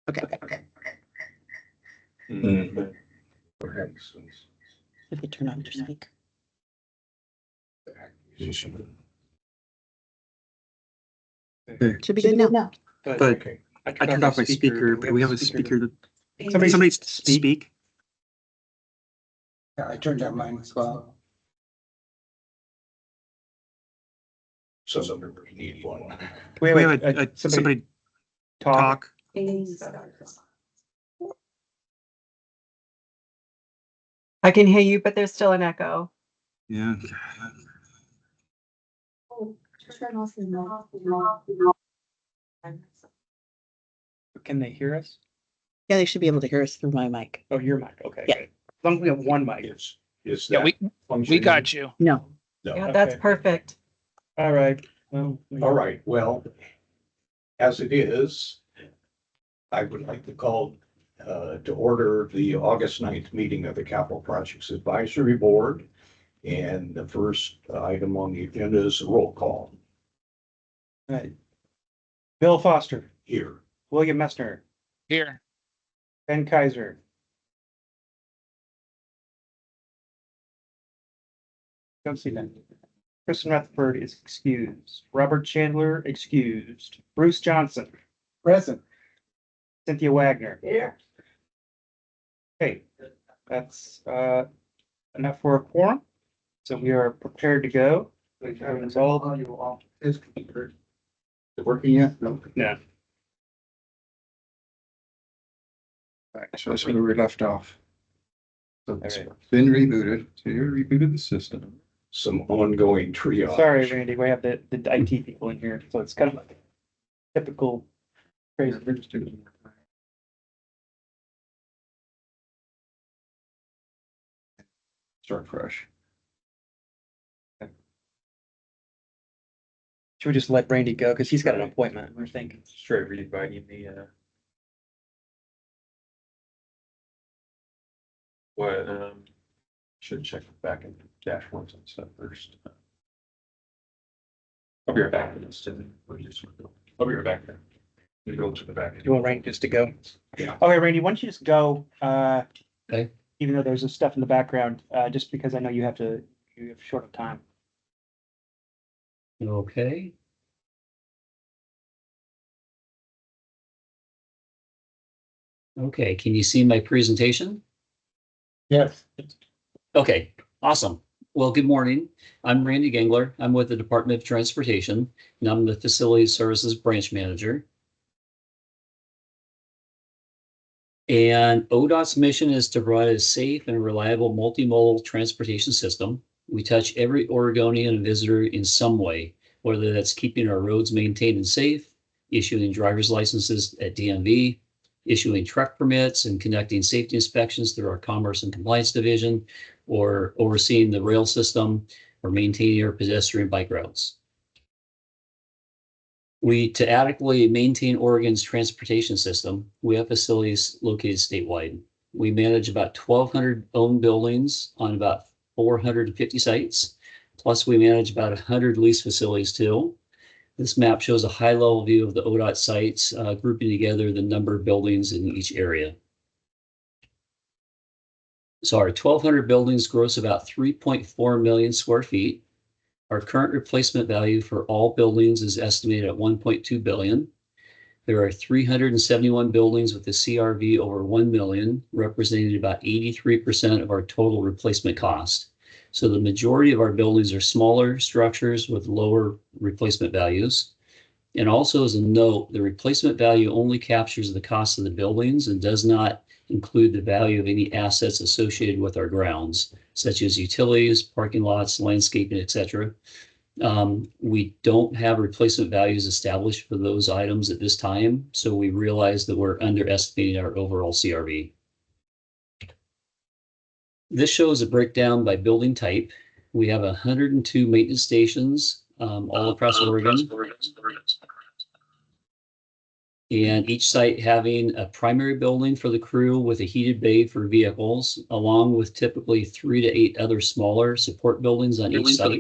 Okay. Perhaps. If you turn on your speaker. Should be good now. But Okay. I turned off my speaker, but we have a speaker that Somebody speak. Yeah, I turned down mine as well. So somebody need one. We have somebody talk. I can hear you, but there's still an echo. Yeah. Can they hear us? Yeah, they should be able to hear us through my mic. Oh, your mic. Okay. Yeah. Good. As long as we have one mic. Is Yeah, that we got you. No. No. Yeah, that's Okay. perfect. All right. Well, All right, well, as it is, I would like to call to order the August 9th meeting of the Capital Projects Advisory Board. And the first item on the agenda is a roll call All right. Bill Foster, here. William Messner, Here. Ben Kaiser. Don't see that. Kristen Rutherford is excused. Robert Chandler excused. Bruce Johnson. Present. Cynthia Wagner. Here. Okay, that's enough for a quorum. So we are prepared to go. We have resolved. Is it working yet? No. No. Right, so that's where we left off. So it's All been rebooted, so you rebooted the system. Some ongoing triage. Sorry, Randy, we have the IT people in here, so it's kind of like typical crazy. Start fresh. Should we just let Randy go? Because he's got an appointment, we're thinking. Try reinviting the what, should check back in dashboards and stuff first. I'll be right back. I'll be right back there. You go to the back. You want Randy just to go? Yeah. Okay, Randy, why don't you just go? Okay. Even though there's this stuff in the background, just because I know you have short of time. Okay. Okay, can you see my presentation? Yes. Okay, awesome. Well, good morning. I'm Randy Gangler. I'm with the Department of Transportation, and I'm the Facility Services Branch Manager. And ODOT's mission is to provide a safe and reliable multimodal transportation system. We touch every Oregonian and visitor in some way, whether that's keeping our roads maintained and safe, issuing driver's licenses at DMV, issuing truck permits and conducting safety inspections through our Commerce and Compliance Division, or overseeing the rail system or maintaining our pedestrian bike routes. To adequately maintain Oregon's transportation system, we have facilities located statewide. We manage about 1,200 owned buildings on about 450 sites. Plus, we manage about 100 lease facilities too. This map shows a high-level view of the ODOT sites, grouping together the number of buildings in each area. So our 1,200 buildings gross about 3.4 million square feet. Our current replacement value for all buildings is estimated at 1.2 billion. There are 371 buildings with a CRV over 1 million, representing about 83% of our total replacement cost. So the majority of our buildings are smaller structures with lower replacement values. And also as a note, the replacement value only captures the cost of the buildings and does not include the value of any assets associated with our grounds, such as utilities, parking lots, landscaping, etc. We don't have replacement values established for those items at this time, so we realize that we're underestimating our overall CRV. This shows a breakdown by building type. We have 102 maintenance stations all across Oregon. And each site having a primary building for the crew with a heated bay for vehicles, along with typically 3 to 8 other smaller support buildings on each site.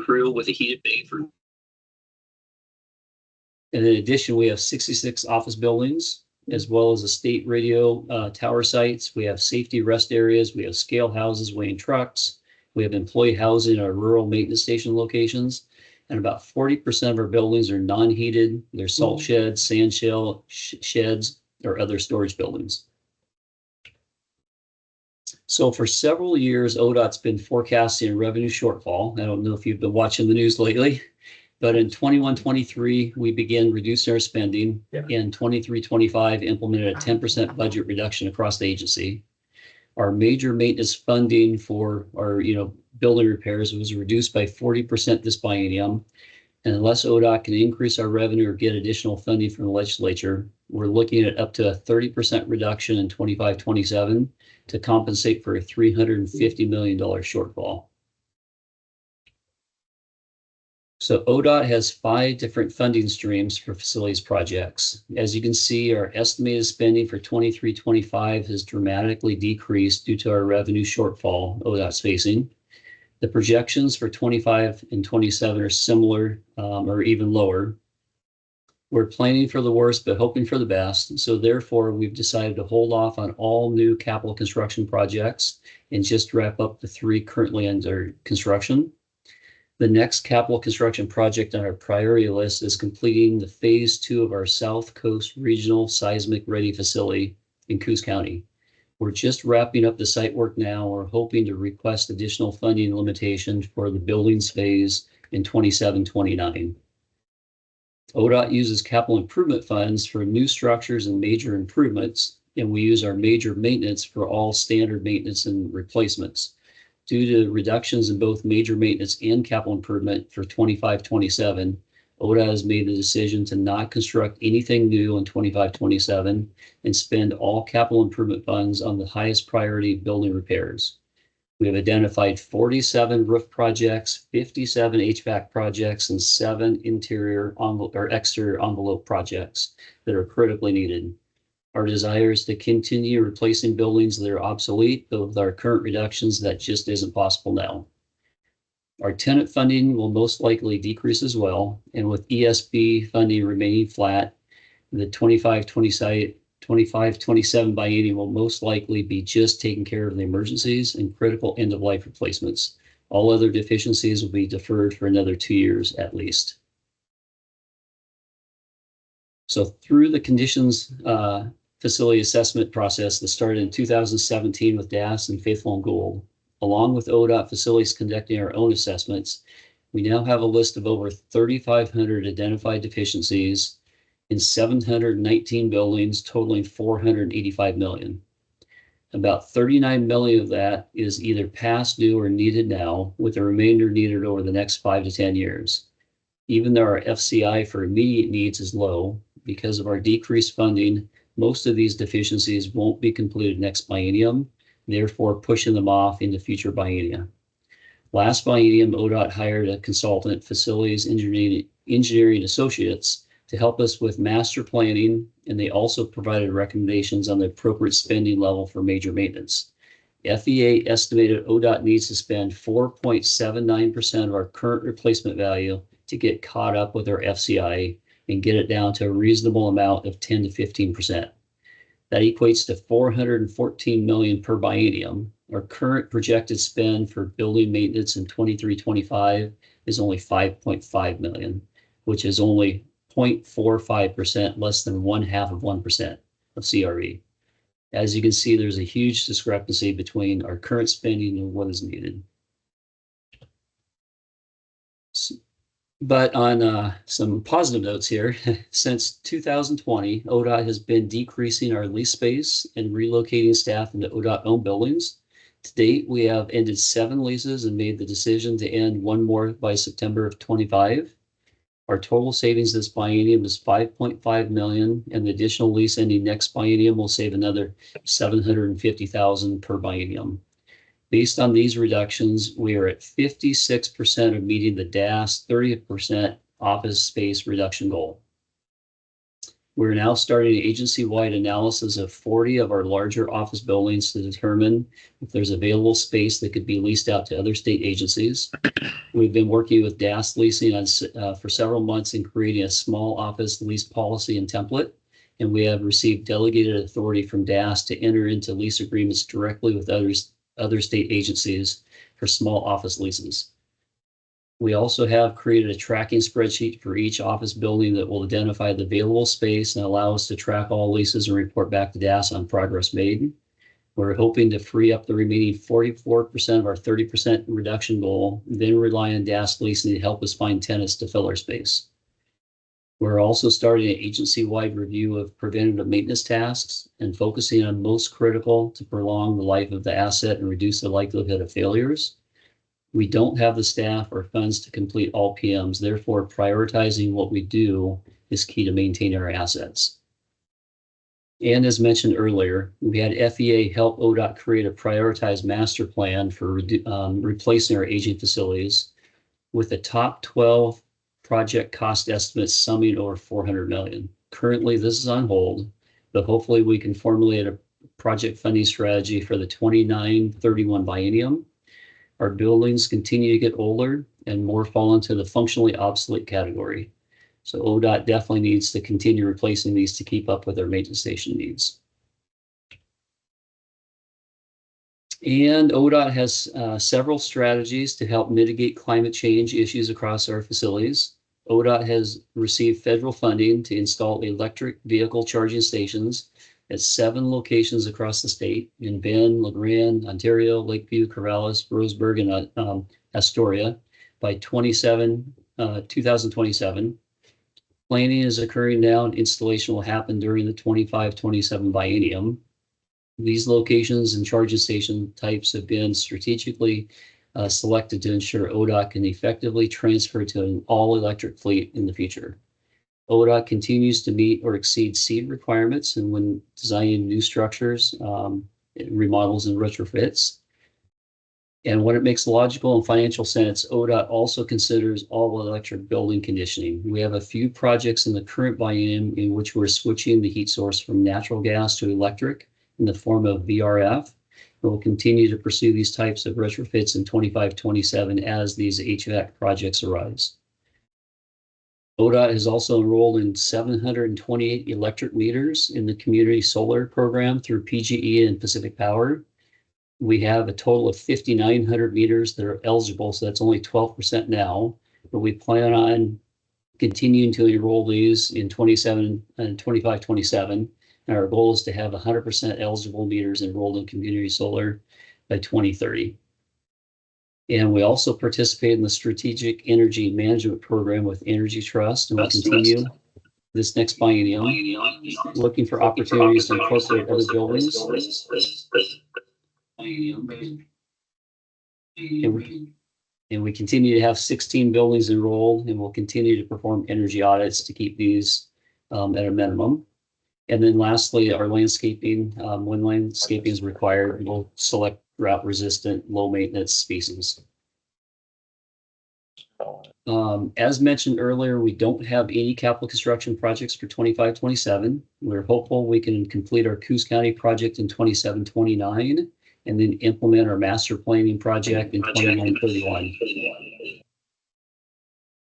And in addition, we have 66 office buildings as well as the state radio tower sites. We have safety rest areas. We have scale houses weighing trucks. We have employee housing at our rural maintenance station locations. And about 40% of our buildings are non-heated. They're salt sheds, sand sheds, or other storage buildings. So for several years, ODOT's been forecasting a revenue shortfall. I don't know if you've been watching the news lately, but in 21-23, we began reducing our spending. Yeah. In 23-25, implemented a 10% budget reduction across the agency. Our major maintenance funding for our, building repairs was reduced by 40% this biennium. And unless ODOT can increase our revenue or get additional funding from the legislature, we're looking at up to a 30% reduction in 25-27 to compensate for a $350 million shortfall. So ODOT has 5 different funding streams for facilities projects. As you can see, our estimated spending for 23-25 has dramatically decreased due to our revenue shortfall ODOT's facing. The projections for 25 and 27 are similar or even lower. We're planning for the worst, but hoping for the best. So therefore, we've decided to hold off on all new capital construction projects and just wrap up the 3 currently under construction. The next capital construction project on our priority list is completing the phase 2 of our South Coast Regional Seismic Ready Facility in Coos County. We're just wrapping up the site work now. We're hoping to request additional funding limitations for the buildings phase in 27-29. ODOT uses capital improvement funds for new structures and major improvements, and we use our major maintenance for all standard maintenance and replacements. Due to reductions in both major maintenance and capital improvement for 25-27, ODOT has made the decision to not construct anything new in 25-27 and spend all capital improvement funds on the highest priority building repairs. We have identified 47 roof projects, 57 HVAC projects, and 7 interior or exterior envelope projects that are critically needed. Our desire is to continue replacing buildings that are obsolete, but with our current reductions, that just isn't possible now. Our tenant funding will most likely decrease as well, and with ESB funding remaining flat, the 25-27 biennium will most likely be just taking care of the emergencies and critical end-of-life replacements. All other deficiencies will be deferred for another 2 years at least. So through the conditions facility assessment process that started in 2017 with DAS and Faithful and Gould, along with ODOT facilities conducting our own assessments, we now have a list of over 3,500 identified deficiencies in 719 buildings totaling $485 million. About 39 million of that is either past due or needed now, with the remainder needed over the next 5 to 10 years. Even though our FCI for immediate needs is low, because of our decreased funding, most of these deficiencies won't be completed next biennium, therefore pushing them off into future biennia. Last biennium, ODOT hired a consultant, Facilities Engineering Associates, to help us with master planning, and they also provided recommendations on the appropriate spending level for major maintenance. FEA estimated ODOT needs to spend 4.79% of our current replacement value to get caught up with our FCI and get it down to a reasonable amount of 10 to 15%. That equates to $414 million per biennium. Our current projected spend for building maintenance in 23-25 is only $5.5 million, which is only 0.45%, less than 1/2% of CRE. As you can see, there's a huge discrepancy between our current spending and what is needed. But on some positive notes here, since 2020, ODOT has been decreasing our lease space and relocating staff into ODOT-owned buildings. To date, we have ended 7 leases and made the decision to end 1 more by September of 25. Our total savings this biennium is $5.5 million, and the additional lease ending next biennium will save another $750,000 per biennium. Based on these reductions, we are at 56% of meeting the DAS 30% office space reduction goal. We're now starting an agency-wide analysis of 40 of our larger office buildings to determine if there's available space that could be leased out to other state agencies. We've been working with DAS Leasing for several months in creating a small office lease policy and template, and we have received delegated authority from DAS to enter into lease agreements directly with other state agencies for small office leases. We also have created a tracking spreadsheet for each office building that will identify the available space and allow us to track all leases and report back to DAS on progress made. We're hoping to free up the remaining 44% of our 30% reduction goal, then rely on DAS leasing to help us find tenants to fill our space. We're also starting an agency-wide review of preventative maintenance tasks and focusing on most critical to prolong the life of the asset and reduce the likelihood of failures. We don't have the staff or funds to complete all PMs. Therefore, prioritizing what we do is key to maintaining our assets. And as mentioned earlier, we had FEA help ODOT create a prioritized master plan for replacing our aging facilities with the top 12 project cost estimates summing over $400 million. Currently, this is on hold, but hopefully we can formulate a project funding strategy for the 29-31 biennium. Our buildings continue to get older and more fall into the functionally obsolete category. So ODOT definitely needs to continue replacing these to keep up with their maintenance station needs. And ODOT has several strategies to help mitigate climate change issues across our facilities. ODOT has received federal funding to install electric vehicle charging stations at 7 locations across the state in Bend, LeGrand, Ontario, Lakeview, Corvallis, Roseburg, and Astoria by 2027. Planning is occurring now and installation will happen during the 25-27 biennium. These locations and charging station types have been strategically selected to ensure ODOT can effectively transfer to an all-electric fleet in the future. ODOT continues to meet or exceed SEED requirements and when designing new structures, remodels and retrofits. And when it makes logical and financial sense, ODOT also considers all electric building conditioning. We have a few projects in the current biennium in which we're switching the heat source from natural gas to electric in the form of VRF. We'll continue to pursue these types of retrofits in 25-27 as these HVAC projects arise. ODOT has also enrolled in 728 electric meters in the community solar program through PGE and Pacific Power. We have a total of 5,900 meters that are eligible, so that's only 12% now, but we plan on continuing to enroll these in 27 and 25-27. And our goal is to have 100% eligible meters enrolled in community solar by 2030. And we also participate in the Strategic Energy Management Program with Energy Trust, and we'll continue this next biennium, looking for opportunities to incorporate other buildings. And we continue to have 16 buildings enrolled, and we'll continue to perform energy audits to keep these at a minimum. And then lastly, our landscaping, when landscaping is required, we'll select drought-resistant, low-maintenance species. As mentioned earlier, we don't have any capital construction projects for 25-27. We're hopeful we can complete our Coos County project in 27-29 and then implement our master planning project in 29-31.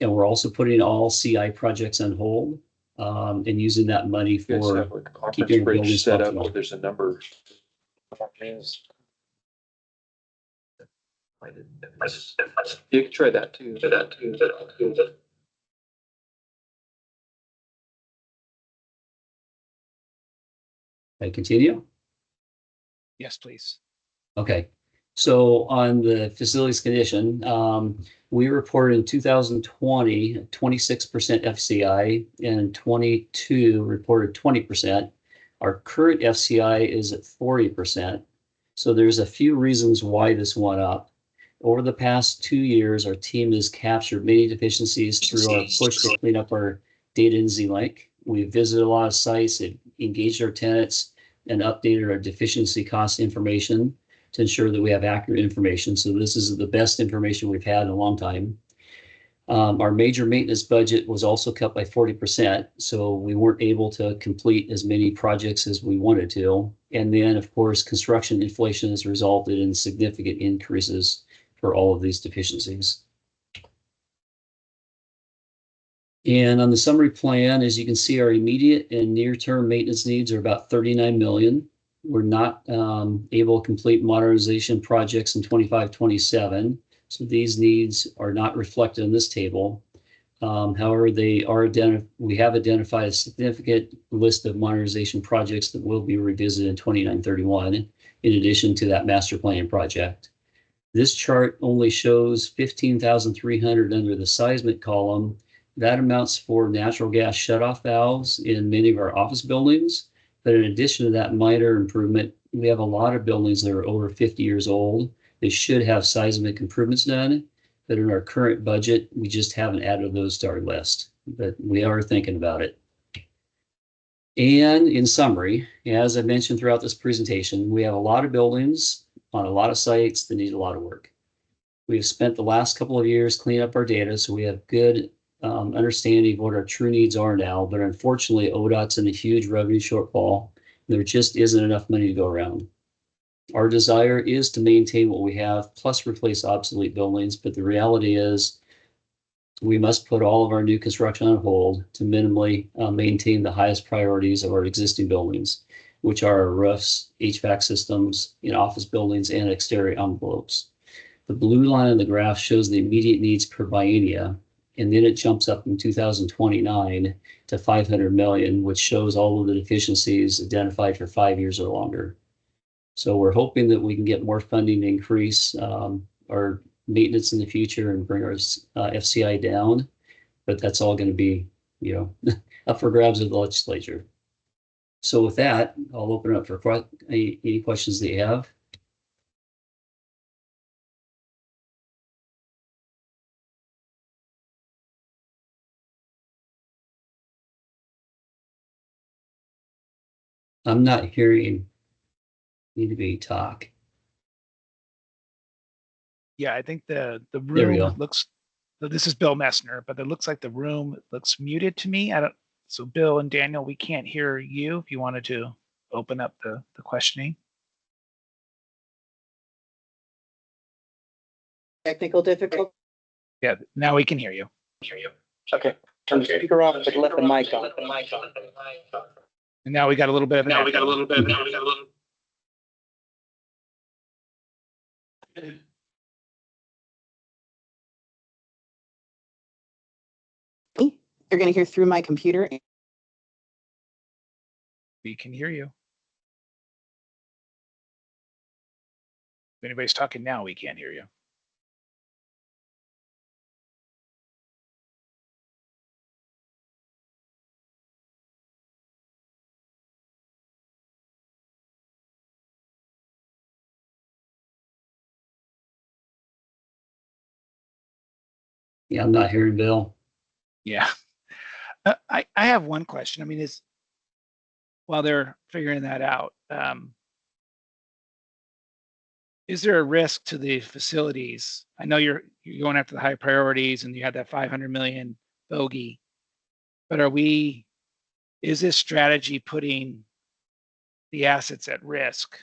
And we're also putting all CI projects on hold and using that money for keeping our buildings set up. functional. There's a number. You can try that too. I continue? Yes, please. Okay, so on the facilities condition, we reported in 2020, 26% FCI and 22 reported 20%. Our current FCI is at 40%. So there's a few reasons why this went up. Over the past 2 years, our team has captured many deficiencies through our push to clean up our data in Z-Link. We've visited a lot of sites, engaged our tenants, and updated our deficiency cost information to ensure that we have accurate information. So this is the best information we've had in a long time. Our major maintenance budget was also cut by 40%, so we weren't able to complete as many projects as we wanted to. And then, of course, construction inflation has resulted in significant increases for all of these deficiencies. And on the summary plan, as you can see, our immediate and near-term maintenance needs are about 39 million. We're not able to complete modernization projects in 25, 27. So these needs are not reflected in this table. However, we have identified a significant list of modernization projects that will be revisited in 29, 31, in addition to that master plan project. This chart only shows 15,300 under the seismic column. That amounts for natural gas shutoff valves in many of our office buildings. But in addition to that minor improvement, we have a lot of buildings that are over 50 years old. They should have seismic improvements done. But in our current budget, we just haven't added those to our list. But we are thinking about it. And in summary, as I mentioned throughout this presentation, we have a lot of buildings on a lot of sites that need a lot of work. We've spent the last couple of years cleaning up our data, so we have good understanding of what our true needs are now, but unfortunately, ODOT's in a huge revenue shortfall. There just isn't enough money to go around. Our desire is to maintain what we have, plus replace obsolete buildings, but the reality is we must put all of our new construction on hold to minimally maintain the highest priorities of our existing buildings, which are our roofs, HVAC systems in office buildings, and exterior envelopes. The blue line on the graph shows the immediate needs per biennia, and then it jumps up in 2029 to 500 million, which shows all of the deficiencies identified for 5 years or longer. So we're hoping that we can get more funding to increase our maintenance in the future and bring our FCI down, but that's all going to be, up for grabs with the legislature. So with that, I'll open it up for any questions that you have. I'm not hearing anybody talk. Yeah, I think the There we room go. looks, so this is Bill Messner, but it looks like the room looks muted to me. So Bill and Daniel, we can't hear you if you wanted to open up the questioning. Technical difficulty. Yeah, now we can hear you. Okay, turn the speaker off, but let the mic on. And now we got a little bit of an echo. You're going to hear through my computer. We can hear you. If anybody's talking now, we can't hear you. Yeah, I'm not hearing Bill. Yeah. I have one question. I mean, while they're figuring that out, is there a risk to the facilities? I know you're going after the high priorities and you had that 500 million bogey, but is this strategy putting the assets at risk?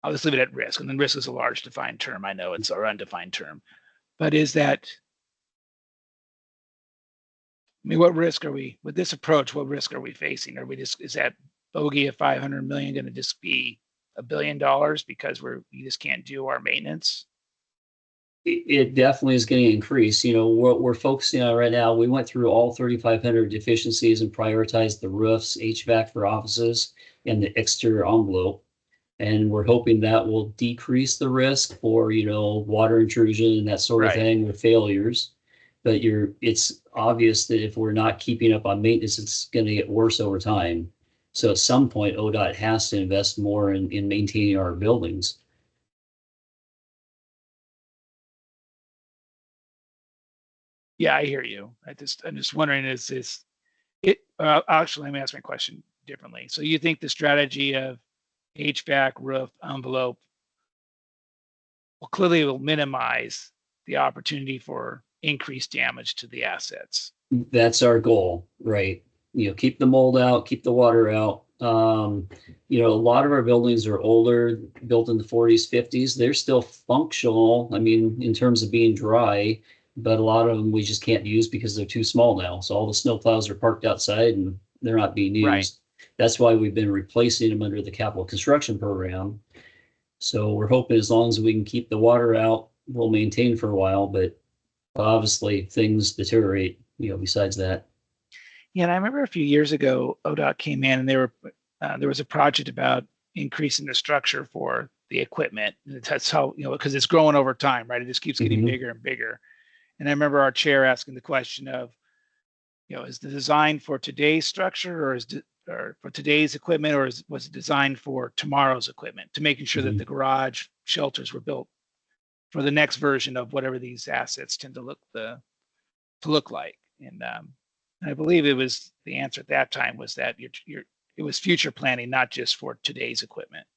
I'll just leave it at risk, and then risk is a large defined term. I know it's our undefined term, but is that, I mean, what risk are we, with this approach, what risk are we facing? Is that bogey of 500 million going to just be $1 billion because we just can't do our maintenance? It definitely is going to increase. What we're focusing on right now, we went through all 3,500 deficiencies and prioritized the roofs, HVAC for offices, and the exterior envelope. And we're hoping that will decrease the risk for, water intrusion and that sort of thing with failures. But it's obvious that if we're not keeping up on maintenance, it's going to get worse over time. So at some point, ODOT has to invest more in maintaining our buildings. Yeah, I hear you. I'm just wondering, actually, let me ask my question differently. So you think the strategy of HVAC, roof, envelope will minimize the opportunity for increased damage to the assets? That's our goal, right? Keep the mold out, keep the water out. A lot of our buildings are older, built in the 40s, 50s. They're still functional. I mean, in terms of being dry, but a lot of them we just can't use because they're too small now. So all the snow plows are parked outside and they're not being Right. used. That's why we've been replacing them under the capital construction program. So we're hoping as long as we can keep the water out, we'll maintain for a while, but obviously things deteriorate, besides that. Yeah, and I remember a few years ago, ODOT came in and there was a project about increasing the structure for the equipment. And that's how, because it's growing over time, right? It just keeps getting Mhm. bigger and bigger. And I remember our chair asking the question of, is the design for today's structure or for today's equipment, or was it designed for tomorrow's equipment, to making sure that Mhm. the garage shelters were built for the next version of whatever these assets tend to look like. And I believe it was the answer at that time was that it was future planning, not just for today's equipment.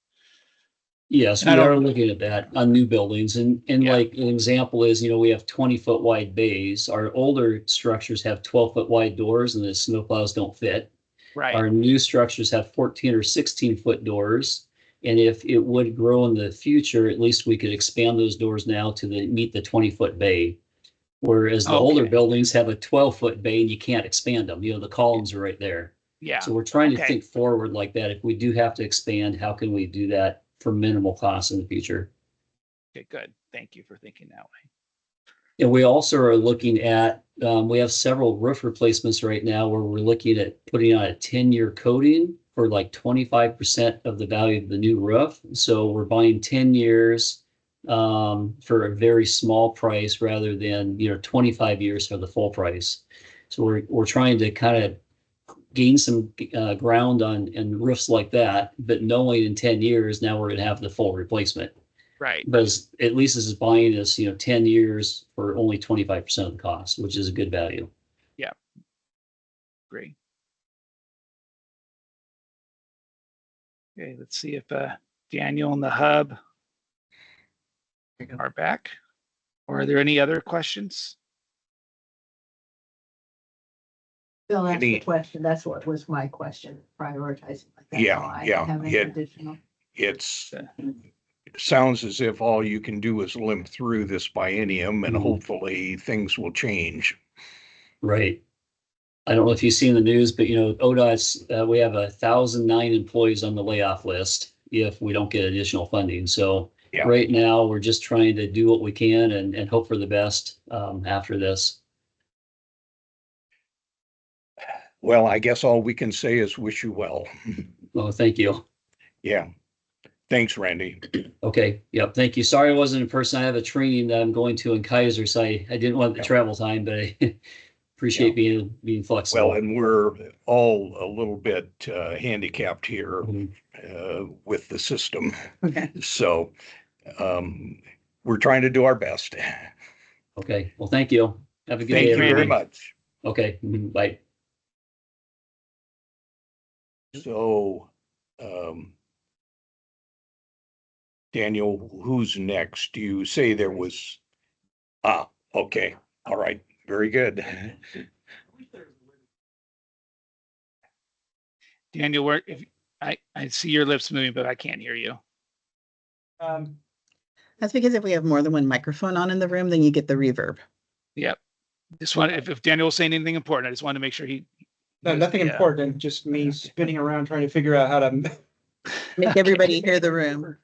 Yes, And I we are don't, looking at that on new buildings. And Yeah. like an example is, we have 20-foot wide bays. Our older structures have 12-foot wide doors and the snowplows don't fit. right, Our new structures have 14 or 16-foot doors. And if it would grow in the future, at least we could expand those doors now to meet the 20-foot bay. Whereas the older Okay. buildings have a 12-foot bay and you can't expand them. The columns are right there. yeah, So we're trying to Okay. think forward like that. If we do have to expand, how can we do that for minimal costs in the future? okay, good. Thank you for thinking that way. And we also are looking at, we have several roof replacements right now where we're looking at putting on a 10-year coating for like 25% of the value of the new roof. So we're buying 10 years for a very small price rather than, 25 years for the full price. So we're trying to kind of gain some ground on roofs like that, but knowing in 10 years, now we're going to have the full replacement. Right. But at least this is buying us, 10 years for only 25% of the cost, which is a good value. Great. Okay, let's see if Daniel and the hub are back. Or are there any other questions? Bill asked the Any- question. That's what was my question, prioritizing. That's Yeah, all. I yeah, don't have any yeah. additional. It sounds as if all you can do is limp through this biennium and Mhm. hopefully things will change. Right. I don't know if you've seen the news, but ODOT's, we have 1,009 employees on the layoff list if we don't get additional funding. So Yeah. right now, we're just trying to do what we can and hope for the best after this. Well, I guess all we can say is wish you well. Well, thank you. Yeah. Thanks, Randy. Okay. Yep. Thank you. Sorry I wasn't in person. I have a training that I'm going to in Kaiser, so I didn't want the Yeah. travel time, but I appreciate being flexible. Well, and we're all a little bit handicapped here Mhm. with the system. Okay. So we're trying to do our best. Okay. Well, thank you. Have a good Thank day, you very everybody. much. Okay. Bye. So, Daniel, who's next? You say there was, okay. All right. Very good. Daniel, I see your lips moving, but I can't hear you. That's because if we have more than one microphone on in the room, then you get the reverb. Yep. Just want if Daniel was saying anything important, I just wanted to make sure he. No, nothing Yeah. important, just me spinning around trying to figure out how to. Make everybody hear the room.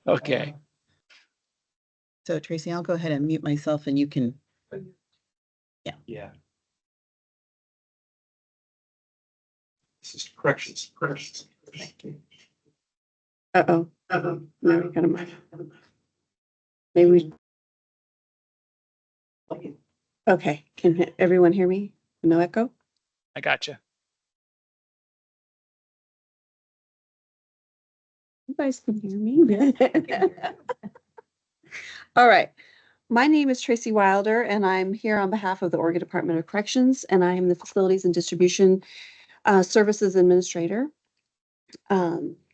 Okay. So Tracy, I'll go ahead and mute myself and you can. Yeah. This is corrections. Uh-oh. Now we got a maybe we. Okay, can everyone hear me? No echo? I gotcha. You guys can hear me. All right. My name is Tracy Wilder, and I'm here on behalf of the Oregon Department of Corrections, and I am the Facilities and Distribution Services Administrator.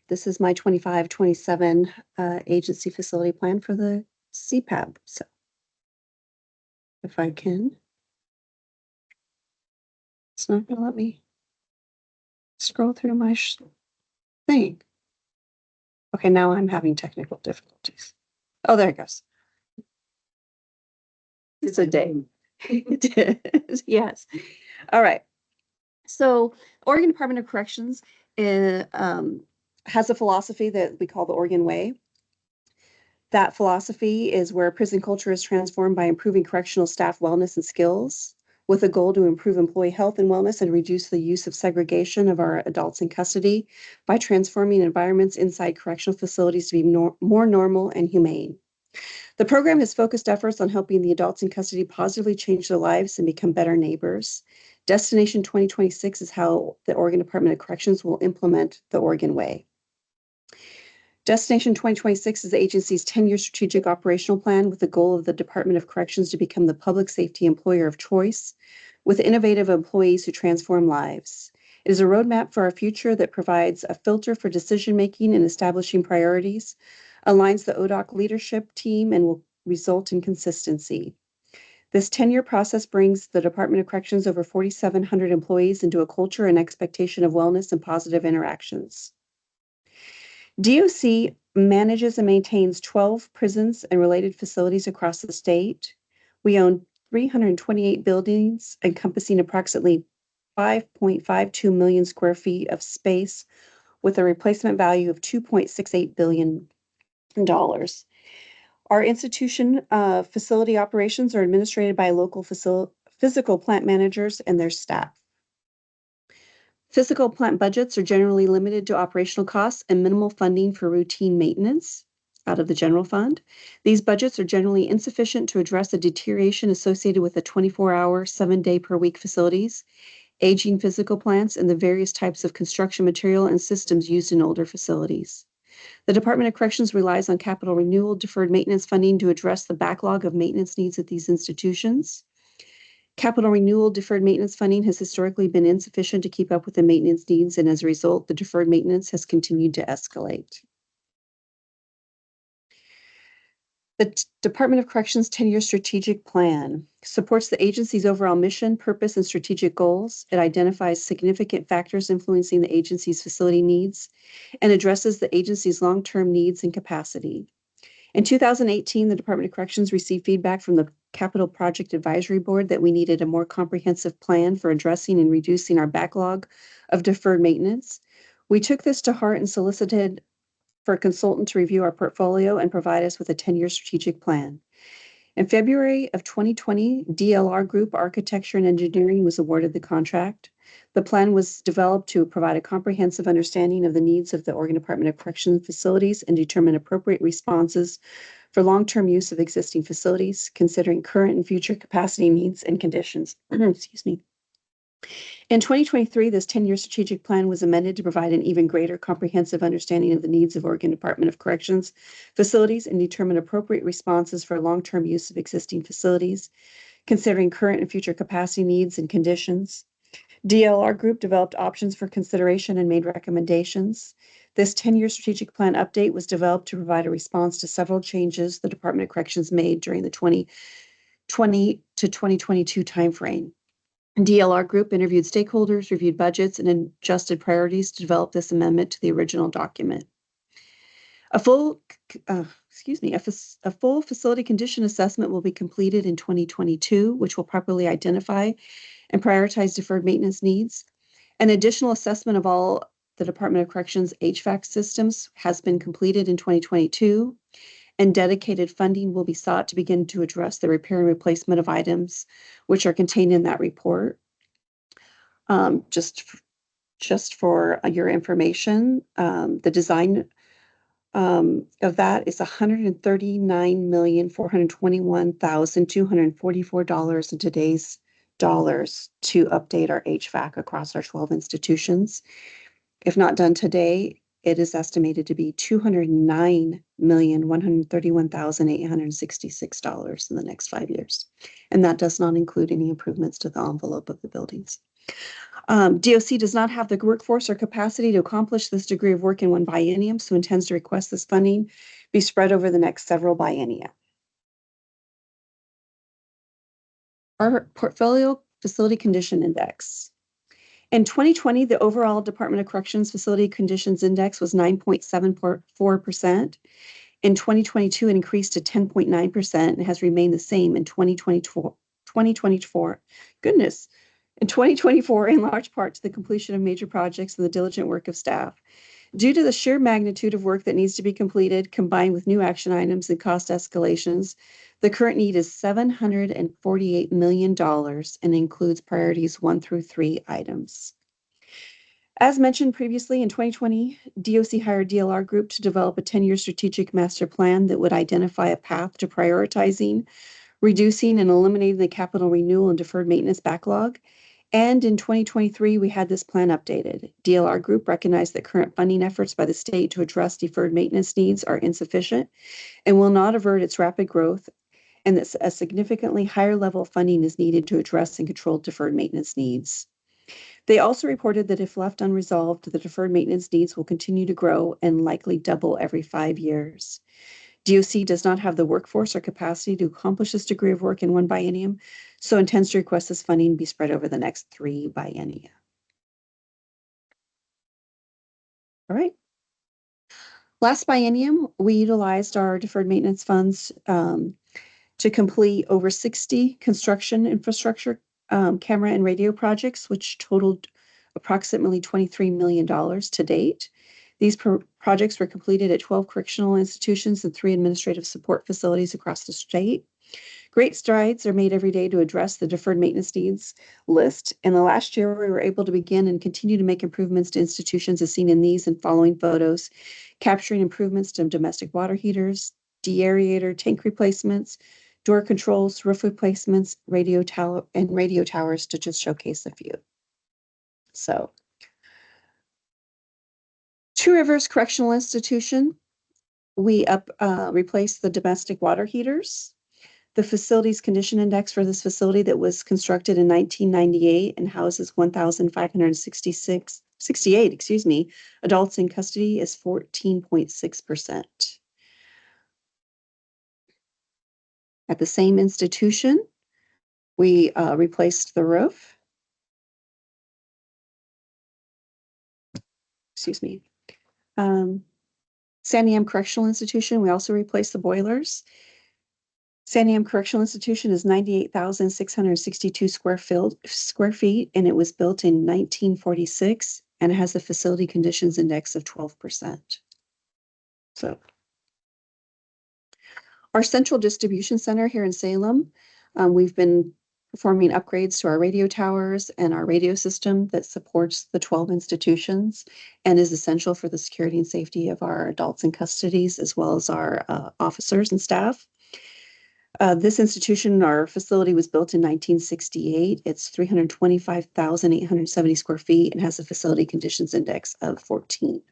This is my 25-27 agency facility plan for the CPAB. So if I can. It's not going to let me scroll through my thing. Okay, now I'm having technical difficulties. Oh, there it goes. It's a day. It did, yes. All right. So Oregon Department of Corrections has a philosophy that we call the Oregon Way. That philosophy is where prison culture is transformed by improving correctional staff wellness and skills with a goal to improve employee health and wellness and reduce the use of segregation of our adults in custody by transforming environments inside correctional facilities to be more normal and humane. The program has focused efforts on helping the adults in custody positively change their lives and become better neighbors. Destination 2026 is how the Oregon Department of Corrections will implement the Oregon Way. Destination 2026 is the agency's 10-year strategic operational plan with the goal of the Department of Corrections to become the public safety employer of choice with innovative employees who transform lives. It is a roadmap for our future that provides a filter for decision-making and establishing priorities, aligns the ODOC leadership team, and will result in consistency. This 10-year process brings the Department of Corrections over 4,700 employees into a culture and expectation of wellness and positive interactions. DOC manages and maintains 12 prisons and related facilities across the state. We own 328 buildings encompassing approximately 5.52 million square feet of space with a replacement value of $2.68 billion. Our institution facility operations are administrated by local physical plant managers and their staff. Physical plant budgets are generally limited to operational costs and minimal funding for routine maintenance out of the general fund. These budgets are generally insufficient to address the deterioration associated with the 24-hour, 7-day-per-week facilities, aging physical plants, and the various types of construction material and systems used in older facilities. The Department of Corrections relies on capital renewal deferred maintenance funding to address the backlog of maintenance needs at these institutions. Capital renewal deferred maintenance funding has historically been insufficient to keep up with the maintenance needs, and as a result, the deferred maintenance has continued to escalate. The Department of Corrections 10-year strategic plan supports the agency's overall mission, purpose, and strategic goals. It identifies significant factors influencing the agency's facility needs and addresses the agency's long-term needs and capacity. In 2018, the Department of Corrections received feedback from the Capital Project Advisory Board that we needed a more comprehensive plan for addressing and reducing our backlog of deferred maintenance. We took this to heart and solicited for a consultant to review our portfolio and provide us with a 10-year strategic plan. In February of 2020, DLR Group Architecture and Engineering was awarded the contract. The plan was developed to provide a comprehensive understanding of the needs of the Oregon Department of Corrections facilities and determine appropriate responses for long-term use of existing facilities, considering current and future capacity needs and conditions. Excuse me. In 2023, this 10-year strategic plan was amended to provide an even greater comprehensive understanding of the needs of Oregon Department of Corrections facilities and determine appropriate responses for long-term use of existing facilities, considering current and future capacity needs and conditions. DLR Group developed options for consideration and made recommendations. This 10-year strategic plan update was developed to provide a response to several changes the Department of Corrections made during the 2020 to 2022 timeframe. DLR Group interviewed stakeholders, reviewed budgets, and adjusted priorities to develop this amendment to the original document. A full facility condition assessment will be completed in 2022, which will properly identify and prioritize deferred maintenance needs. An additional assessment of all the Department of Corrections HVAC systems has been completed in 2022, and dedicated funding will be sought to begin to address the repair and replacement of items which are contained in that report. Just for your information, the design of that is $139,421,244 in today's dollars to update our HVAC across our 12 institutions. If not done today, it is estimated to be $209,131,866 in the next 5 years. And that does not include any improvements to the envelope of the buildings. DOC does not have the workforce or capacity to accomplish this degree of work in one biennium, so intends to request this funding be spread over the next several biennia. Our portfolio facility condition index. In 2020, the overall Department of Corrections Facility Conditions Index was 9.74%. In 2022, it increased to 10.9% and has remained the same in 2024 2024, goodness, in 2024, in large part to the completion of major projects and the diligent work of staff. Due to the sheer magnitude of work that needs to be completed, combined with new action items and cost escalations, the current need is $748 million and includes priorities 1 through 3 items. As mentioned previously, in 2020, DOC hired DLR Group to develop a 10-year strategic master plan that would identify a path to prioritizing, reducing, and eliminating the capital renewal and deferred maintenance backlog. And in 2023, we had this plan updated. DLR Group recognized that current funding efforts by the state to address deferred maintenance needs are insufficient and will not avert its rapid growth, and that a significantly higher level of funding is needed to address and control deferred maintenance needs. They also reported that if left unresolved, the deferred maintenance needs will continue to grow and likely double every 5 years. DOC does not have the workforce or capacity to accomplish this degree of work in one biennium, so intends to request this funding be spread over the next 3 biennia. All right. Last biennium, we utilized our deferred maintenance funds to complete over 60 construction infrastructure camera and radio projects, which totaled approximately $23 million to date. These projects were completed at 12 correctional institutions and 3 administrative support facilities across the state. Great strides are made every day to address the deferred maintenance needs list. In the last year, we were able to begin and continue to make improvements to institutions as seen in these and following photos, capturing improvements to domestic water heaters, deaerator tank replacements, door controls, roof replacements, radio towers to just showcase a few. So, Two Rivers Correctional Institution, we replaced the domestic water heaters. The facilities condition index for this facility that was constructed in 1998 and houses 1,568 adults in custody is 14.6%. At the same institution, we replaced the roof. Excuse me. Santiam Correctional Institution, we also replaced the boilers. Santiam Correctional Institution is 98,662 square feet, and it was built in 1946 and has a facility conditions index of 12%. So, our central distribution center here in Salem, we've been performing upgrades to our radio towers and our radio system that supports the 12 institutions and is essential for the security and safety of our adults in custodies as well as our officers and staff. This institution, our facility was built in 1968. It's 325,870 square feet and has a facility conditions index of 14%.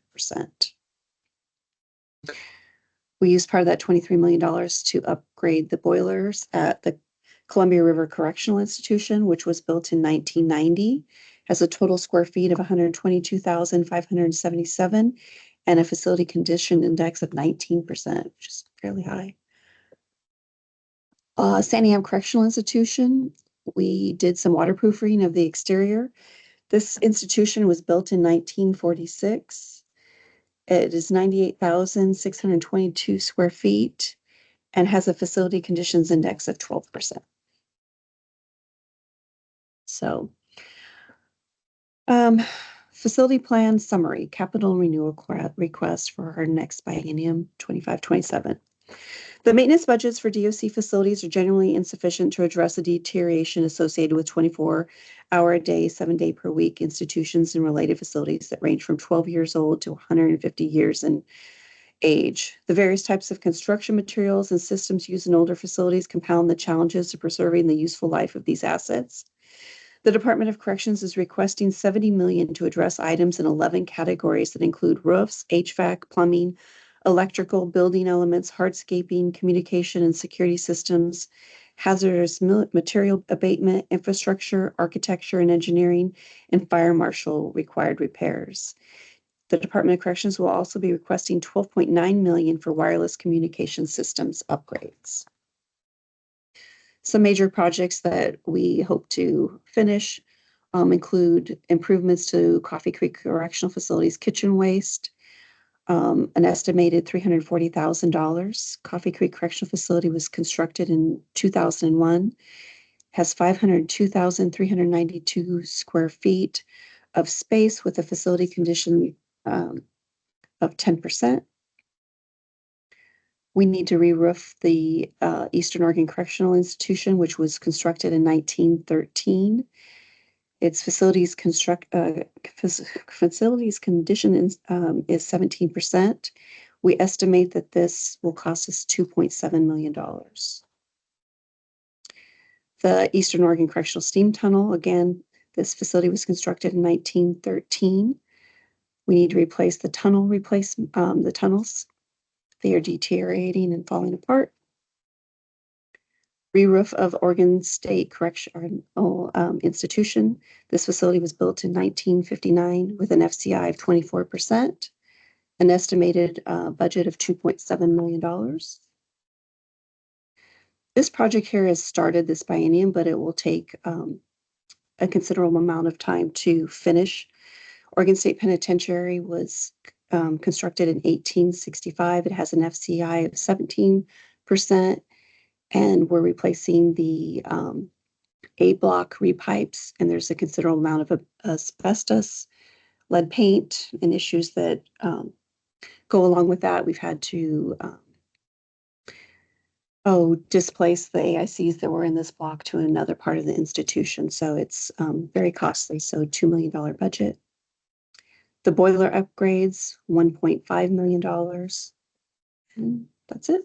We used part of that $23 million to upgrade the boilers at the Columbia River Correctional Institution, which was built in 1990, has a total square feet of 122,577 and a facility condition index of 19%, which is fairly high. Santiam Correctional Institution, we did some waterproofing of the exterior. This institution was built in 1946. It is 98,622 square feet and has a facility conditions index of 12%. So, facility plan summary, capital renewal request for our next biennium 25-27. The maintenance budgets for DOC facilities are generally insufficient to address the deterioration associated with 24-hour-a-day, 7-day-per-week institutions and related facilities that range from 12 years old to 150 years in age. The various types of construction materials and systems used in older facilities compound the challenges of preserving the useful life of these assets. The Department of Corrections is requesting $70 million to address items in 11 categories that include roofs, HVAC, plumbing, electrical, building elements, hardscaping, communication and security systems, hazardous material abatement, infrastructure, architecture and engineering, and fire marshal required repairs. The Department of Corrections will also be requesting $12.9 million for wireless communication systems upgrades. Some major projects that we hope to finish include improvements to Coffee Creek Correctional Facility's kitchen waste, an estimated $340,000. Coffee Creek Correctional Facility was constructed in 2001 has 502,392 square feet of space with a facility condition of 10%. We need to re-roof the Eastern Oregon Correctional Institution, which was constructed in 1913. Its facilities condition is 17%. We estimate that this will cost us $2.7 million. The Eastern Oregon Correctional Steam Tunnel, again, this facility was constructed in 1913. We need to replace the tunnels. They are deteriorating and falling apart. Re-roof of Oregon State Correctional Institution. This facility was built in 1959 with an FCI of 24%, an estimated budget of $2.7 million. This project here has started this biennium, but it will take a considerable amount of time to finish. Oregon State Penitentiary was constructed in 1865. It has an FCI of 17%, and we're replacing the A block repipes, and there's a considerable amount of asbestos, lead paint, and issues that go along with that. We've had to displace the AICs that were in this block to another part of the institution, so it's very costly. So $2 million budget. The boiler upgrades, $1.5 million. And that's it.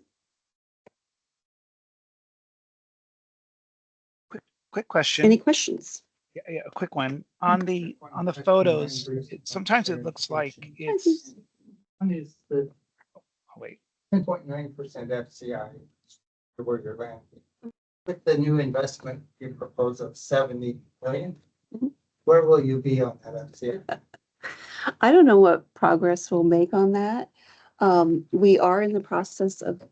Quick question. Any questions? Yeah, a quick one. On the photos, sometimes it looks like it's, One is the oh, wait, 10.9% FCI to where you're landing. With the new investment you propose of 70 million, Mhm. where will you be on that FCI? I don't know what progress we'll make on that. We are in the process of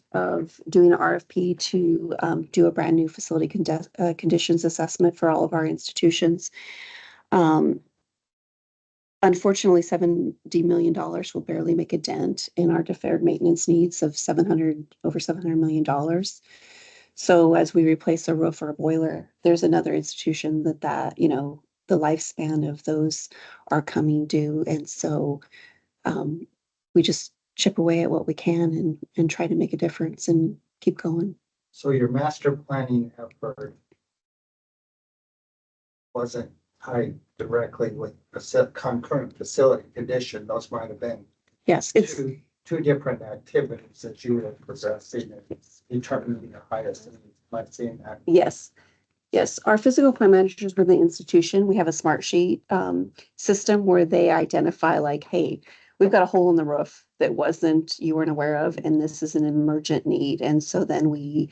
doing an RFP to do a brand new facility conditions assessment for all of our institutions. Unfortunately, $70 million will barely make a dent in our deferred maintenance needs of over $700 million. So as we replace a roof or a boiler, there's another institution that the lifespan of those are coming due. And so we just chip away at what we can and try to make a difference and keep going. So your master planning effort wasn't tied directly with a set concurrent facility condition. Those might have been Yes, it's two different activities that you were progressing and determining the highest. Might seem that. yes. Yes, our physical plant managers were the institution. We have a smart sheet system where they identify like, hey, we've got a hole in the roof that you weren't aware of, and this is an emergent need. And so then we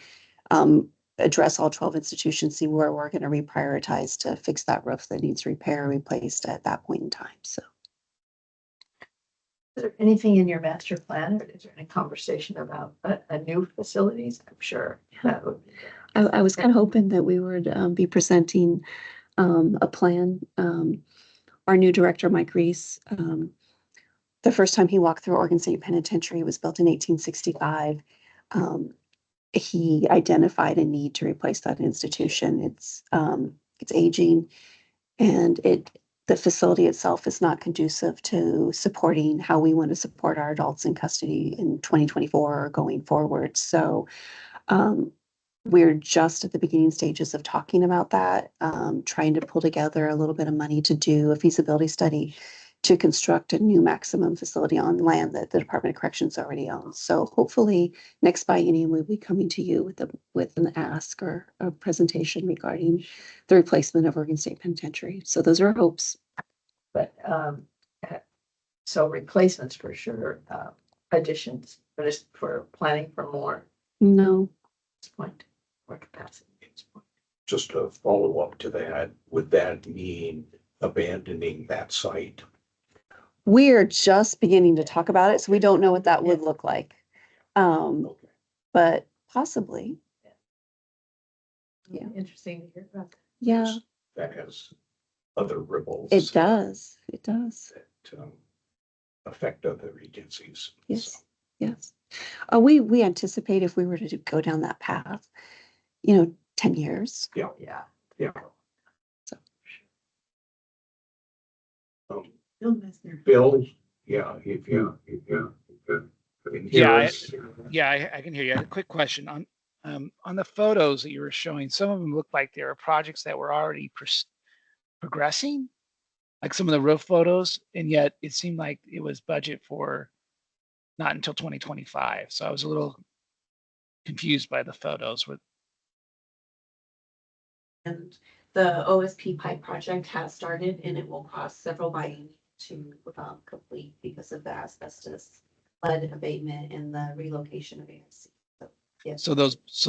address all 12 institutions, see where we're going to reprioritize to fix that roof that needs repair, replaced at that point in time. So. Is there anything in your master plan, or is there any conversation about a new facilities? I'm sure that would be. I was kind of hoping that we would be presenting a plan. Our new director, Mike Reese, the first time he walked through Oregon State Penitentiary, was built in 1865. He identified a need to replace that institution. It's aging, and the facility itself is not conducive to supporting how we want to support our adults in custody in 2024 or going forward. So we're just at the beginning stages of talking about that, trying to pull together a little bit of money to do a feasibility study to construct a new maximum facility on land that the Department of Corrections already owns. So hopefully next biennium we'll be coming to you with an ask or a presentation regarding the replacement of Oregon State Penitentiary. So those are our hopes. But so replacements for sure, additions, but it's for planning for more at No. this point, more capacity at this point. Just a follow-up to that, would that mean abandoning that site? We're just beginning to talk about it, so we don't know what that would look like. Okay. But possibly. Yeah. Interesting to hear about that. Yeah, That has other ripples. it does. It does. That affect other agencies. Yes. So, Yes. We anticipate if we were to go down that path, 10 years. yeah. Yeah. Yeah. So. Um, Bill Messner. Bill, yeah, if you can hear Yeah, us. I can hear you. I had a quick question on the photos that you were showing. Some of them looked like they were projects that were already progressing, like some of the roof photos, and yet it seemed like it was budget for not until 2025. So I was a little confused by the photos. With And the OSP pipe project has started and it will cost several bienniums to complete because of the asbestos lead abatement and the relocation of AFC. So, yes, so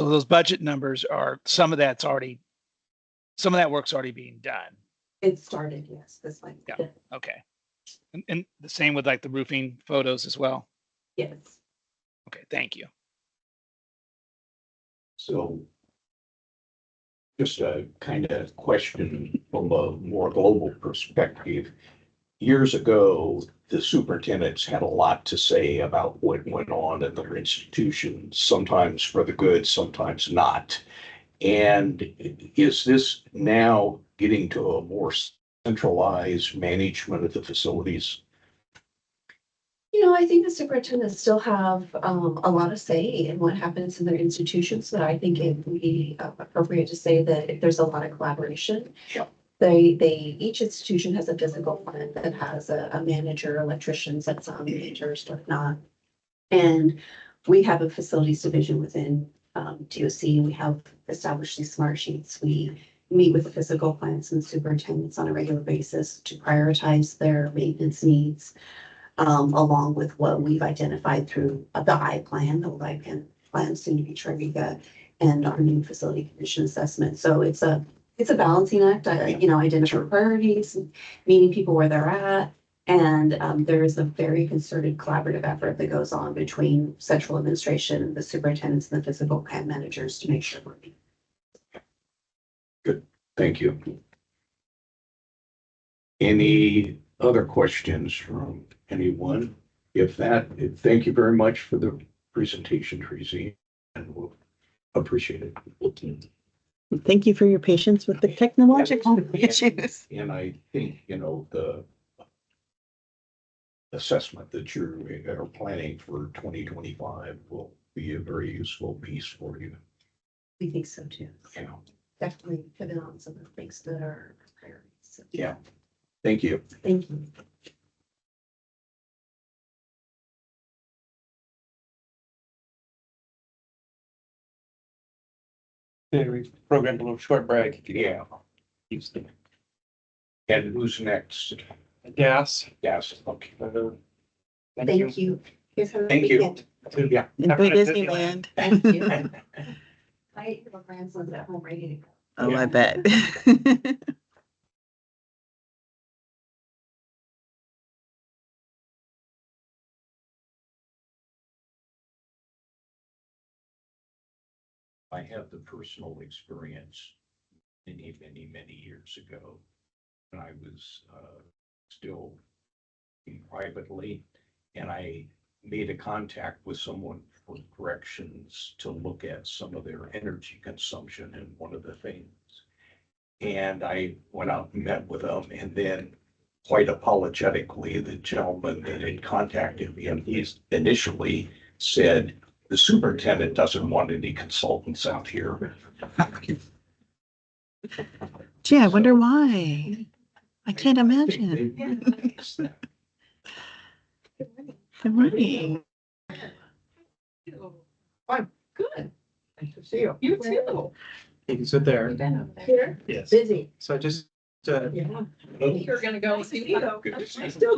those budget numbers are some of that work's already being done. it started, yes, this one. Yeah. Okay. And the same with like the roofing photos as well. Yes. Okay, thank you. So just a kind of question from a more global perspective. Years ago, the superintendents had a lot to say about what went on in their institutions, sometimes for the good, sometimes not. And is this now getting to a more centralized management of the facilities? You know, I think the superintendents still have a lot of say in what happens in their institutions, but I think it would be appropriate to say that if there's a lot of collaboration. Yeah. Each institution has a physical plan that has a manager, electricians, and some majors, whatnot. And we have a facilities division within DOC. We have established these smart sheets. We meet with the physical plants and superintendents on a regular basis to prioritize their maintenance needs, along with what we've identified through the I plan, the I plan soon to be Trivika, and our new facility condition assessment. So it's a balancing act, identifying priorities, meeting people where they're at. And there is a very concerted collaborative effort that goes on between central administration, the superintendents, and the physical plant managers to make sure we're meeting. Good, thank you. Any other questions from anyone? Thank you very much for the presentation, Tracy, and we'll appreciate it. Thank you for your patience with the technological issues. And I think, the assessment that you are planning for 2025 will be a very useful piece for you. We think so too. Yeah. Definitely pivot on some of the things that are priorities. So, Yeah. Thank you. thank you. Okay, we programmed a little short break. Yeah. Use the And who's next? gas. Yes, okay. Thank you. Here's how Thank you. weekend. Yeah. Enjoy Have fun at Disneyland. Thank you. My grandson's at home ready to go. Oh, Yeah. I bet. I have the personal experience many years ago when I was still privately, and I made a contact with someone for corrections to look at some of their energy consumption and one of the things. And I went out and met with them, and then quite apologetically, the gentleman that had contacted me, and he initially said, the superintendent doesn't want any consultants out here. Gee, I wonder why. I can't imagine. Good morning. I'm good. Nice to see you. You too. You can sit there. You've been over there. Yes. Busy. So I just, Yeah. You're gonna go see you. Good to see you. Still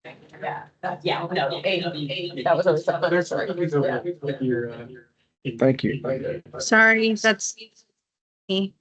Yeah, yeah, no, that was always something. Thank you. Sorry, that's me.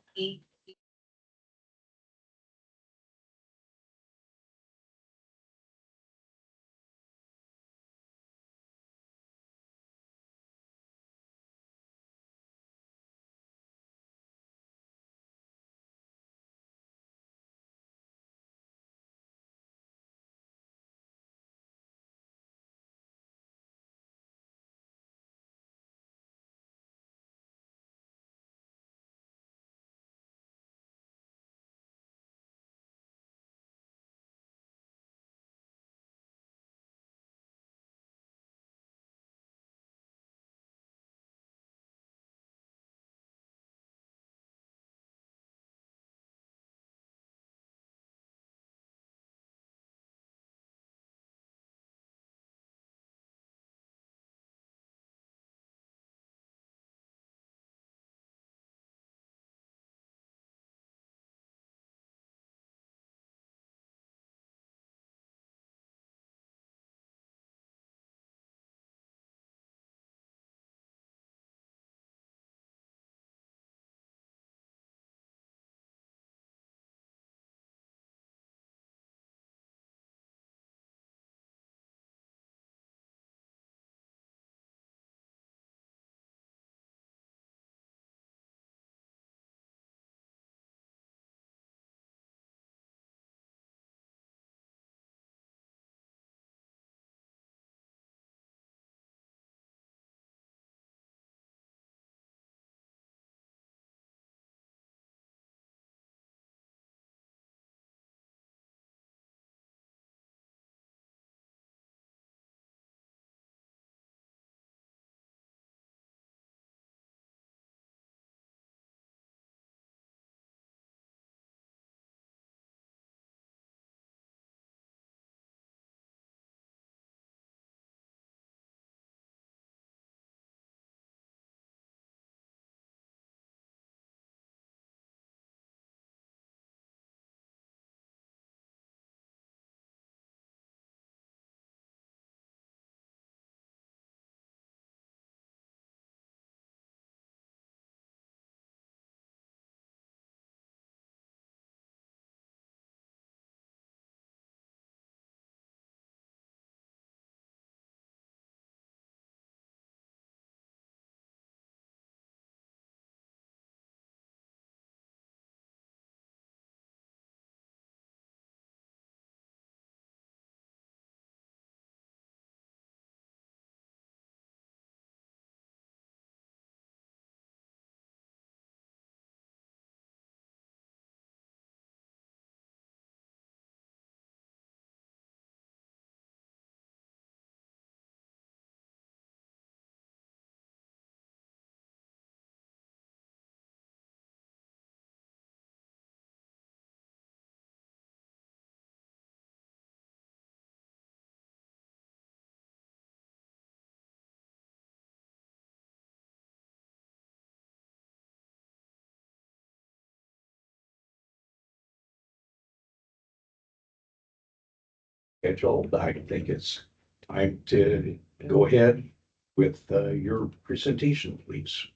Scheduled, I think it's time to go ahead with your presentation, please.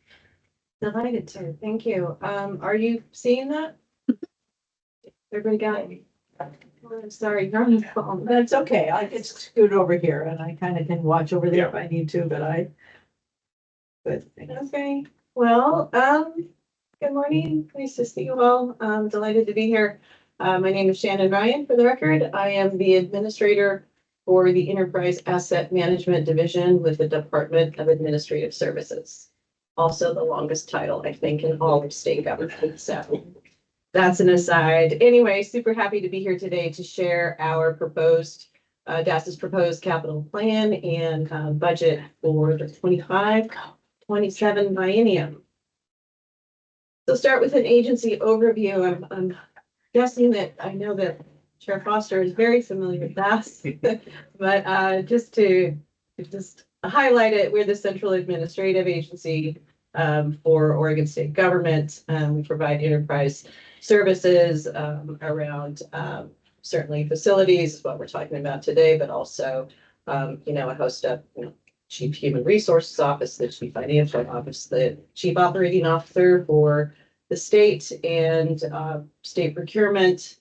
Delighted to, thank you. Are you seeing that? Everybody got it? Oh, sorry, you're on the phone. That's okay. I can scoot over here and I kind of can watch over there if I need to, but. Okay, well, good morning. Nice to see you all. I'm delighted to be here. My name is Shannon Ryan, for the record. I am the administrator for the Enterprise Asset Management Division with the Department of Administrative Services. Also the longest title, I think, in all of state government. So that's an aside. Anyway, super happy to be here today to share our proposed, DAS's proposed capital plan and budget for the 25-27 biennium. So start with an agency overview. I'm guessing that I know that Chair Foster is very familiar with DAS, but just to highlight it, we're the central administrative agency for Oregon state government. We provide enterprise services around certainly facilities is what we're talking about today, but also, a host of, Chief Human Resources Office, the Chief Financial Office, the Chief Operating Officer for the state and state procurement,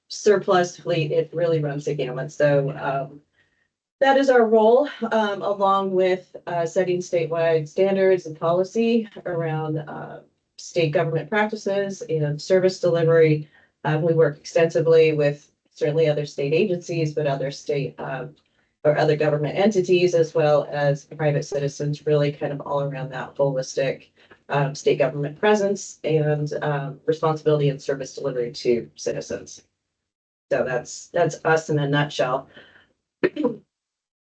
surplus fleet. It really runs the gamut. So that is our role, along with setting statewide standards and policy around state government practices and service delivery. We work extensively with certainly other state agencies, but other state or other government entities, as well as private citizens, really kind of all around that holistic state government presence and responsibility and service delivery to citizens. So that's us in a nutshell.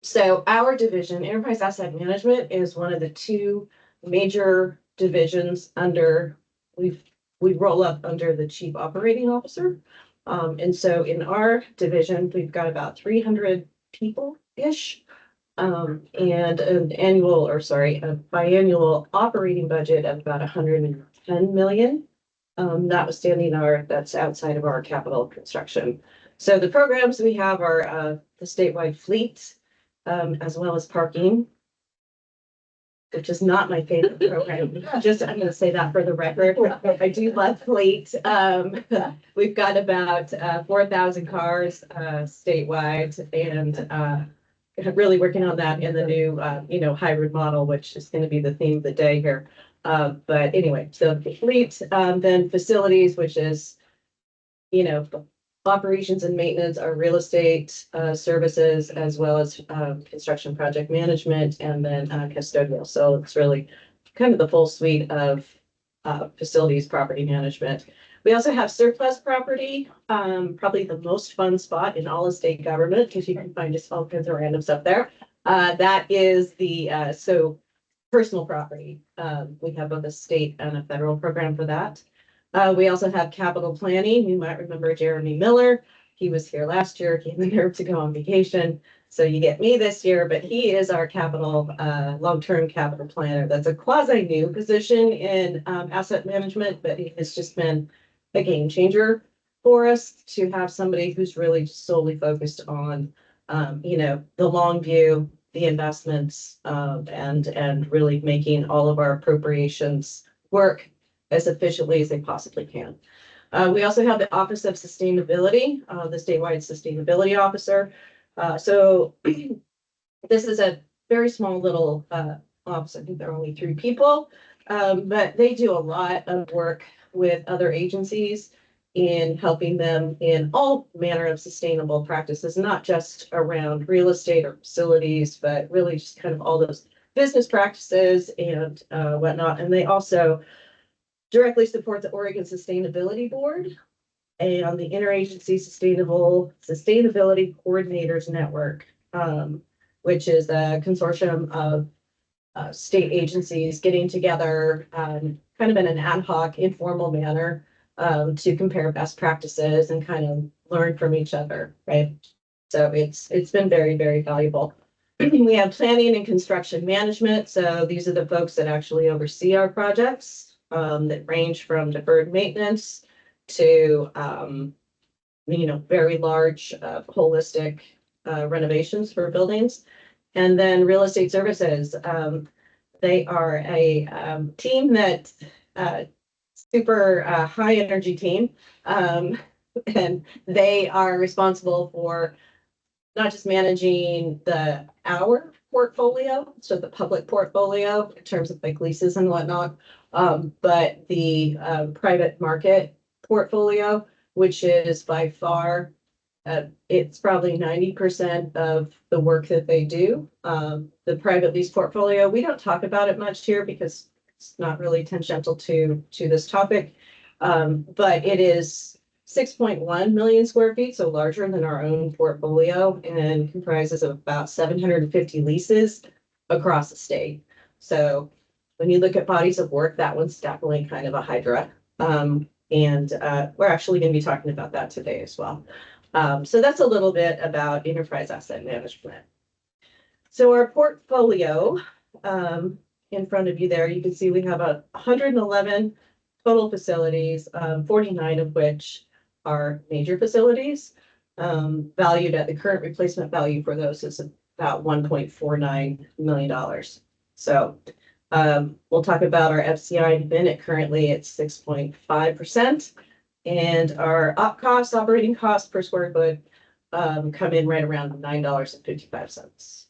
So our division, Enterprise Asset Management, is one of the two major divisions under, we roll up under the Chief Operating Officer. And so in our division, we've got about 300 people-ish, and an a biannual operating budget of about 110 million. Notwithstanding that's outside of our capital construction. So the programs we have are the statewide fleet, as well as parking, which is not my favorite program. I'm going to say that for the record. I do love fleet. We've got about 4,000 cars statewide, and really working on that in the new, hybrid model, which is going to be the theme of the day here. But anyway, so the fleet, then facilities, which is, operations and maintenance, our real estate services, as well as construction project management, and then custodial. So it's really kind of the full suite of facilities property management. We also have surplus property, probably the most fun spot in all of state government, because you can find just all kinds of random stuff there. That is the personal property. We have both a state and a federal program for that. We also have capital planning. You might remember Jeremy Miller. He was here last year. He had the nerve to go on vacation. So you get me this year, but he is our capital, long-term capital planner. That's a quasi-new position in asset management, but it has just been a game changer for us to have somebody who's really solely focused on, the long view, the investments, and really making all of our appropriations work as efficiently as they possibly can. We also have the Office of Sustainability, the statewide sustainability officer. So this is a very small little office. I think there are only 3 people, but they do a lot of work with other agencies in helping them in all manner of sustainable practices, not just around real estate or facilities, but really just kind of all those business practices and whatnot. And they also directly support the Oregon Sustainability Board and the Interagency Sustainability Coordinators Network, which is a consortium of state agencies getting together kind of in an ad hoc, informal manner to compare best practices and kind of learn from each other, right? So it's been very, very valuable. We have planning and construction management. So these are the folks that actually oversee our projects. That range from deferred maintenance to, very large holistic renovations for buildings. And then real estate services. They are a team that super high energy team. And they are responsible for not just managing our portfolio, so the public portfolio in terms of like leases and whatnot, but the private market portfolio, which is by far, it's probably 90% of the work that they do. The private lease portfolio, we don't talk about it much here because it's not really tangential to this topic, but it is 6.1 million square feet, so larger than our own portfolio, and comprises of about 750 leases across the state. So when you look at bodies of work, that one's definitely kind of a hydra. And we're actually going to be talking about that today as well. So that's a little bit about Enterprise Asset Management. So our portfolio, in front of you there, you can see we have 111 total facilities, 49 of which our major facilities. Valued at the current replacement value for those is about $1.49 million. So we'll talk about our FCI in a minute. Currently, it's 6.5%. And our operating costs per square foot come in right around $9.55.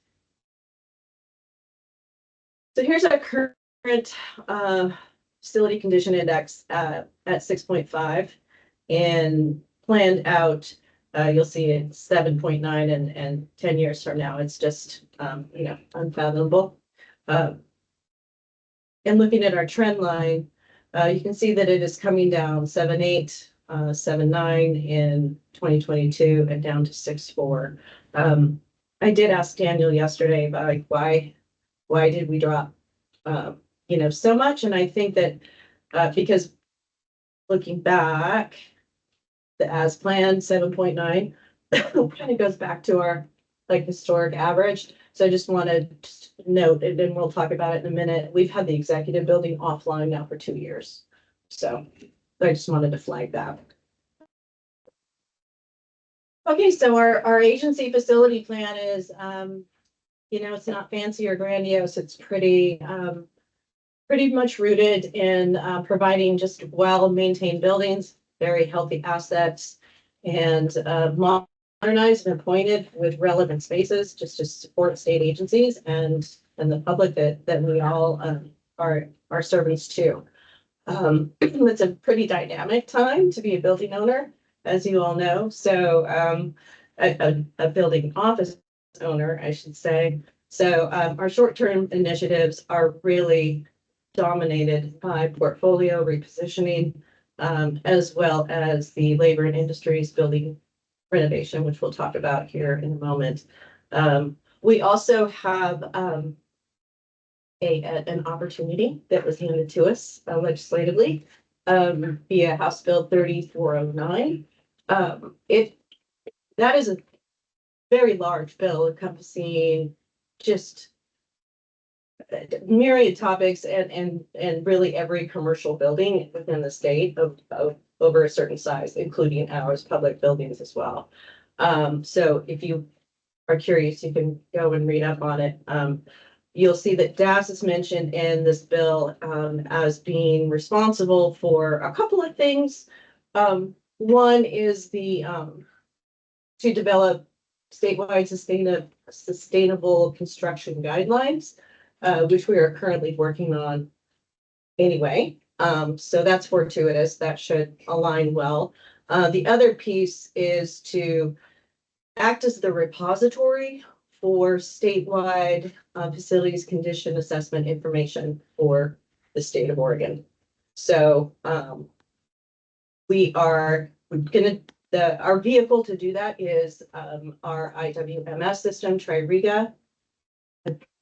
So here's our current facility condition index at 6.5, and planned out, you'll see it's 7.9, and 10 years from now, it's just unfathomable. And looking at our trend line, you can see that it is coming down 7.8, 7.9 in 2022, and down to 6.4. I did ask Daniel yesterday about like, why did we drop so much? And I think that because looking back, the as planned 7.9 kind of goes back to our like historic average. So I just wanted to note, and then we'll talk about it in a minute. We've had the executive building offline now for 2 years. So I just wanted to flag that. Okay, so our agency facility plan is, it's not fancy or grandiose. It's pretty much rooted in providing just well-maintained buildings, very healthy assets, and modernized and appointed with relevant spaces just to support state agencies and the public that we all are servants to. It's a pretty dynamic time to be a building owner, as you all know. So a building office owner, I should say. So our short-term initiatives are really dominated by portfolio repositioning, as well as the labor and industries building renovation, which we'll talk about here in a moment. We also have an opportunity that was handed to us legislatively via House Bill 3409. That is a very large bill encompassing just myriad topics and really every commercial building within the state of over a certain size, including ours, public buildings as well. So if you are curious, you can go and read up on it. You'll see that DAS is mentioned in this bill as being responsible for a couple of things. One is to develop statewide sustainable construction guidelines, which we are currently working on anyway. So that's fortuitous. That should align well. The other piece is to act as the repository for statewide facilities condition assessment information for the state of Oregon. So our vehicle to do that is our IWMS system, Tririga.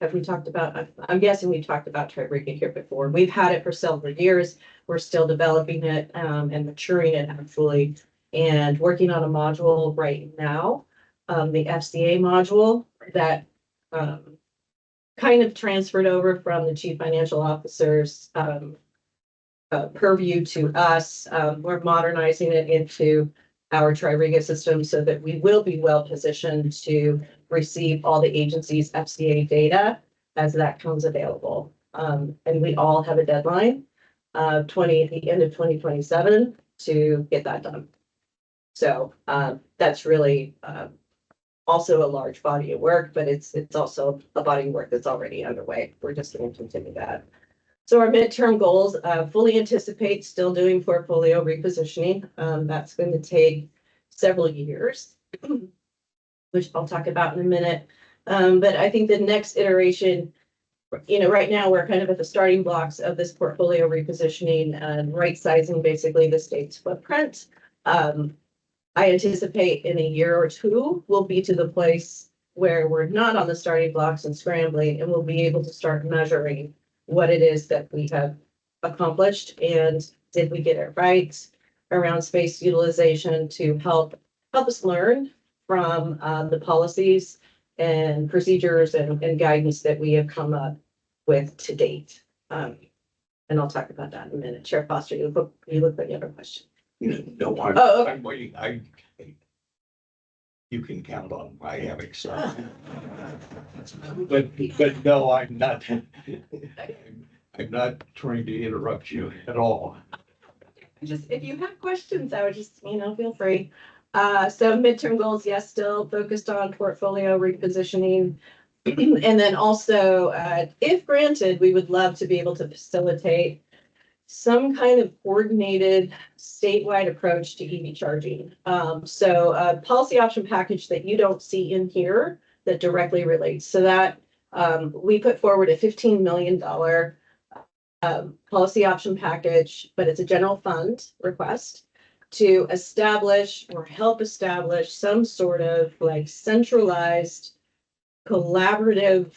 Have we talked about, I'm guessing we talked about Tririga here before. We've had it for several years. We're still developing it and maturing it actually, and working on a module right now, the FCA module that kind of transferred over from the chief financial officer's purview to us. We're modernizing it into our Tririga system so that we will be well positioned to receive all the agency's FCA data as that comes available. And we all have a deadline at the end of 2027 to get that done. So that's really also a large body of work, but it's also a body of work that's already underway. We're just going to continue that. So our midterm goals fully anticipate still doing portfolio repositioning. That's going to take several years, which I'll talk about in a minute. But I think the next iteration, right now we're kind of at the starting blocks of this portfolio repositioning and right sizing basically the state's footprint. I anticipate in a year or two, we'll be to the place where we're not on the starting blocks and scrambling, and we'll be able to start measuring what it is that we have accomplished and did we get it right around space utilization to help us learn from the policies and procedures and guidance that we have come up with to date. And I'll talk about that in a minute. Chair Foster, you look like you have a question. No, I'm, Oh, okay. I'm waiting. You can count on my having some. But no, I'm not. I'm not trying to interrupt you at all. Just, if you have questions, I would just, feel free. So midterm goals, yes, still focused on portfolio repositioning. And then also, if granted, we would love to be able to facilitate some kind of coordinated statewide approach to EV charging. So a policy option package that you don't see in here that directly relates to that. We put forward a $15 million policy option package, but it's a general fund request to establish or help establish some sort of like centralized collaborative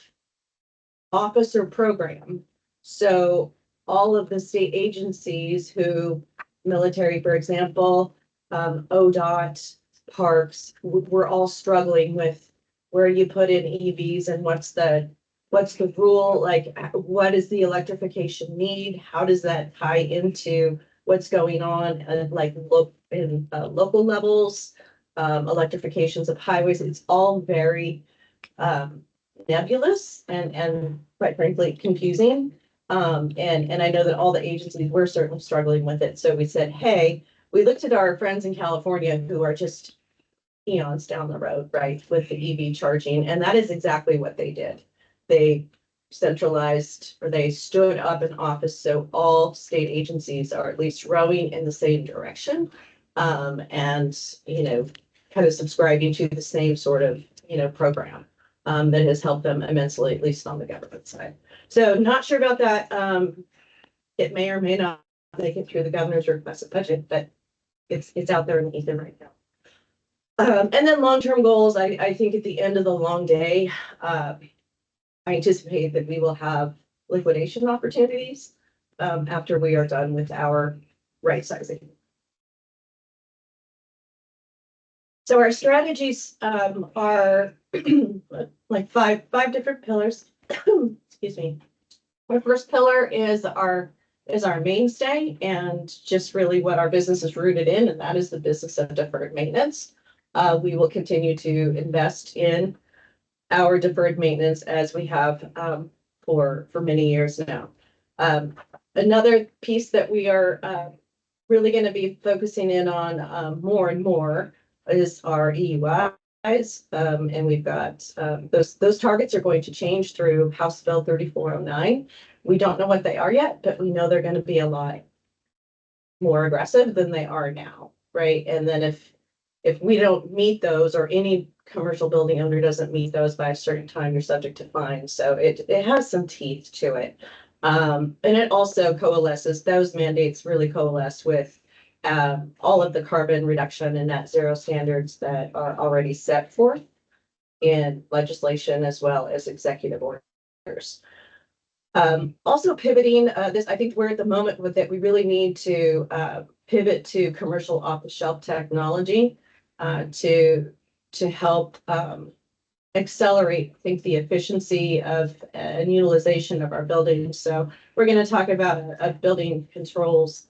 office or program. So all of the state agencies who, military, for example, ODOT, parks, we're all struggling with where you put in EVs and what's the rule, like what is the electrification need? How does that tie into what's going on like local levels, electrifications of highways? It's all very nebulous and quite frankly confusing. And I know that all the agencies were certainly struggling with it. So we said, hey, we looked at our friends in California who are just eons down the road, right, with the EV charging. And that is exactly what they did. They centralized, or they stood up an office so all state agencies are at least rowing in the same direction. And, kind of subscribing to the same sort of, program. That has helped them immensely, at least on the government side. So not sure about that. It may or may not make it through the governor's requested budget, but it's out there in the ether right now. And then long-term goals, I think at the end of the long day, I anticipate that we will have liquidation opportunities after we are done with our right sizing. So our strategies are like five different pillars. Excuse me. Our first pillar is our mainstay and just really what our business is rooted in, and that is the business of deferred maintenance. We will continue to invest in our deferred maintenance as we have for many years now. Another piece that we are really going to be focusing in on more and more is our EUIs. And we've got those targets are going to change through House Bill 3409. We don't know what they are yet, but we know they're going to be a lot more aggressive than they are now, right? And then if we don't meet those, or any commercial building owner doesn't meet those by a certain time, you're subject to fines. So it has some teeth to it. And it also coalesces, those mandates really coalesce with all of the carbon reduction and net zero standards that are already set forth in legislation as well as executive orders. Also pivoting this, I think we're at the moment with it, we really need to pivot to commercial off-the-shelf technology to help accelerate, I think, the efficiency of and utilization of our buildings. So we're going to talk about a building controls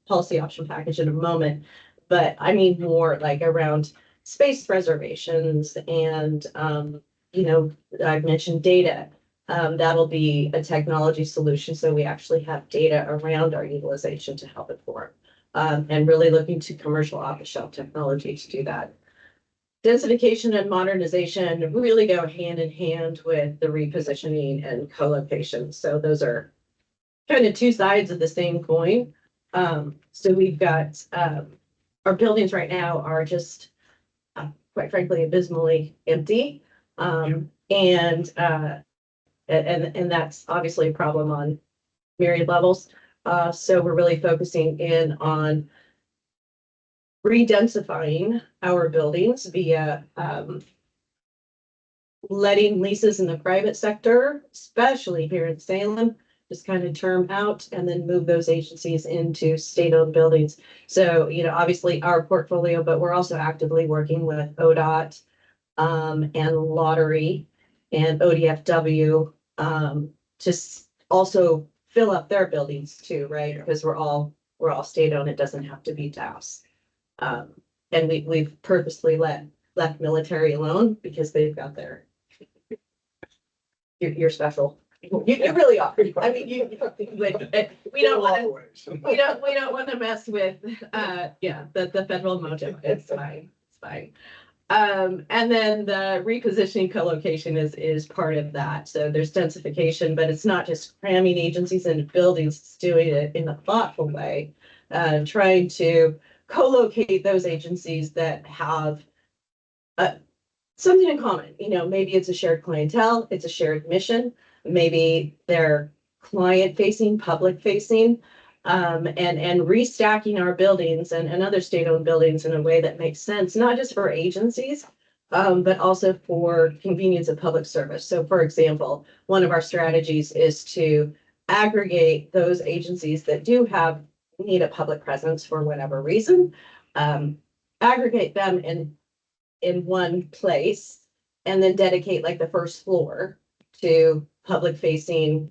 policy option package in a moment, but I mean more like around space reservations and, I've mentioned data. That'll be a technology solution. So we actually have data around our utilization to help inform and really looking to commercial off-the-shelf technology to do that. Densification and modernization really go hand in hand with the repositioning and co-location. So those are kind of two sides of the same coin. So we've got our buildings right now are just quite frankly abysmally empty. And that's obviously a problem on myriad levels. So we're really focusing in on redensifying our buildings via letting leases in the private sector, especially here in Salem, just kind of term out and then move those agencies into state-owned buildings. So, obviously our portfolio, but we're also actively working with ODOT and Lottery and ODFW to also fill up their buildings too, right? Because we're all we're all state-owned. It doesn't have to be Taos. And we've purposely left military alone because they've got their, you're special. You really are. I mean, we don't want to mess with, the federal motive. It's fine. It's fine. And then the repositioning co-location is part of that. So there's densification, but it's not just cramming agencies into buildings, it's doing it in a thoughtful way. Trying to co-locate those agencies that have something in common. You know, maybe it's a shared clientele, it's a shared mission, maybe they're client facing, public facing, and restacking our buildings and other state-owned buildings in a way that makes sense, not just for agencies, but also for convenience of public service. So for example, one of our strategies is to aggregate those agencies that do need a public presence for whatever reason, aggregate them in one place, and then dedicate like the first floor to public facing,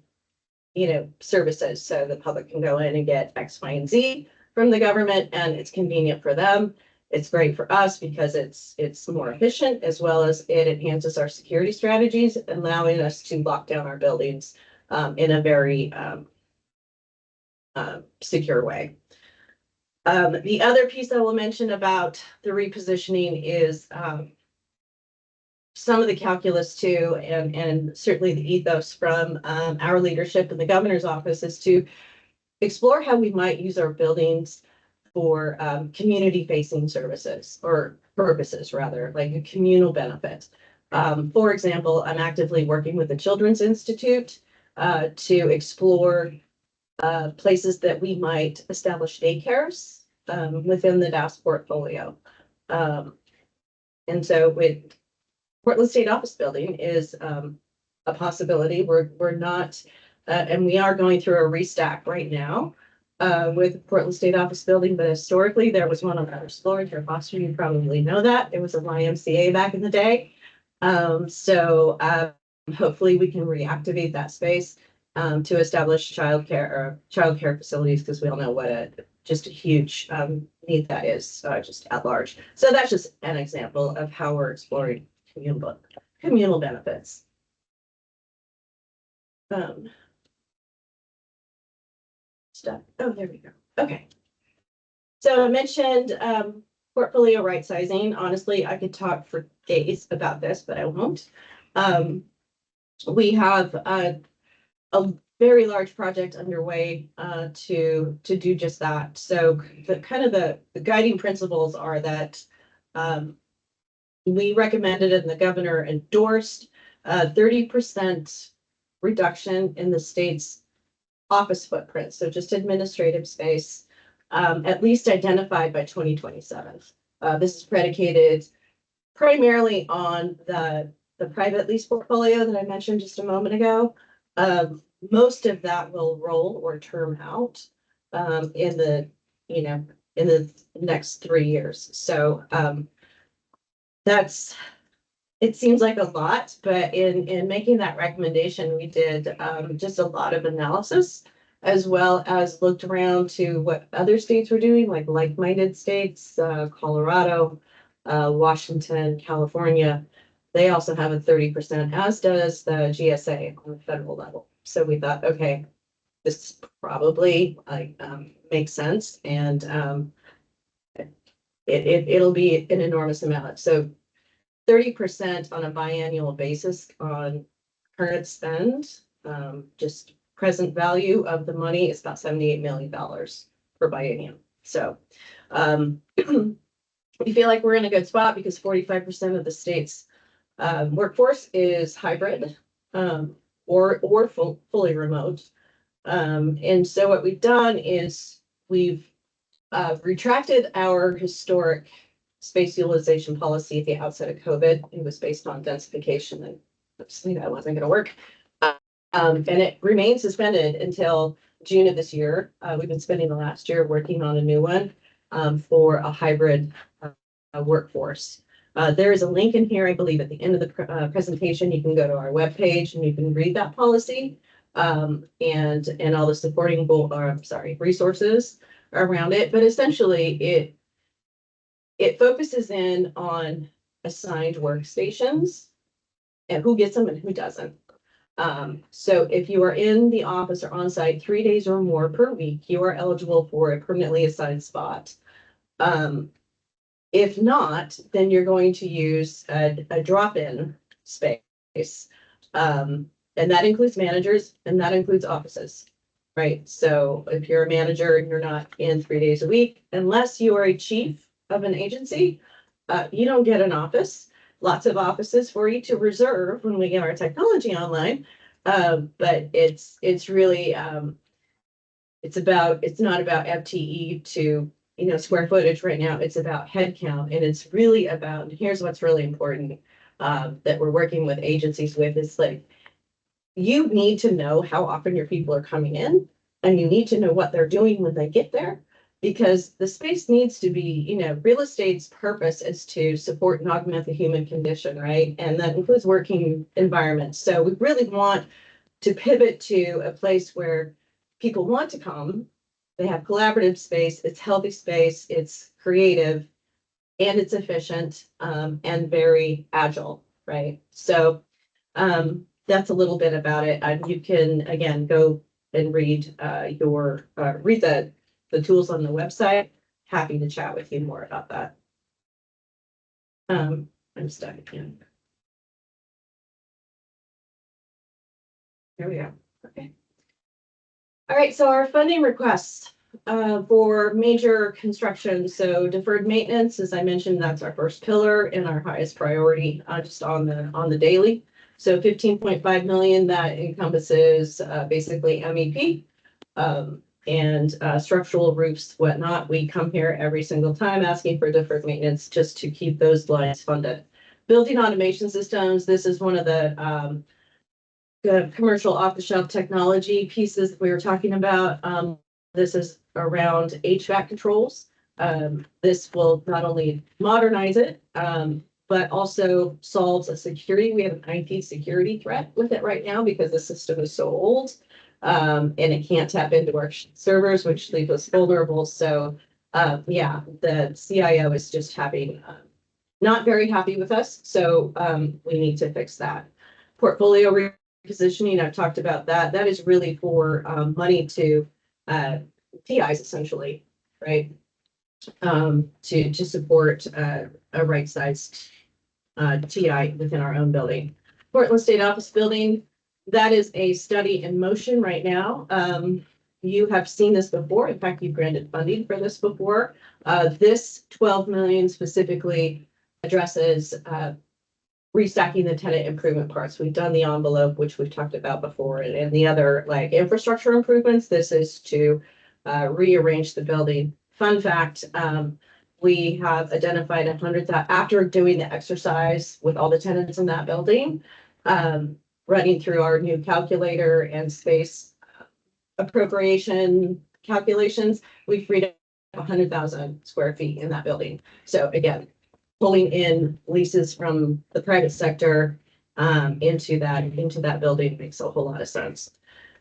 services. So the public can go in and get X, Y, and Z from the government, and it's convenient for them. It's great for us because it's more efficient, as well as it enhances our security strategies, allowing us to lock down our buildings in a very secure way. The other piece I will mention about the repositioning is some of the calculus too, and certainly the ethos from our leadership in the governor's office is to explore how we might use our buildings for community-facing services or purposes, rather, like a communal benefit. For example, I'm actively working with the Children's Institute to explore places that we might establish daycares within the DAS portfolio. And so with Portland State Office Building is a possibility. We're not, and we are going through a restack right now with Portland State Office Building, but historically there was one on the first floor. If you're Foster, you probably know that. It was a YMCA back in the day. So hopefully we can reactivate that space to establish childcare facilities, because we all know what just a huge need that is, just at large. So that's just an example of how we're exploring communal benefits. Stuff. Oh, there we go. Okay. So I mentioned portfolio right sizing. Honestly, I could talk for days about this, but I won't. We have a very large project underway to do just that. So the guiding principles are that we recommended and the governor endorsed 30% reduction in the state's office footprint. So just administrative space, at least identified by 2027. This is predicated primarily on the private lease portfolio that I mentioned just a moment ago. Most of that will roll or term out in the next 3 years. So it seems like a lot, but in making that recommendation, we did just a lot of analysis, as well as looked around to what other states were doing, like-minded states, Colorado, Washington, California. They also have a 30%, as does the GSA on the federal level. So we thought, okay, this probably makes sense, and it'll be an enormous amount. So 30% on a biannual basis on current spend, just present value of the money is about $78 million per biennium. So we feel like we're in a good spot because 45% of the state's workforce is hybrid or fully remote. And so what we've done is we've retracted our historic space utilization policy at the outset of COVID. It was based on densification, and obviously that wasn't going to work. And it remains suspended until June of this year. We've been spending the last year working on a new one for a hybrid workforce. There is a link in here, I believe, at the end of the presentation. You can go to our webpage and you can read that policy and all the supporting resources. around it, but essentially it focuses in on assigned workstations and who gets them and who doesn't. So if you are in the office or on site 3 days or more per week, you are eligible for a permanently assigned spot. If not, then you're going to use a drop-in space. And that includes managers and that includes offices, right? So if you're a manager and you're not in 3 days a week, unless you are a chief of an agency, you don't get an office. Lots of offices for you to reserve when we get our technology online. But it's really, it's not about FTE to, square footage right now. It's about head count. And it's really about, and here's what's really important, that we're working with agencies with is like, you need to know how often your people are coming in and you need to know what they're doing when they get there. Because the space needs to be, real estate's purpose is to support and augment the human condition, right? And that includes working environments. So we really want to pivot to a place where people want to come. They have collaborative space, it's healthy space, it's creative, and it's efficient, and very agile, right? So that's a little bit about it. You can, again, go and read read the tools on the website. Happy to chat with you more about that. I'm stuck again. There we go. Okay. All right, so our funding requests for major construction. So deferred maintenance, as I mentioned, that's our first pillar and our highest priority, just on the daily. So 15.5 million, that encompasses basically MEP and structural roofs, whatnot. We come here every single time asking for deferred maintenance just to keep those lines funded. Building automation systems, this is one of the commercial off-the-shelf technology pieces that we were talking about. This is around HVAC controls. This will not only modernize it, but also solves a security. We have an IT security threat with it right now because the system is so old, and it can't tap into our servers, which leave us vulnerable. So, yeah, the CIO is just not very happy with us. So we need to fix that. Portfolio repositioning, I've talked about that. That is really for money to TIs essentially, right? To support a right-sized TI within our own building. Portland State Office Building, that is a study in motion right now. You have seen this before. In fact, you've granted funding for this before. This 12 million specifically addresses restacking the tenant improvement parts. We've done the envelope, which we've talked about before, and the other like infrastructure improvements. This is to rearrange the building. Fun fact, we have identified 100,000 after doing the exercise with all the tenants in that building, running through our new calculator and space appropriation calculations, we freed up 100,000 square feet in that building. So again, pulling in leases from the private sector into that building makes a whole lot of sense.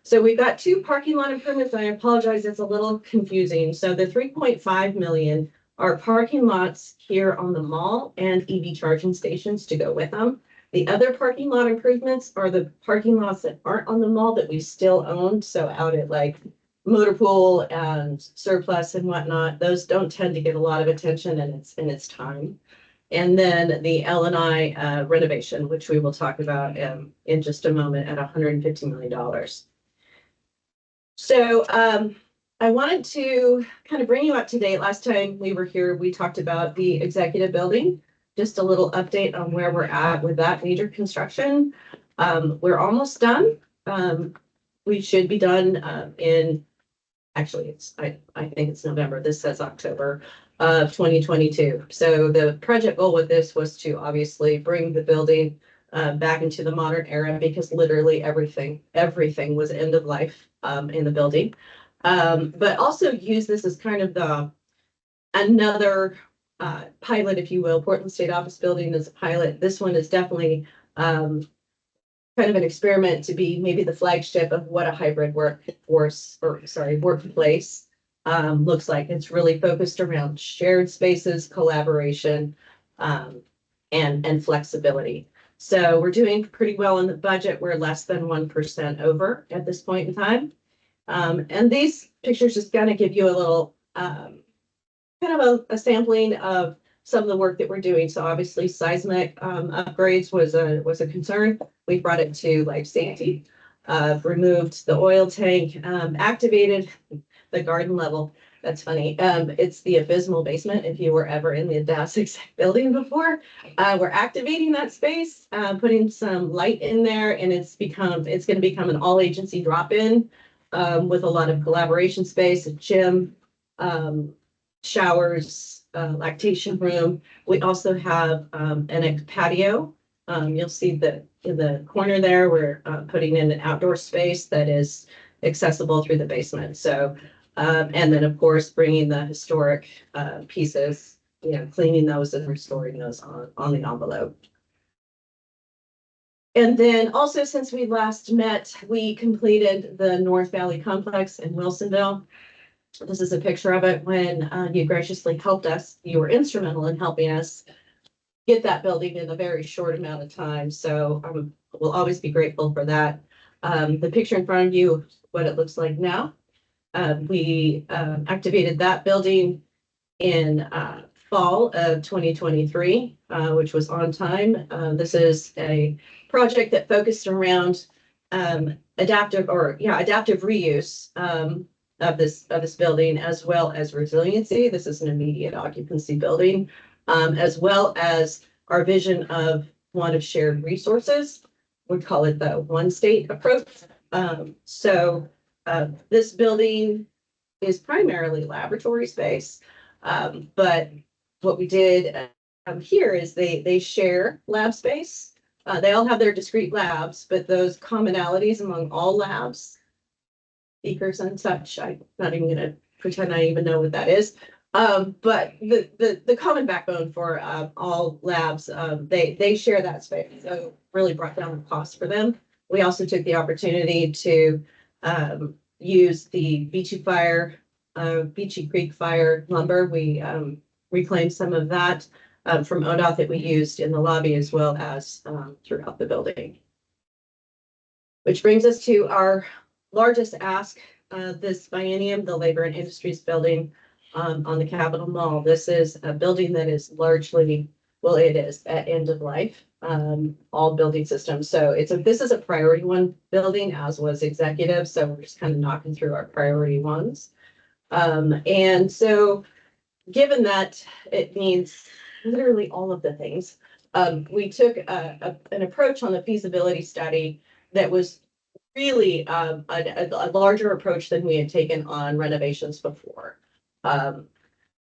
So we've got two parking lot improvements. I apologize, it's a little confusing. So the 3.5 million are parking lots here on the mall and EV charging stations to go with them. The other parking lot improvements are the parking lots that aren't on the mall that we still own. So out at like Motor Pool and Surplus and whatnot, those don't tend to get a lot of attention and it's time. And then the L&I renovation, which we will talk about in just a moment at $150 million. So I wanted to kind of bring you up to date. Last time we were here, we talked about the executive building. Just a little update on where we're at with that major construction. We're almost done. We should be done actually, I think it's November. This says October of 2022. So the project goal with this was to obviously bring the building back into the modern era because literally everything was end of life in the building. But also use this as kind of another pilot, if you will. Portland State Office Building is a pilot. This one is definitely kind of an experiment to be maybe the flagship of what a hybrid workplace looks like. It's really focused around shared spaces, collaboration, and flexibility. So we're doing pretty well in the budget. We're less than 1% over at this point in time. And these pictures just kind of give you a little kind of a sampling of some of the work that we're doing. So obviously seismic upgrades was a concern. We brought it to life safety, removed the oil tank, activated the garden level. That's funny. It's the abysmal basement. If you were ever in the DAS building before, we're activating that space, putting some light in there, and it's going to become an all agency drop-in with a lot of collaboration space, a gym, showers, lactation room. We also have an patio. You'll see that in the corner there, we're putting in an outdoor space that is accessible through the basement. So, and then of course, bringing the historic pieces, cleaning those and restoring those on the envelope. And then also, since we last met, we completed the North Valley Complex in Wilsonville. This is a picture of it when you graciously helped us. You were instrumental in helping us get that building in a very short amount of time. So we'll always be grateful for that. The picture in front of you, what it looks like now. We activated that building in fall of 2023, which was on time. This is a project that focused around adaptive reuse of this building, as well as resiliency. This is an immediate occupancy building, as well as our vision of one of shared resources. We call it the one state approach. This building is primarily laboratory space, but what we did here is they share lab space. They all have their discrete labs, but those commonalities among all labs, speakers and such, I'm not even going to pretend I even know what that is. But the common backbone for all labs, they share that space. So really brought down the cost for them. We also took the opportunity to use the Beachy Creek fire lumber. We reclaimed some of that from ODOT that we used in the lobby, as well as throughout the building. Which brings us to our largest ask this biennium, the Labor and Industries building on the Capitol Mall. This is a building that is largely, well, it is at end of life, all building systems. So this is a priority one building, as was executive. So we're just kind of knocking through our priority ones. And so given that it means literally all of the things, we took an approach on the feasibility study that was really a larger approach than we had taken on renovations before. And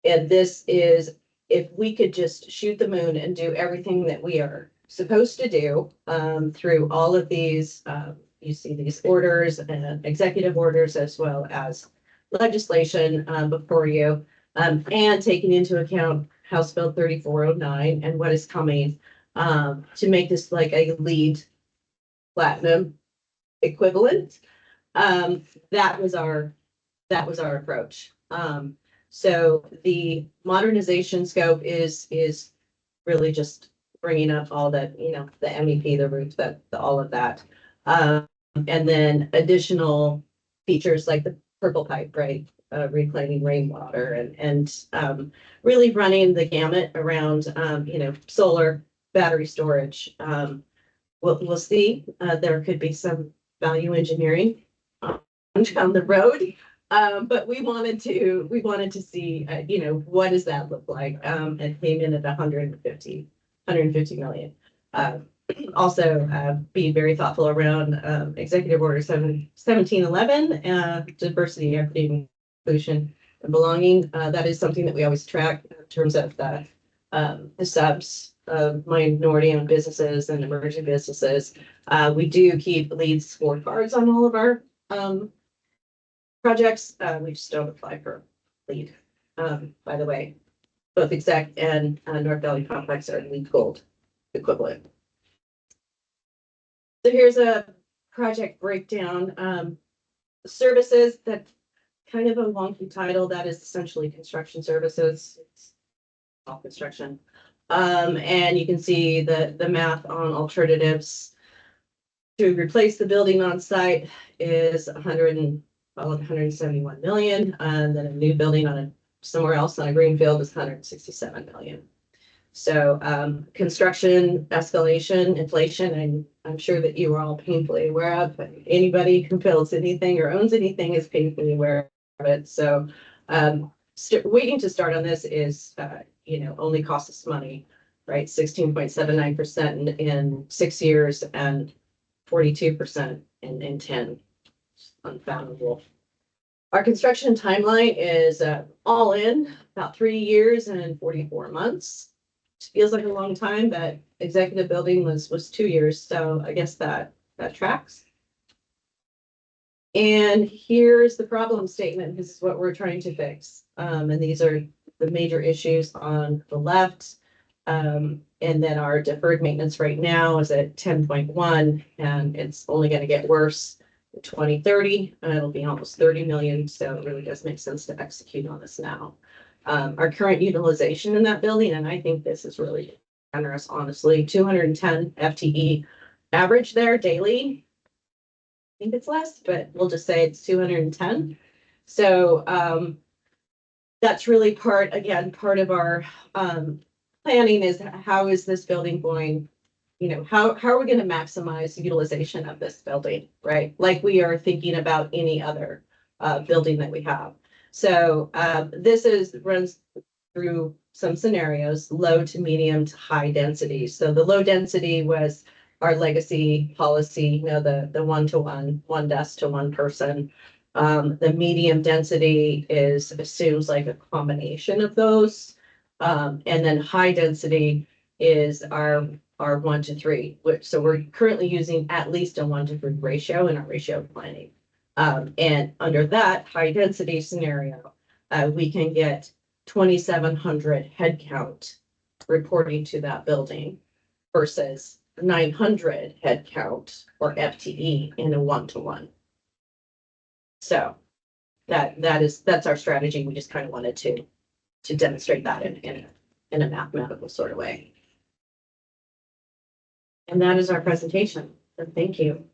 this is, if we could just shoot the moon and do everything that we are supposed to do through all of these, you see these orders and executive orders, as well as legislation before you, and taking into account House Bill 3409 and what is coming to make this like a LEED platinum equivalent. That was our approach. So the modernization scope is really just bringing up all that, the MEP, the roof, all of that. And then additional features like the purple pipe, right? Reclaiming rainwater and really running the gamut around, solar, battery storage. We'll see. There could be some value engineering down the road. But we wanted to see, what does that look like? And came in at 150 million. Also, be very thoughtful around Executive Order 1711, diversity, equity, inclusion, and belonging. That is something that we always track in terms of the subs of minority-owned businesses and emerging businesses. We do keep LEED scorecards on all of our projects. We just don't apply for LEED. By the way, both exec and North Valley Complex are LEED Gold equivalent. So here's a project breakdown. Services that kind of a wonky title. That is essentially construction services. It's all construction. And you can see the math on alternatives to replace the building on site is 171 million, and then a new building somewhere else on a greenfield is 167 million. So construction escalation, inflation, and I'm sure that you are all painfully aware of. Anybody who builds anything or owns anything is painfully aware of it. So waiting to start on this is, only costs us money, right? 16.79% in 6 years and 42% in 10. Unfathomable. Our construction timeline is all in about 3 years and 44 months. It feels like a long time, but executive building was 2 years. So I guess that tracks. And here's the problem statement. This is what we're trying to fix. And these are the major issues on the left. And then our deferred maintenance right now is at 10.1, and it's only going to get worse in 2030, and it'll be almost 30 million. So it really does make sense to execute on this now. Our current utilization in that building, and I think this is really generous, honestly, 210 FTE average there daily. I think it's less, but we'll just say it's 210. So that's really part of our planning is how is this building going, how are we going to maximize utilization of this building, right? Like we are thinking about any other building that we have. So this runs through some scenarios, low to medium to high density. So the low density was our legacy policy, the 1-to-1, one desk to one person. The medium density assumes like a combination of those. And then high density is our 1-to-3, so we're currently using at least a 1-to-3 ratio in our ratio planning. And under that high density scenario, we can get 2,700 headcount reporting to that building versus 900 headcount or FTE in a 1-to-1. So that's our strategy. We just kind of wanted to demonstrate that in a mathematical sort of way. And that is our presentation. So thank you.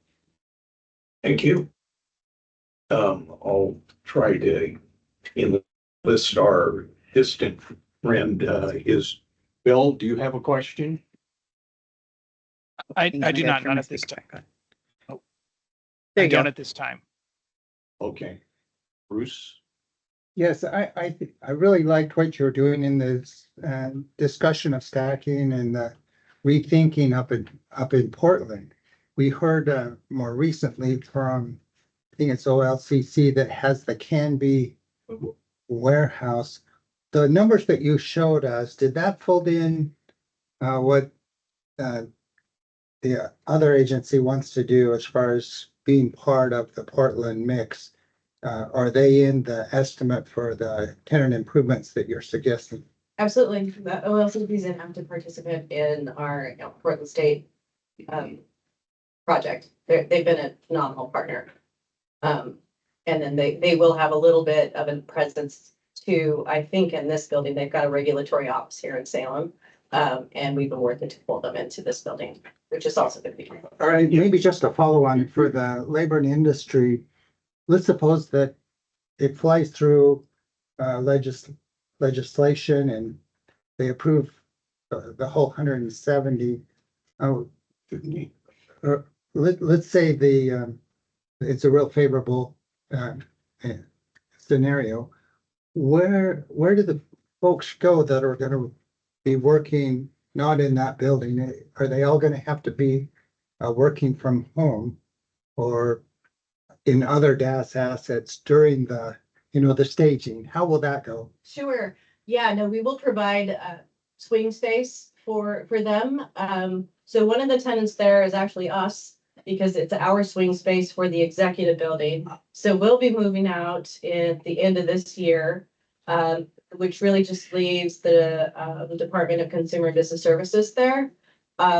Thank you. I'll try to enlist our distant friend. Is Bill, do you have a question? I do not at this time. There I you go. don't at this time. Okay. Bruce? Yes, I really liked what you're doing in this discussion of stacking and rethinking up in Portland. We heard more recently from, I think it's OLCC that has the Canby warehouse. The numbers that you showed us, did that fold in what the other agency wants to do as far as being part of the Portland mix? Are they in the estimate for the tenant improvements that you're suggesting? Absolutely. The OLCP is an active participant in our Portland State project. They've been a phenomenal partner. And then they will have a little bit of a presence too. I think in this building, they've got a regulatory office here in Salem. And we've been working to pull them into this building, which is also going to be. All right, maybe just a follow on for the labor and industry. Let's suppose that it flies through legislation and they approve the whole 170. Let's say it's a real favorable scenario. Where do the folks go that are going to be working not in that building? Are they all going to have to be working from home or in other DAS assets during the staging? How will that go? Sure. Yeah, no, we will provide swing space for them. So one of the tenants there is actually us because it's our swing space for the executive building. So we'll be moving out at the end of this year, which really just leaves the Department of Consumer and Business Services there.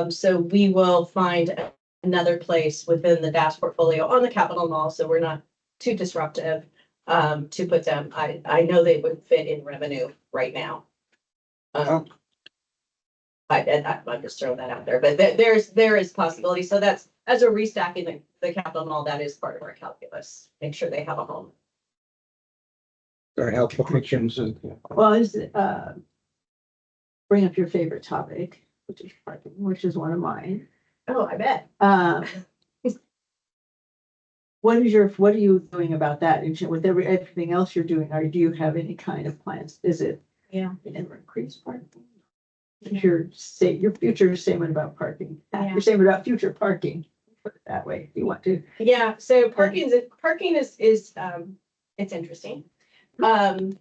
So we will find another place within the DAS portfolio on the Capitol Mall, so we're not too disruptive. to put them. I know they would fit in revenue right now. I'm just throwing that out there, but there is possibility. So that's, as we're restacking the capital and all that is part of our calculus. Make sure they have a home. Very helpful. Questions? Well, bring up your favorite topic, which is parking, which is one of mine. Oh, I bet. What are you doing about that? And with everything else you're doing, do you have any kind of plans? Is it Yeah. increased parking? Your future statement about parking, Yeah. your statement about future parking, put it that way, if you want to. Yeah, so parking is it's interesting. And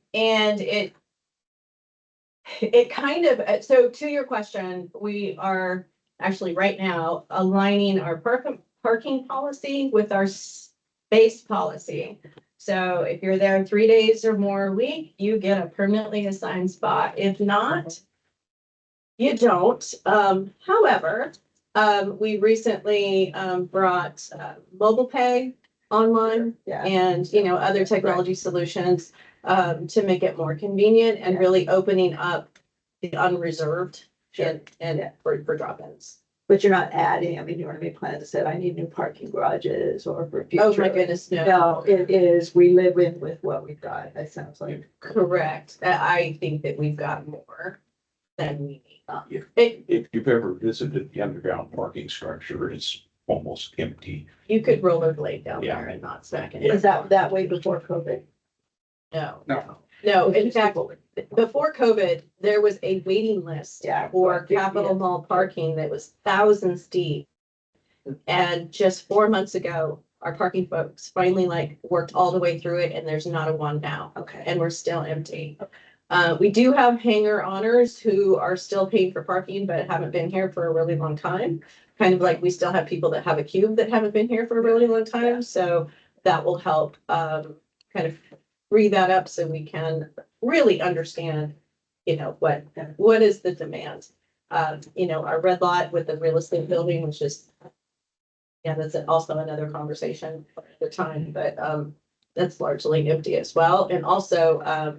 it kind of, so to your question, we are actually right now aligning our parking policy with our space policy. So if you're there 3 days or more a week, you get a permanently assigned spot. If not, you don't. However, we recently brought mobile pay online Yeah. and, other technology solutions to make it more convenient and really opening up the unreserved and for drop-ins. But you're not adding, I mean, you want to make plans that said, I need new parking garages or for future. Oh, my goodness, no. No, it is, we live with what we've got, that sounds like. Correct. I think that we've got more than we need. If you've ever visited the underground parking structure, it's almost empty. You could rollerblade down Yeah. there and not smack it. Was that way before COVID? No. No. In fact, before COVID, there was a waiting list for Capitol Mall parking that was thousands deep. And just 4 months ago, our parking folks finally worked all the way through it and there's not a one now. Okay. And we're still empty. We do have hanger honors who are still paying for parking, but haven't been here for a really long time. Kind of like we still have people that have a cube that haven't been here for a really long time. So that will help kind of free that up so we can really understand, what is the demand. Our red lot with the real estate building, which is, that's also another conversation for the time, but that's largely empty as well. And also,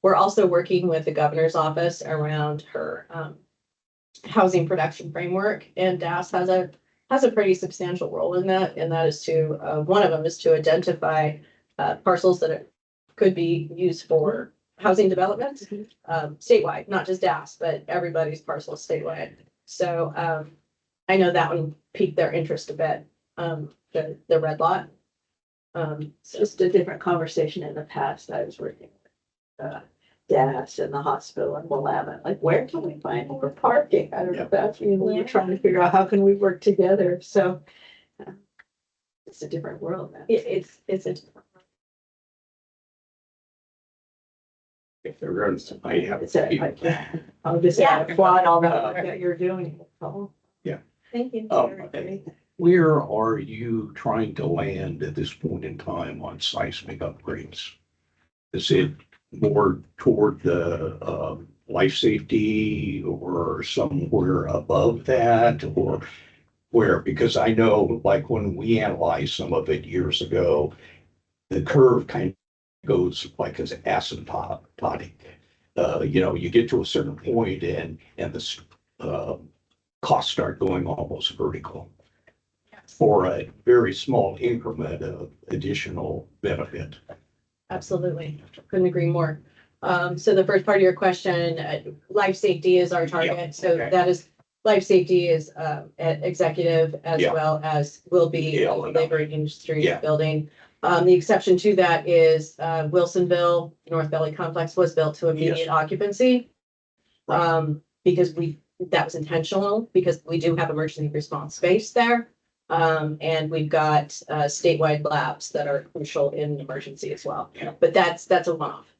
we're also working with the governor's office around her housing production framework, and DAS has a pretty substantial role in that. And that is one of them is to identify parcels that could be used for housing development statewide, not just DAS, but everybody's parcel statewide. So I know that one piqued their interest a bit. The red lot. It's just a different conversation in the past. I was working with DAS in the hospital in Willamette, like, where can we find more parking? I don't know if that's, we're trying to figure out how can we work together. So it's a different world now. It's a different world. If there are, I have. I'll just applaud all that you're doing. Thank you. Where are you trying to land at this point in time on seismic upgrades? Is it more toward the life safety or somewhere above that, or where? Because I know, like, when we analyzed some of it years ago, the curve kind of goes like as asymptotic. You get to a certain point and the costs start going almost vertical for a very small increment of additional benefit. Absolutely. Couldn't agree more. So the first part of your question, life safety is our target. Yep. So Okay. that is, life safety is executive as Yeah. well as will be Yeah, labor and industry Yeah. building. The exception to that is Wilsonville, North Valley Complex was built to immediate Yes. occupancy. Because that was intentional, because we do have emergency response space there. And we've got statewide labs that are crucial in emergency as well. Yeah. But that's a one-off.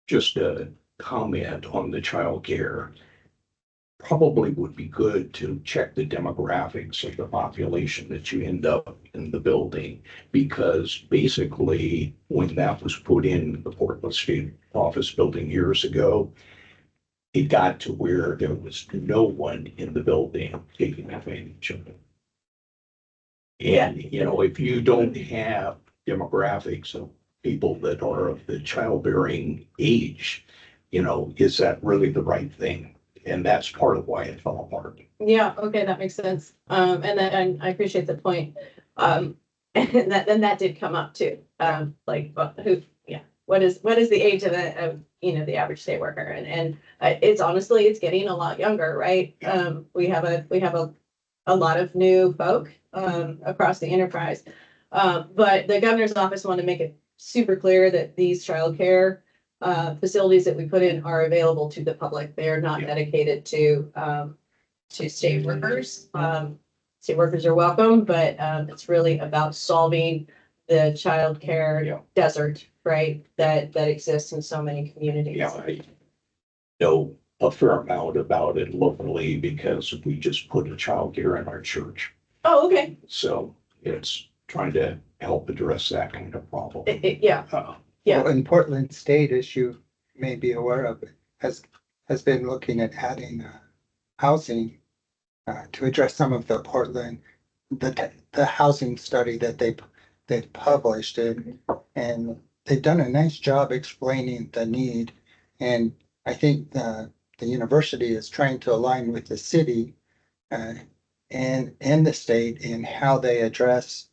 Just a comment on the childcare. Probably would be good to check the demographics of the population that you end up in the building, because basically when that was put in the Portland State Office building years ago, it got to where there was no one in the building taking advantage of it. And, you know, if you don't have demographics of people that are of the childbearing age, you know, is that really the right thing? And that's part of why it fell apart. Yeah, okay, that makes sense. And I appreciate the point. And that did come up too. Like, what is the age of the average state worker? And it's honestly, it's getting a lot younger, right? We have a lot of new folk, across the enterprise. But the governor's office wanted to make it super clear that these childcare facilities that we put in are available to the public. They are not dedicated to state workers. State workers are welcome, but it's really about solving the childcare desert, right? That exists in so many communities. Yeah, I know a fair amount about it locally because we just put a childcare in our church. Oh, okay. So it's trying to help address that kind of problem. Yeah. Well, in Portland State, as you may be aware of, has been looking at adding housing to address some of the Portland, the housing study that they published and they've done a nice job explaining the need. And I think the university is trying to align with the city and the state in how they address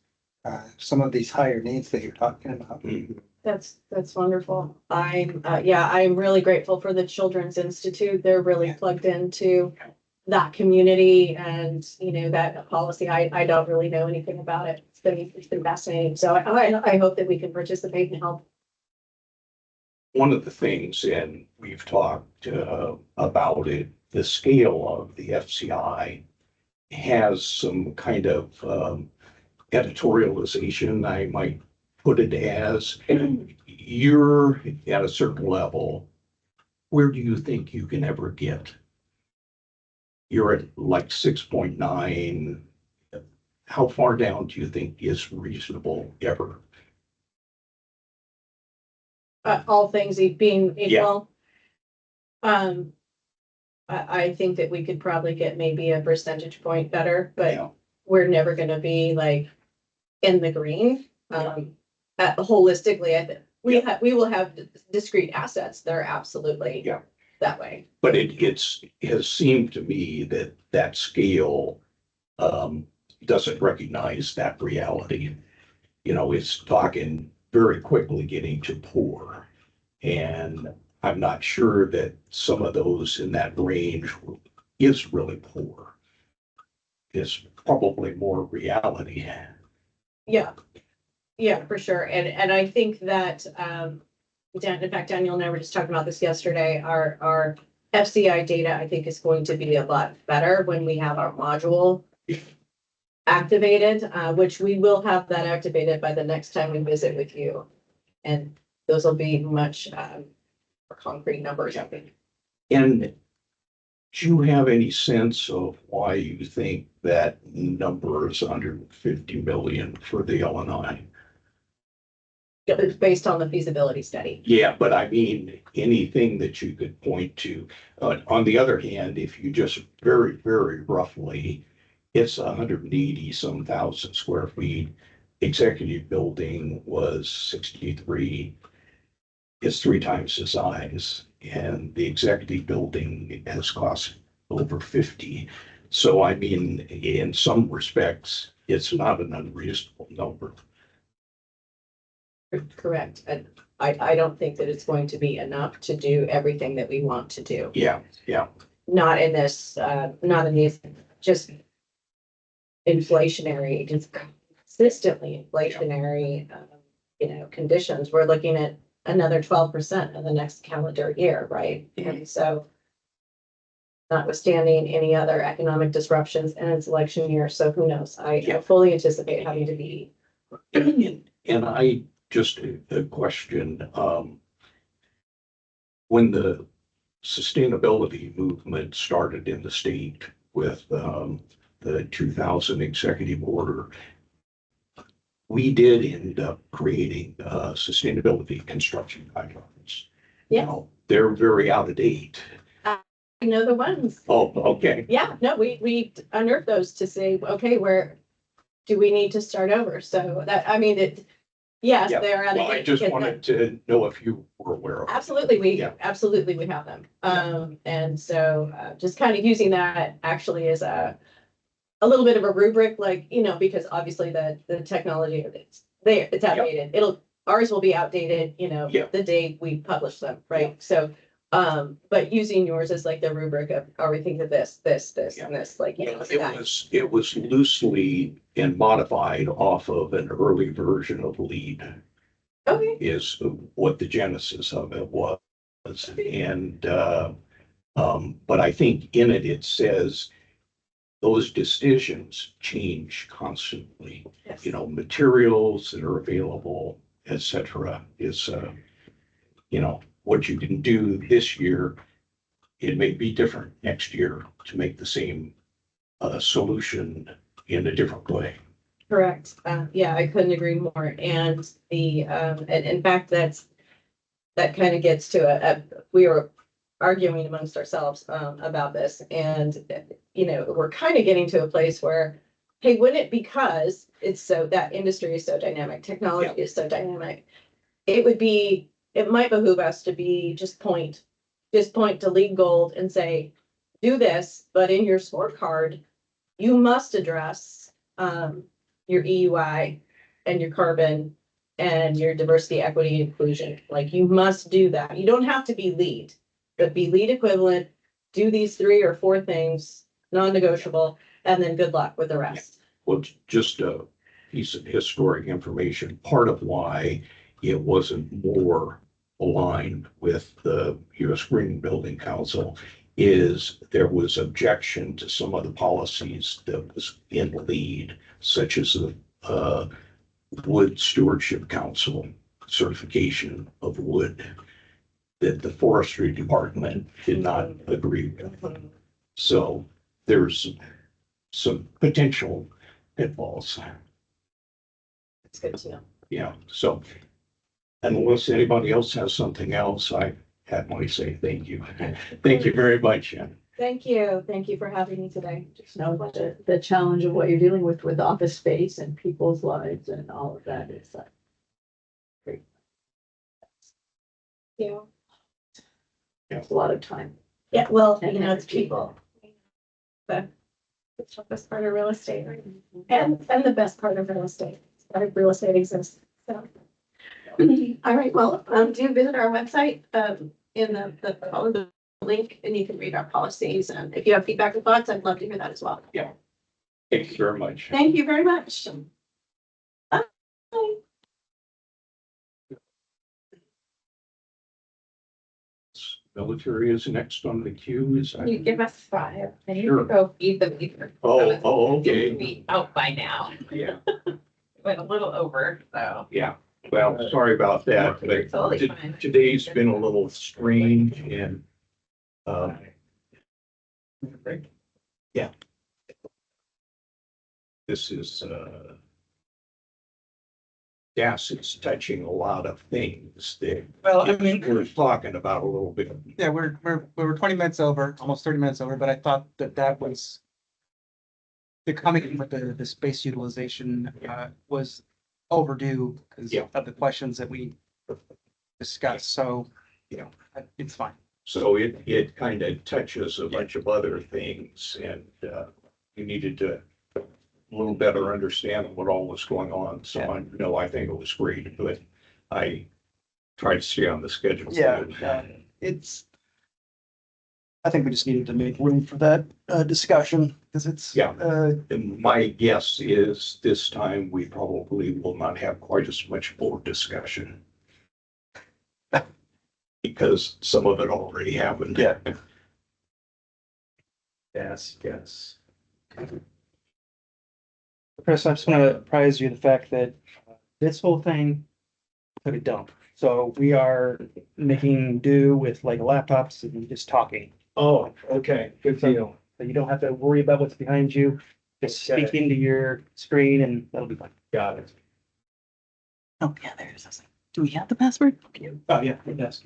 some of these higher needs that you're talking about. That's wonderful. I'm really grateful for the Children's Institute. They're really plugged into that community and, that policy. I don't really know anything about it. It's been fascinating. So I hope that we can participate and help. One of the things, and we've talked about it, the scale of the FCI has some kind of editorialization, I might put it as. You're at a certain level. Where do you think you can ever get? You're at like 6.9. How far down do you think is reasonable ever? All things being equal. I think that we could probably get maybe a percentage point better, but we're never gonna be like in the green. Holistically, I think we will have discrete assets. They're absolutely that way. But it has seemed to me that scale doesn't recognize that reality. It's talking very quickly getting to poor. And I'm not sure that some of those in that range is really poor. It's probably more reality. Yeah, for sure. And I think that, in fact, Daniel and I were just talking about this yesterday. Our FCI data, I think, is going to be a lot better when we have our module activated, which we will have that activated by the next time we visit with you. And those will be much more concrete numbers, I think. And do you have any sense of why you think that number is under 50 million for the Illinois? It's based on the feasibility study. Yeah, but I mean, anything that you could point to. On the other hand, if you just very, very roughly, it's 180 some thousand square feet. Executive building was 63. It's 3 times the size, and the executive building has cost over 50. So I mean, in some respects, it's not an unreasonable number. Correct. And I don't think that it's going to be enough to do everything that we want to do. Yeah. Not in this, not in these just inflationary, just consistently inflationary, conditions. We're looking at another 12% in the next calendar year, right? And so notwithstanding any other economic disruptions and it's election year, so who knows? I fully anticipate having to be. And I just a question, when the sustainability movement started in the state with the 2000 executive order, we did end up creating sustainability construction guidelines. Yeah. They're very out of date. I know the ones. Oh, okay. Yeah, no, we unearthed those to say, okay, do we need to start over? So that, I mean, yes, Yeah, they're out of well, I date. just Get them. wanted to know if you were aware of it. Absolutely, Yeah. absolutely, we have them. And so, just kind of using that actually as a little bit of a rubric, like, you know, because obviously the technology, it's there, it's outdated. Ours will be outdated, you know, Yeah. the day we publish them, right? So, but using yours as like the rubric of, are we thinking of this, and this, like, you know. It was loosely and modified off of an early version of LEAD. Okay. Is what the genesis of it was. And, but I think in it, it says those decisions change constantly. Yes. You know, materials that are available, et cetera, is, you know, what you can do this year, it may be different next year to make the same solution in a different way. Correct. Yeah, I couldn't agree more. And and in fact, that kind of gets to we were arguing amongst ourselves, about this. And, you know, we're kind of getting to a place where, hey, wouldn't it, because that industry is so dynamic, technology is so dynamic, it might behoove us to be just point to LEED Gold and say, do this, but in your scorecard, you must address, your EUI and your carbon and your diversity, equity, inclusion. Like, you must do that. You don't have to be LEED, but be LEED equivalent, do these 3 or 4 things, non-negotiable, and then good luck with the rest. Well, just a piece of historic information. Part of why it wasn't more aligned with the U.S. Green Building Council is there was objection to some of the policies that was in LEED, such as the Wood Stewardship Council certification of wood, that the forestry department did not agree with. So there's some potential pitfalls. It's good to know. Yeah, so unless anybody else has something else, I had my say thank you. Thank you very much, Jen. Thank you. Thank you for having me today. Just know what the challenge of what you're dealing with office space and people's lives and all of that is great. Yeah. It's a lot of time. Yeah, well, And you know, it's people. The toughest part of real estate, and the best part of real estate. Real estate exists. So, all right. Well, do visit our website. In follow the link, and you can read our policies. And if you have feedback or thoughts, I'd love to hear that as well. Yeah. Thank you very much. Thank you very much. Bye. Military is next on the queue. Is that? You give us 5. I need Sure. to go feed them either. Oh, okay. Be out by now. Yeah, Went a little over, so. yeah. Well, sorry about that, but Totally fine. today's been a little strange and, yeah. This is, gas is touching a lot of things that Well, I mean, we're talking about a little bit. yeah, we were 20 minutes over, almost 30 minutes over, but I thought that was the coming with the space utilization was overdue because Yeah. of the questions that we discussed. So, you know, it's fine. So it kind of touches a bunch of other things and, you needed to a little better understand what all was going on. So I think it was great, but I tried to stay on the schedule. I think we just needed to make room for that discussion because it's. And my guess is this time we probably will not have quite as much board discussion. Because some of it already happened. Yeah. Yes. Chris, I just want to apprise you of the fact that this whole thing took a dump. So we are making do with like laptops and just talking. Oh, okay. Good deal. So you don't have to worry about what's behind you. Just speak into your screen and that'll be fine. Got it. Oh, yeah, there's this. Do we have the password? Oh, yeah, yes.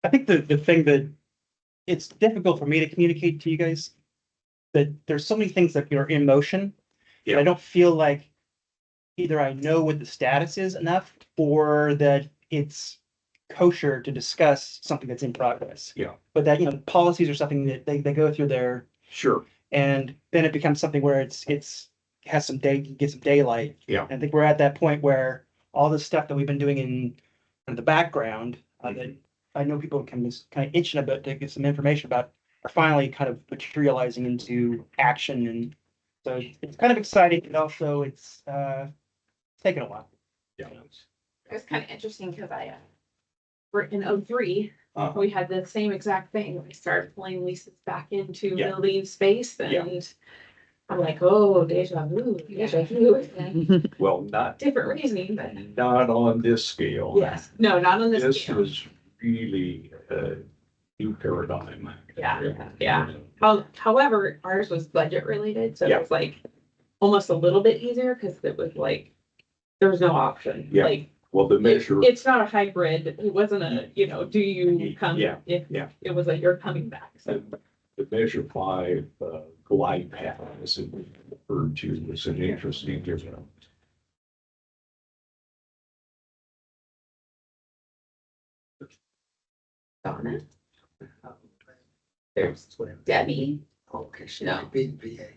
I think the thing that it's difficult for me to communicate to you guys, that there's so many things that are in motion. Yeah. I don't feel like either I know what the status is enough or that it's kosher to discuss something that's in progress. Yeah. But that, policies are something that they go through there, Sure. and then it becomes something where it's has some get some daylight. Yeah. And I think we're at that point where all this stuff that we've been doing in the background, that I know people kind of itching a bit to get some information about, are finally kind of materializing into action. And so it's kind of exciting, and also it's taken a while. Yeah. It was kind of interesting because we're in '03, Uh-huh. we had the same exact thing. We started pulling leases back into Yeah. building space Yeah. and I'm like, oh, deja vu, deja vu. And Well, not, different reasoning, but not on this scale. yes, no, not on this This scale. was really a new paradigm. Yeah. However, ours was budget related, so Yeah. it was like almost a little bit easier because it was like, there was no option. Yeah. Like, Well, the measure, it's not a hybrid. It wasn't a, do you come? Yeah, If yeah. It was like, you're coming back. So the measure 5 glide path, as it referred to, was an interesting difference. Donna. There's Debbie. Okay, she No. might be VA.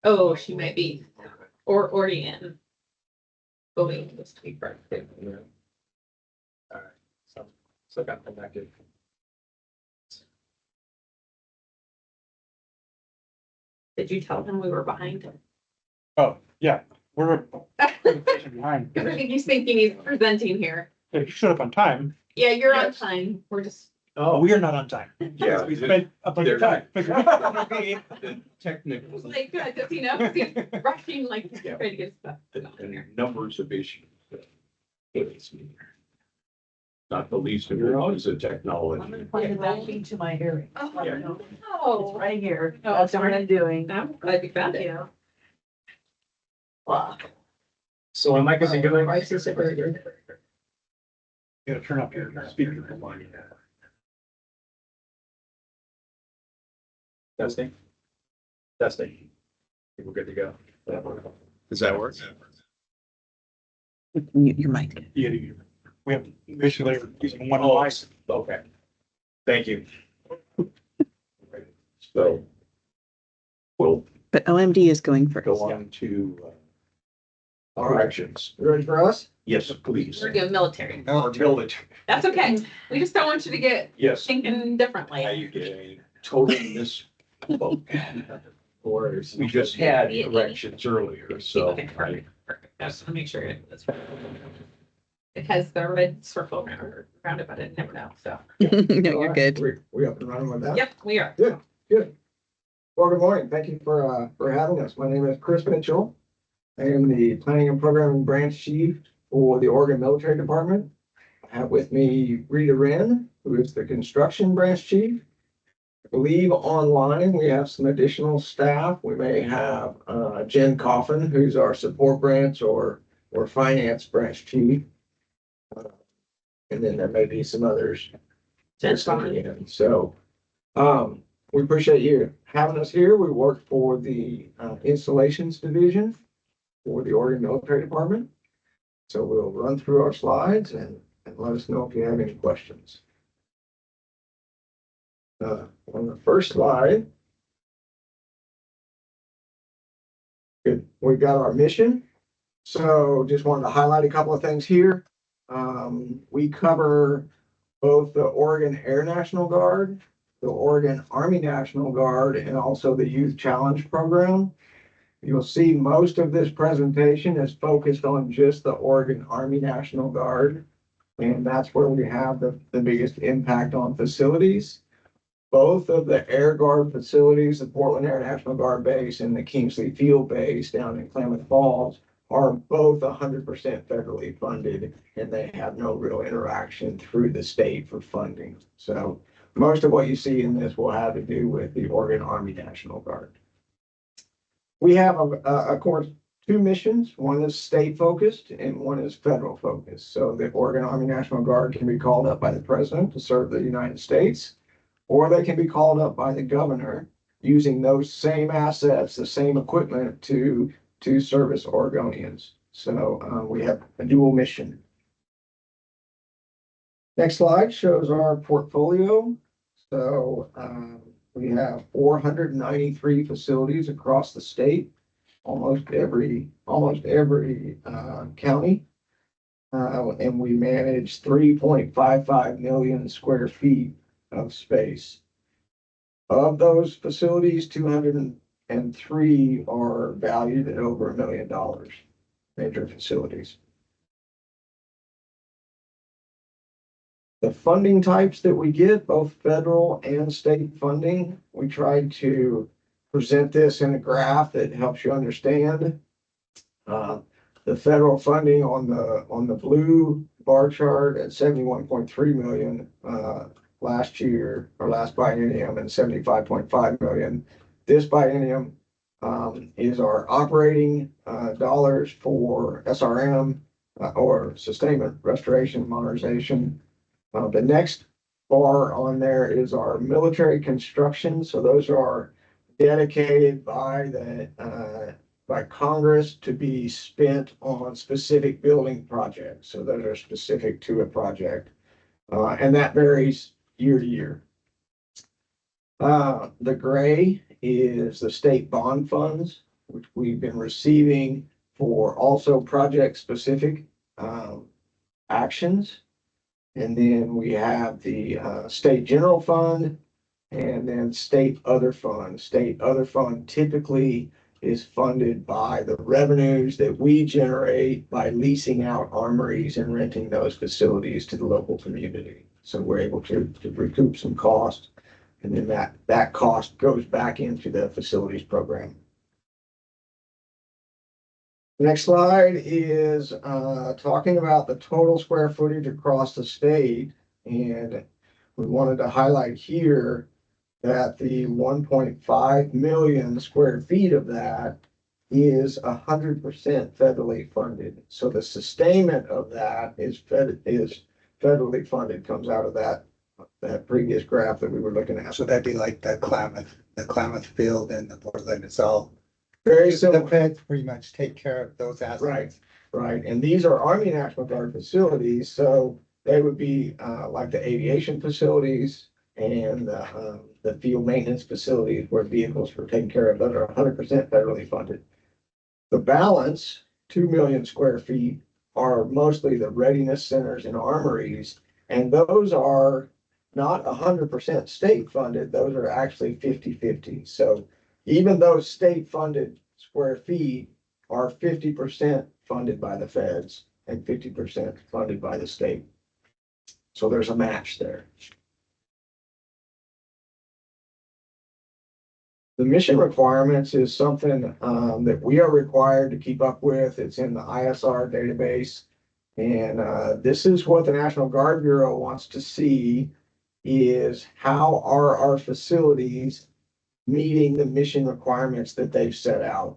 Oh, she might be. Or Deanne. Going to be perfect. All right. So got connected. Did you tell him we were behind? Oh, yeah, we're a presentation behind. Because I think he's thinking he's presenting here. If you showed up on time, Yeah, you're on time. We're just. oh, we are not on time. Yeah. We spent a bunch of time figuring out what we're doing. The technical, Like, does he know? 'Cause he's rushing, like, Yeah. trying to get stuff. the numbers of issues. It's not the least of which is a technology. Find it back into my area. Yeah. It's right here. Oh, That's what darn I'm doing. I'm glad you found it. Yeah. Fuck. So my mic isn't good. Prices are very good. You gotta turn up your speaker. Testing. Testing. We're good to go. Does that work? Mute your mic. Yeah, we have basically using one Oh, device. okay. Thank you. So we'll But OMD is going first. go on to corrections. You ready for us? Yes, please. We're doing military. Or military. That's okay. We just don't want you to get Yes. thinking Now differently. you get a total miss. Or We just had corrections earlier, so. Okay, perfect. I just want to make sure it has the red circle around it, but I never know. So, No, you're good. We up and running with that? yep, we are. Good. Well, good morning. Thank you for having us. My name is Chris Mitchell. I am the Planning and Programming Branch Chief for the Oregon Military Department. I have with me Rita Wren, who is the Construction Branch Chief. I believe online we have some additional staff. We may have Jen Coffin, who's our Support Branch or Finance Branch Chief. And then there may be some others. Jen's coming in. So we appreciate you having us here. We work for the Installations Division for the Oregon Military Department. So we'll run through our slides and let us know if you have any questions. On the first slide, good. We've got our mission. So just wanted to highlight a couple of things here. We cover both the Oregon Air National Guard, the Oregon Army National Guard, and also the Youth Challenge Program. You'll see most of this presentation is focused on just the Oregon Army National Guard. And that's where we have the biggest impact on facilities. Both of the Air Guard facilities, the Portland Air National Guard Base and the Kingsley Field Base down in Klamath Falls, are both 100% federally funded, and they have no real interaction through the state for funding. So most of what you see in this will have to do with the Oregon Army National Guard. We have, of course, two missions. One is state focused and one is federal focused. So the Oregon Army National Guard can be called up by the president to serve the United States, or they can be called up by the governor using those same assets, the same equipment to service Oregonians. So we have a dual mission. Next slide shows our portfolio. So we have 493 facilities across the state, almost every county. And we manage 3.55 million square feet of space. Of those facilities, 203 are valued at over $1 million, major facilities. The funding types that we get, both federal and state funding, we tried to present this in a graph that helps you understand. The federal funding on the blue bar chart at 71.3 million last year or last biennium, and 75.5 million this biennium is our operating dollars for SRM or sustainment, restoration, modernization. The next bar on there is our military construction. So those are dedicated by Congress to be spent on specific building projects. So those are specific to a project. And that varies year to year. The gray is the state bond funds, which we've been receiving for also project specific actions. And then we have the state general fund and then state other fund. State other fund typically is funded by the revenues that we generate by leasing out armories and renting those facilities to the local community. So we're able to recoup some cost, and then that cost goes back into the facilities program. Next slide is talking about the total square footage across the state. And we wanted to highlight here that the 1.5 million square feet of that is 100% federally funded. So the sustainment of that is federally funded, comes out of that previous graph that we were looking at. So that'd be like the Klamath Field and the Portland. It's all very the similar. feds pretty much take care of those assets. Right. And these are Army National Guard facilities. So they would be like the aviation facilities and the field maintenance facilities where vehicles were taken care of. Those are 100% federally funded. The balance, 2 million square feet, are mostly the readiness centers and armories. And those are not 100% state funded. Those are actually 50-50. So even those state funded square feet are 50% funded by the feds and 50% funded by the state. So there's a match there. The mission requirements is something that we are required to keep up with. It's in the ISR database. And this is what the National Guard Bureau wants to see, is how are our facilities meeting the mission requirements that they've set out.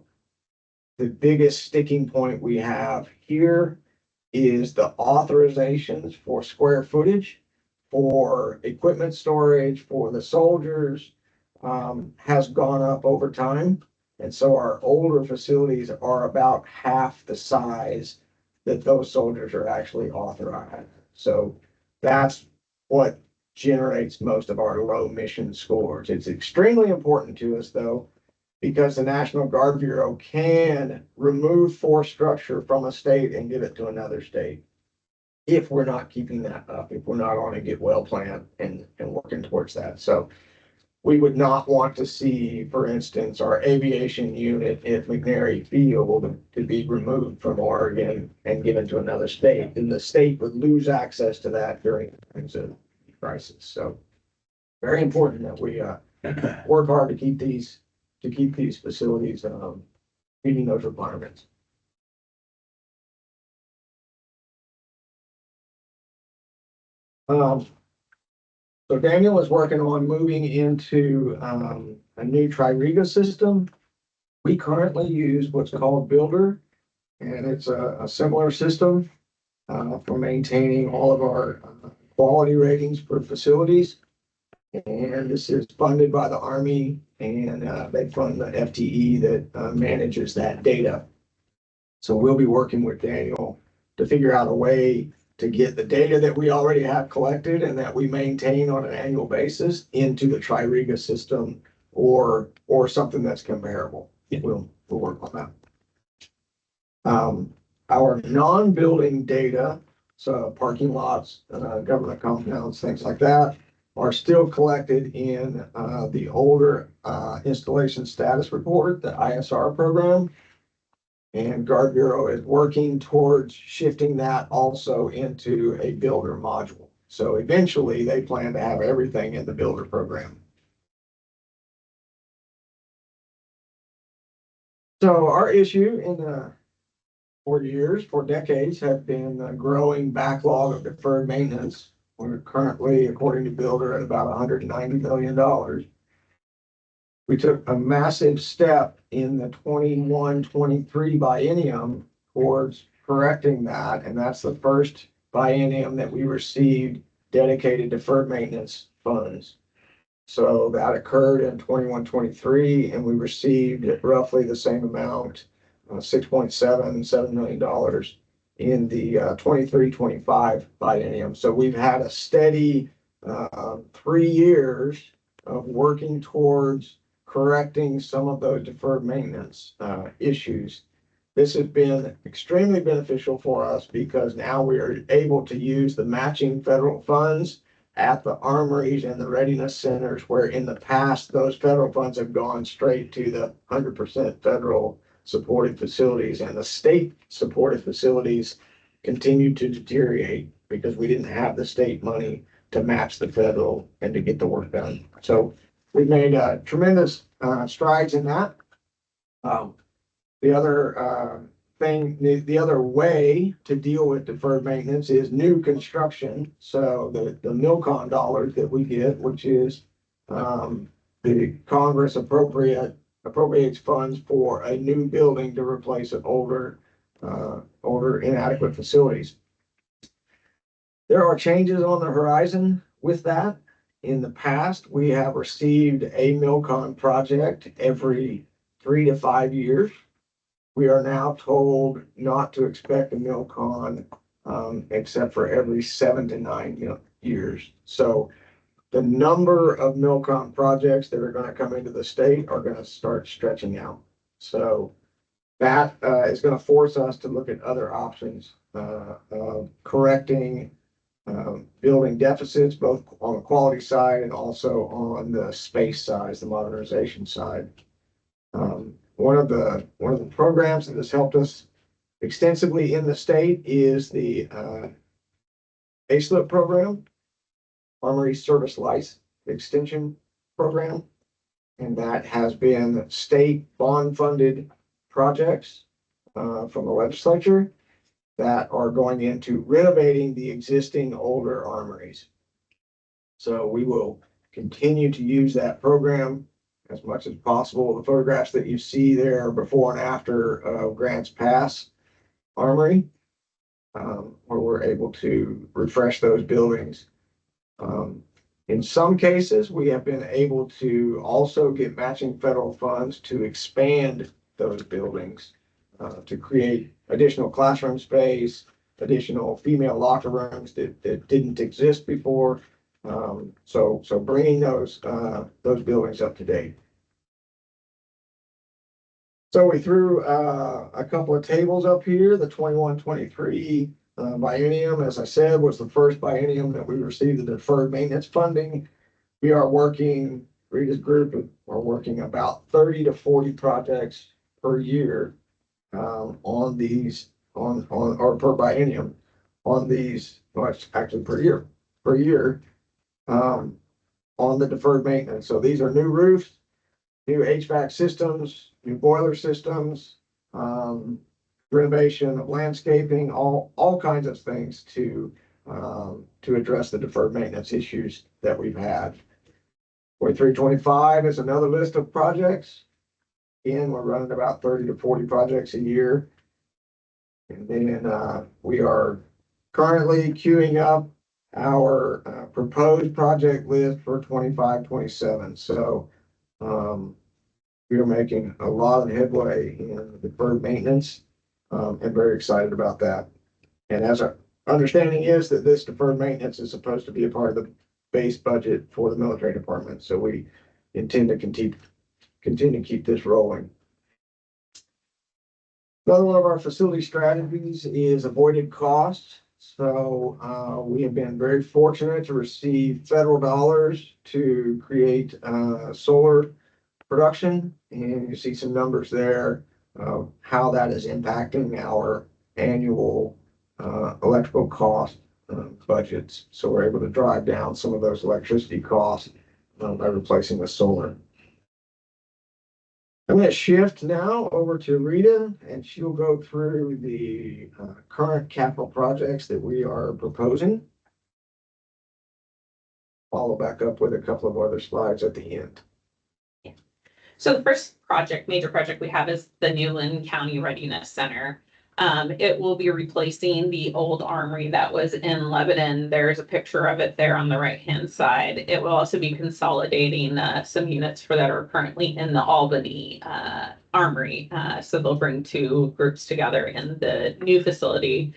The biggest sticking point we have here is the authorizations for square footage, for equipment storage, for the soldiers, has gone up over time. And so our older facilities are about half the size that those soldiers are actually authorized. So that's what generates most of our low mission scores. It's extremely important to us, though, because the National Guard Bureau can remove force structure from a state and give it to another state if we're not keeping that up, if we're not on a get well plan and working towards that. So we would not want to see, for instance, our aviation unit at McNary Field to be removed from Oregon and given to another state, and the state would lose access to that during times of crisis. So very important that we work hard to keep these facilities meeting those requirements. So Daniel is working on moving into a new Tririga system. We currently use what's called Builder, and it's a similar system for maintaining all of our quality ratings for facilities. And this is funded by the Army, and they fund the FTE that manages that data. So we'll be working with Daniel to figure out a way to get the data that we already have collected and that we maintain on an annual basis into the Tri-Riga system or something that's comparable. We'll work on that. Our non-building data, so parking lots, government compounds, things like that, are still collected in the older installation status report, the ISR program. And Guard Bureau is working towards shifting that also into a builder module. So eventually they plan to have everything in the builder program. So our issue in for decades, have been a growing backlog of deferred maintenance. We're currently, according to Builder, at about $190 million. We took a massive step in the 21-23 biennium towards correcting that, and that's the first biennium that we received dedicated deferred maintenance funds. So that occurred in 21-23, and we received roughly the same amount, $6.7 million in the 23-25 biennium. So we've had a steady 3 years of working towards correcting some of those deferred maintenance issues. This has been extremely beneficial for us because now we are able to use the matching federal funds at the armories and the readiness centers, where in the past, those federal funds have gone straight to the 100% federal supported facilities, and the state supported facilities continue to deteriorate because we didn't have the state money to match the federal and to get the work done. So we've made tremendous strides in that. The other the other way to deal with deferred maintenance is new construction. So the MILCON dollars that we get, which is the Congress appropriates funds for a new building to replace an older inadequate facilities. There are changes on the horizon with that. In the past, we have received a MILCON project every 3 to 5 years. We are now told not to expect a MILCON except for every 7 to 9 years. So the number of MILCON projects that are going to come into the state are going to start stretching out. So that is going to force us to look at other options of correcting building deficits, both on the quality side and also on the space side, the modernization side. One of the programs that has helped us extensively in the state is the ASLIP program, Armory Service Life Extension Program, and that has been state bond funded projects from the legislature that are going into renovating the existing older armories. So we will continue to use that program as much as possible. The photographs that you see there before and after Grants Pass Armory, where we're able to refresh those buildings. In some cases, we have been able to also get matching federal funds to expand those buildings, to create additional classroom space, additional female locker rooms that didn't exist before. So bringing those buildings up to date. So we threw a couple of tables up here. The 21-23 biennium, as I said, was the first biennium that we received the deferred maintenance funding. We are working, Rita's group are working about 30 to 40 projects per year on these, or per biennium on these, well, it's actually per year on the deferred maintenance. So these are new roofs, new HVAC systems, new boiler systems, renovation of landscaping, all kinds of things to address the deferred maintenance issues that we've had. 23-25 is another list of projects. Again, we're running about 30 to 40 projects a year. And then we are currently queuing up our proposed project list for 25, 27. So we are making a lot of headway in deferred maintenance and very excited about that. And as our understanding is that this deferred maintenance is supposed to be a part of the base budget for the military department. So we intend to continue to keep this rolling. Another one of our facility strategies is avoided costs. So we have been very fortunate to receive federal dollars to create solar production. And you see some numbers there of how that is impacting our annual electrical cost budgets. So we're able to drive down some of those electricity costs by replacing with solar. I'm going to shift now over to Rita, and she'll go through the current capital projects that we are proposing. Follow back up with a couple of other slides at the end. So the first major project we have is the new Lynn County Readiness Center. It will be replacing the old armory that was in Lebanon. There's a picture of it there on the right-hand side. It will also be consolidating some units that are currently in the Albany armory. So they'll bring two groups together in the new facility.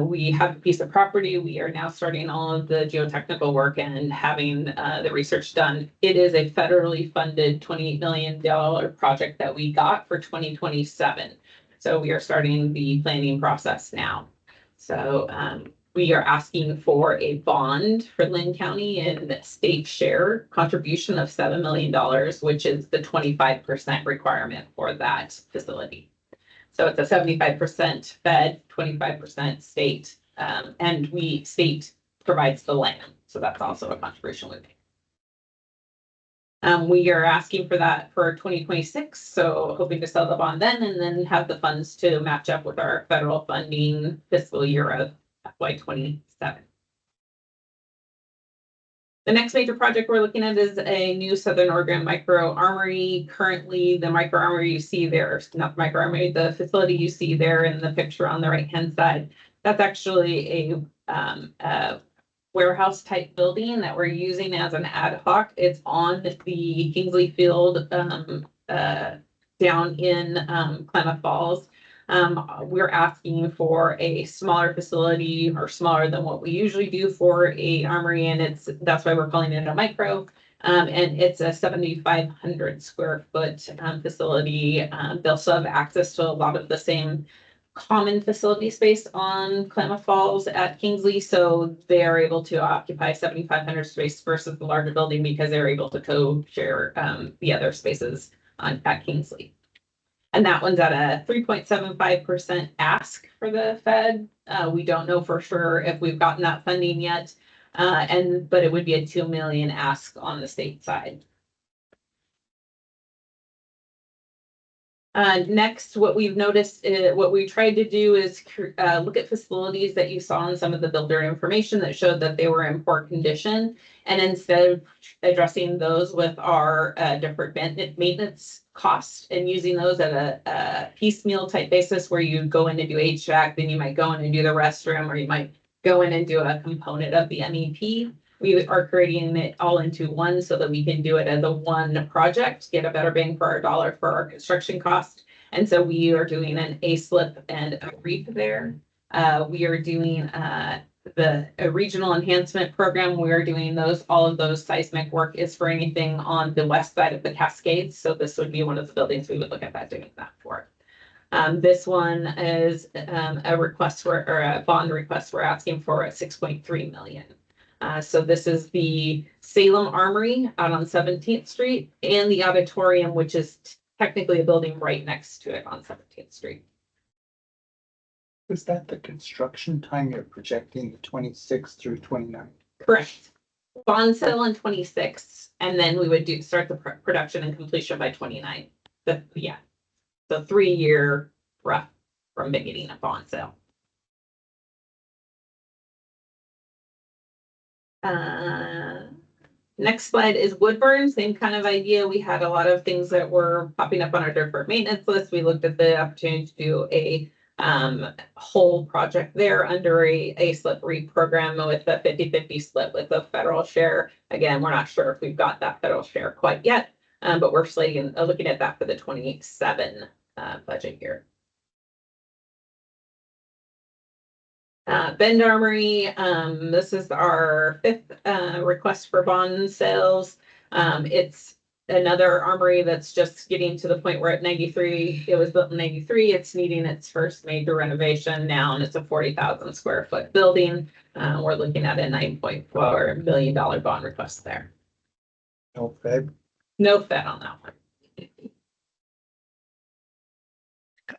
We have a piece of property. We are now starting all of the geotechnical work and having the research done. It is a federally funded $28 million project that we got for 2027. So we are starting the planning process now. So we are asking for a bond for Lynn County and state share contribution of $7 million, which is the 25% requirement for that facility. So it's a 75% fed, 25% state, and state provides the land. So that's also a contribution we make. We are asking for that for 2026, so hoping to sell the bond then and then have the funds to match up with our federal funding fiscal year of FY27. The next major project we're looking at is a new Southern Oregon micro armory. Currently, the micro armory you see there, not the micro armory, the facility you see there in the picture on the right-hand side, that's actually a warehouse type building that we're using as an ad hoc. It's on the Kingsley Field down in Klamath Falls. We're asking for a smaller facility or smaller than what we usually do for a armory, and that's why we're calling it a micro. And it's a 7,500 square foot facility. They'll still have access to a lot of the same common facility space on Klamath Falls at Kingsley, so they are able to occupy 7,500 space versus the larger building because they're able to co-share the other spaces at Kingsley. And that one's at a 3.75% ask for the Fed. We don't know for sure if we've gotten that funding yet, but it would be a $2 million ask on the state side. Next, what we've noticed, what we tried to do is look at facilities that you saw in some of the builder information that showed that they were in poor condition. And instead of addressing those with our different maintenance costs and using those at a piecemeal type basis where you go in and do HVAC, then you might go in and do the restroom, or you might go in and do a component of the MEP. We are creating it all into one so that we can do it as a one project, get a better bang for our dollar for our construction cost. And so we are doing an A-slip and a REAP there. We are doing a regional enhancement program. We are doing all of those seismic work is for anything on the west side of the Cascades. So this would be one of the buildings we would look at doing that for. This one is a request or a bond request we're asking for at $6.3 million. So this is the Salem Armory out on 17th Street and the auditorium, which is technically a building right next to it on 17th Street. Is that the construction time you're projecting, the 26th through 29th? Correct. Bond sale in 26, and then we would start the production and completion by 29. The 3-year rough from beginning of bond sale. Next slide is Woodburn, same kind of idea. We had a lot of things that were popping up on our deferred maintenance list. We looked at the opportunity to do a whole project there under a slip program with a 50-50 split with the federal share. Again, we're not sure if we've got that federal share quite yet, but we're slating, looking at that for the 27 budget year. Bend Armory, this is our 5th request for bond sales. It's another armory that's just getting to the point where at 93, it was built in 93, it's needing its first major renovation now, and it's a 40,000 square foot building. We're looking at a $9.4 million bond request there. No Fed. No Fed on that one.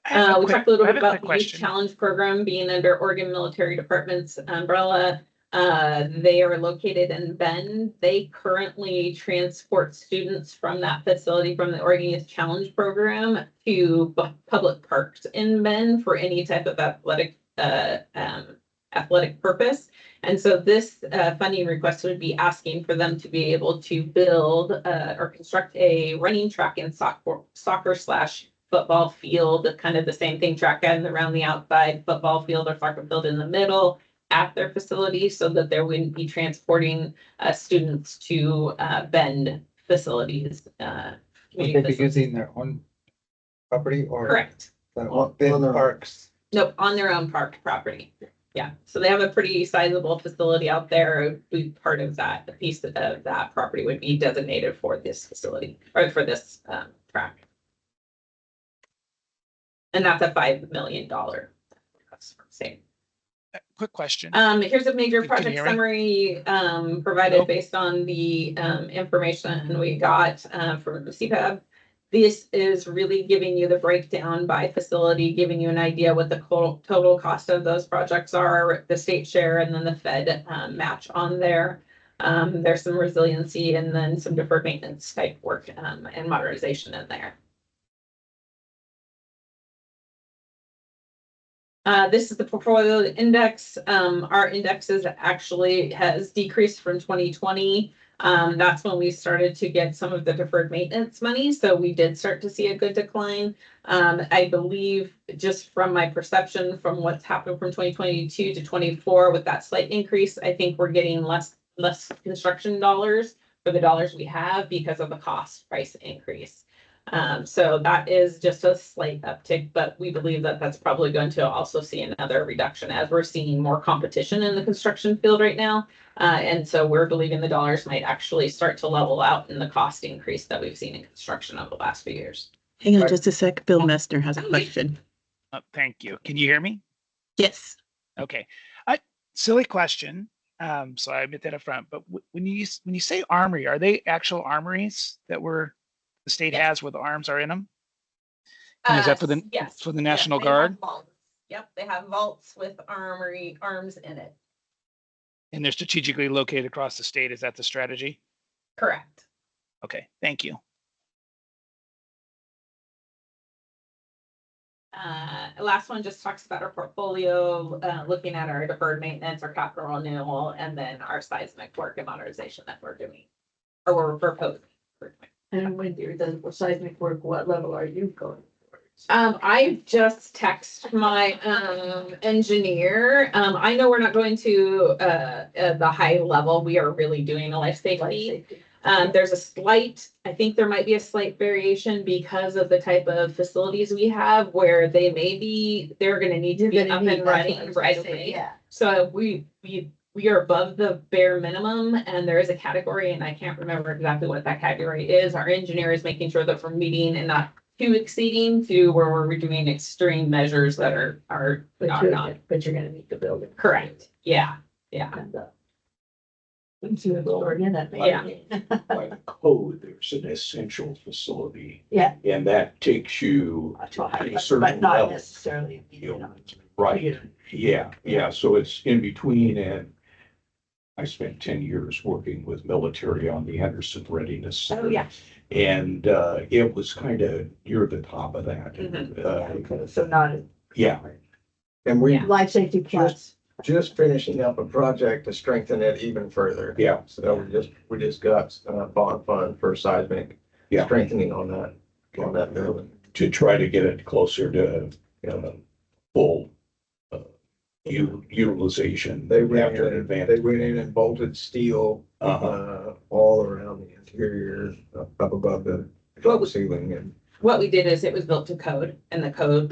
I have a We quick- talked a little I have bit a about quick the Youth question. Challenge Program being under Oregon Military Department's umbrella. They are located in Bend. They currently transport students from that facility, from the Oregon Youth Challenge Program, to public parks in Bend for any type of athletic purpose. And so this funding request would be asking for them to be able to build or construct a running track and soccer/football field, kind of the same thing, track and around the outside, football field or soccer field in the middle at their facility, so that they wouldn't be transporting students to Bend facilities. Would they be using their own property or? Correct. Bend parks? Nope, on their own park property. Yeah, so they have a pretty sizable facility out there. It would be part of that. The piece of that property would be designated for this facility or for this track. And that's a $5 million. Same. Quick question. Here's a major Can you project hear me? summary provided Nope. based on the information we got from the CPAB. This is really giving you the breakdown by facility, giving you an idea what the total cost of those projects are, the state share, and then the Fed match on there. There's some resiliency and then some deferred maintenance type work and modernization in there. This is the portfolio index. Our indexes actually has decreased from 2020. That's when we started to get some of the deferred maintenance money. So we did start to see a good decline. I believe, just from my perception from what's happened from 2022 to 24 with that slight increase, I think we're getting less construction dollars for the dollars we have because of the cost price increase. So that is just a slight uptick, but we believe that that's probably going to also see another reduction as we're seeing more competition in the construction field right now. And so we're believing the dollars might actually start to level out in the cost increase that we've seen in construction over the last few years. Hang on just a sec. Bill Messner has a question. Thank you. Can you hear me? Yes. Okay. Silly question. So I admit that up front, but when you say armory, are they actual armories that the state has where the arms are in them? And is that for the yes. for the National Yes, they have Guard? vaults. Yep, they have vaults with arms in it. And they're strategically located across the state. Is that the strategy? Correct. Okay, thank you. Last one just talks about our portfolio, looking at our deferred maintenance, our capital renewal, and then our seismic work and modernization that we're doing, or we're proposing. And when you're done with seismic work, what level are you going towards? I just text my engineer. I know we're not going to the high level. We are really doing a life safety. There's a slight, I think there might be a slight variation because of the type of facilities we have where they're going to need to be up and running right away. Yeah. So we are above the bare minimum, and there is a category, and I can't remember exactly what that category is. Our engineer is making sure that we're meeting and not too exceeding to where we're doing extreme measures that are not. But you're gonna need the building. Correct. Yeah. Yeah. And, that By the code, there's an essential facility. Yeah. And that takes you to a certain But not level. necessarily. Right, yeah, so it's in between, and I spent 10 years working with military on the Henderson Readiness Center. Oh, yeah. And it was kind of near the top of that. Mhm. Okay, so not. Yeah. And we, Yeah. Life safety plus. just finishing up a project to strengthen it even further. Yeah. So we just got bond fund for seismic strengthening on that building. To try to get it closer to, full, utilization. They went after an in, advance. they went in and bolted steel, all around the interior, up above the ceiling and. What we did is it was built to code and the code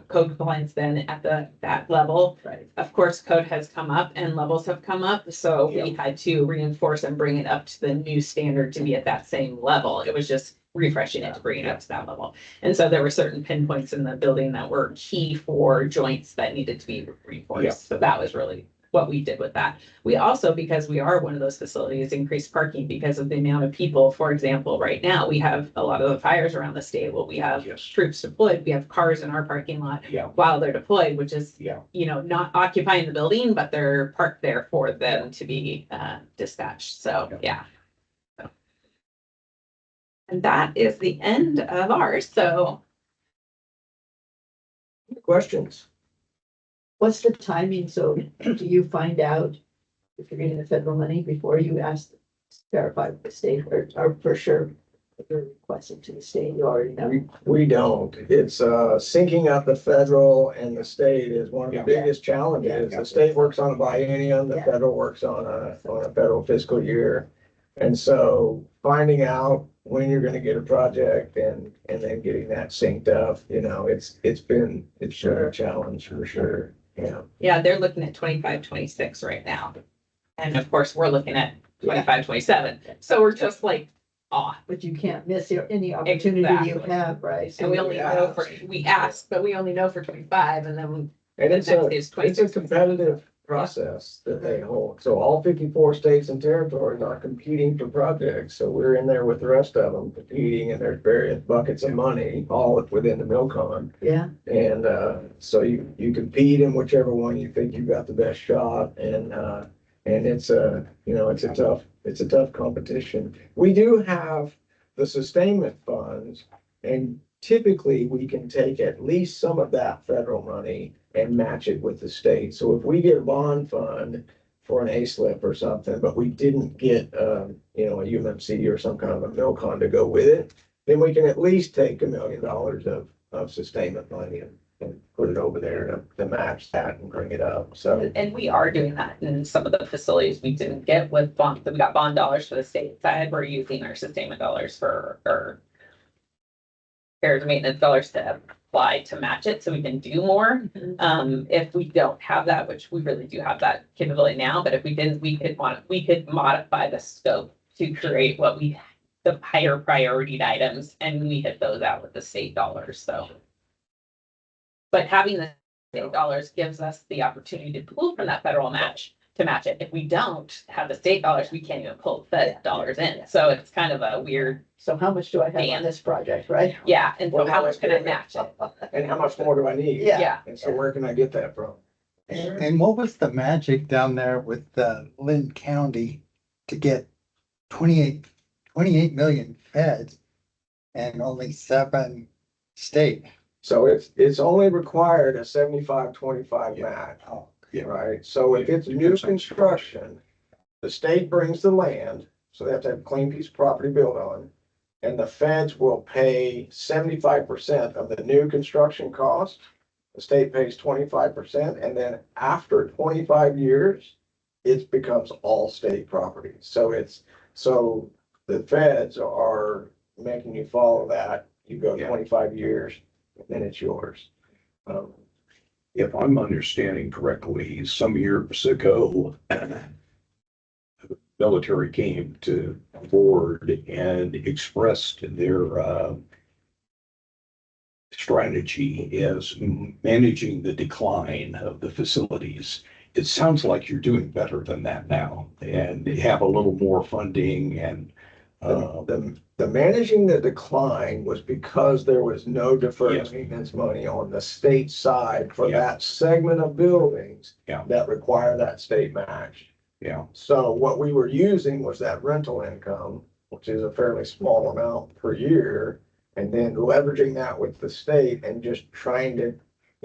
compliance then at that level. Right. Of course, code has come up and levels have come up, so we had to reinforce and bring it up to the new standard to be at that same level. It was just refreshing it to bring it up to that level. And so there were certain pinpoints in the building that were key for joints that needed to be reinforced. Yeah. So that was really what we did with that. We also, because we are one of those facilities, increased parking because of the amount of people. For example, right now, we have a lot of the fires around the state. Well, we have troops deployed. We have cars in our parking lot while they're deployed, which is, not occupying the building, but they're parked there for them to be dispatched. So, yeah. And that is the end of ours. So, Questions? What's the timing? So do you find out if you're getting the federal money before you ask, verify with the state or for sure? If you're requesting to the state, you already know. We don't. It's syncing up the federal and the state is one of the biggest challenges. The state works on a biennium, the federal works on a federal fiscal year. And so finding out when you're gonna get a project and then getting that synced up, it's been a challenge for sure. yeah, they're looking at 25, 26 right now. And of course, we're looking at 25, 27. So we're just like, But you can't miss any opportunity you have, right? And we only know we ask, but we only know for 25 and then And the it's next is a 26. competitive process that they hold. So all 54 states and territories are competing for projects. So we're in there with the rest of them competing and there's various buckets of money, all within the Milcon. Yeah. And so you compete in whichever one you think you've got the best shot. And it's it's a tough competition. We do have the sustainment funds, and typically we can take at least some of that federal money and match it with the state. So if we get a bond fund for an A-slip or something, but we didn't get a UMMC or some kind of a Milcon to go with it, then we can at least take $1 million of sustainment money and put it over there to match that and bring it up. So And we are doing that in some of the facilities we didn't get with bond. We got bond dollars for the state side. We're using our sustainment dollars for repairs and maintenance dollars to apply to match it so we can do more. If we don't have that, which we really do have that capability now, but if we didn't, we could modify the scope to create the higher priority items, and we hit those out with the state dollars. So, but having the state dollars gives us the opportunity to pull from that federal match to match it. If we don't have the state dollars, we can't even pull Fed dollars in. So it's kind of a weird. So how much do I have on this project, right? Yeah, and so how much can I match it? and how much more do I need? Yeah. And so where can I get that from? And what was the magic down there with Lynn County to get 28 million feds and only 7 state? So it's only required a 75-25 match. Oh, Right? So if it's new construction, the state brings the land, so they have to have a clean piece of property built on. And the feds will pay 75% of the new construction cost. The state pays 25%, and then after 25 years, it becomes all state property. So the feds are making you follow that. You go 25 years, and then it's yours. If I'm understanding correctly, some years ago, the military came to the board and expressed their strategy as managing the decline of the facilities. It sounds like you're doing better than that now and have a little more funding and the managing the decline was because there was no deferred maintenance money on the state side for that segment of buildings that require that state match. So what we were using was that rental income, which is a fairly small amount per year, and then leveraging that with the state and just trying to,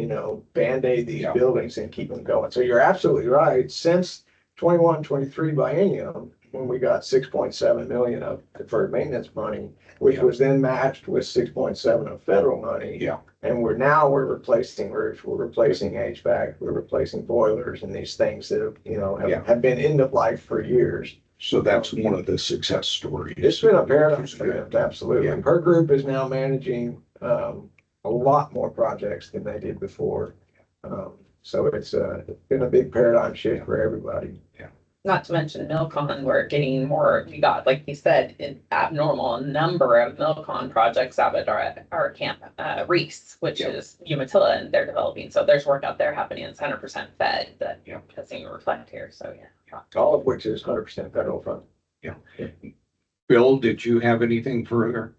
Band-aid these buildings and keep them going. So you're absolutely right. Since 21-23 biennium, when we got 6.7 million of deferred maintenance money, which was then matched with 6.7 of federal money. Yeah. And we're replacing roofs, we're replacing HVAC, we're replacing boilers and these things that have been end of life for years. So that's one of the success stories. It's been a paradigm shift, absolutely. Yeah. Her group is now managing a lot more projects than they did before. So it's been a big paradigm shift for everybody. Not to mention Milcon, we're getting more, we got, like you said, an abnormal number of Milcon projects out at our camp, Reese, which is Umatilla, and they're developing. So there's work out there happening in 100% fed that doesn't even reflect here. So all of which is 100% federal fund. Yeah. Bill, did you have anything further?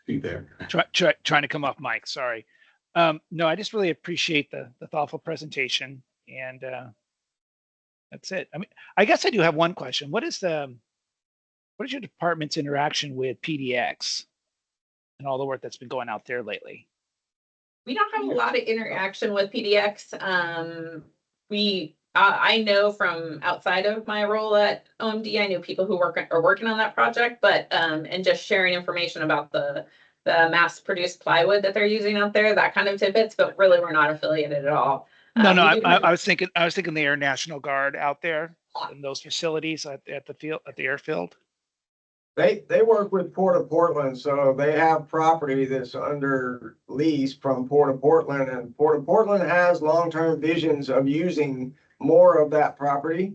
Be there. Trying to come off mic. Sorry. No, I just really appreciate the thoughtful presentation, and that's it. I mean, I guess I do have one question. What is your department's interaction with PDX and all the work that's been going out there lately? we don't have a lot of interaction with PDX. I know from outside of my role at OMD, I know people who are working on that project, but and just sharing information about the mass produced plywood that they're using out there, that kind of tidbits, but really we're not affiliated at all. No, I was thinking the Air National Guard out there in those facilities at the airfield. They work with Port of Portland, so they have property that's under lease from Port of Portland, and Port of Portland has long-term visions of using more of that property.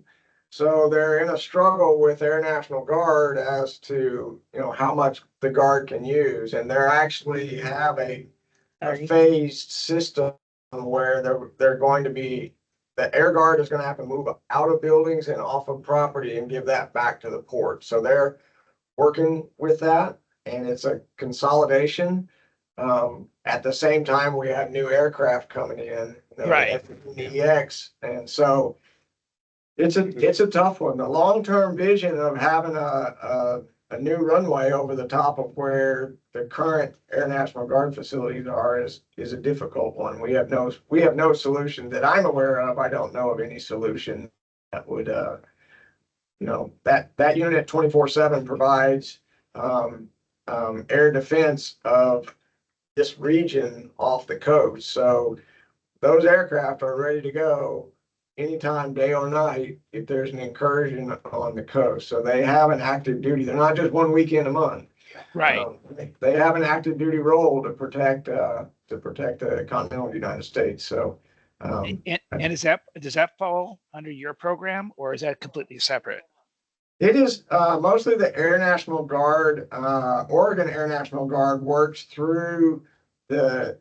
So they're in a struggle with Air National Guard as to, how much the Guard can use, and they're actually have a phased system where they're going to be, the Air Guard is going to have to move out of buildings and off of property and give that back to the port. So they're working with that, and it's a consolidation. At the same time, we have new aircraft coming in, Right. F-15EX, and so it's a tough one. The long-term vision of having a new runway over the top of where the current Air National Guard facilities are is a difficult one. We have no solution that I'm aware of. I don't know of any solution that would that unit 24/7 provides air defense of this region off the coast. So those aircraft are ready to go anytime, day or night, if there's an incursion on the coast. So they have an active duty. They're not just 1 weekend a month. Right. They have an active duty role to protect the continental United States. So And does that fall under your program, or is that completely separate? it is mostly the Air National Guard. Oregon Air National Guard works through the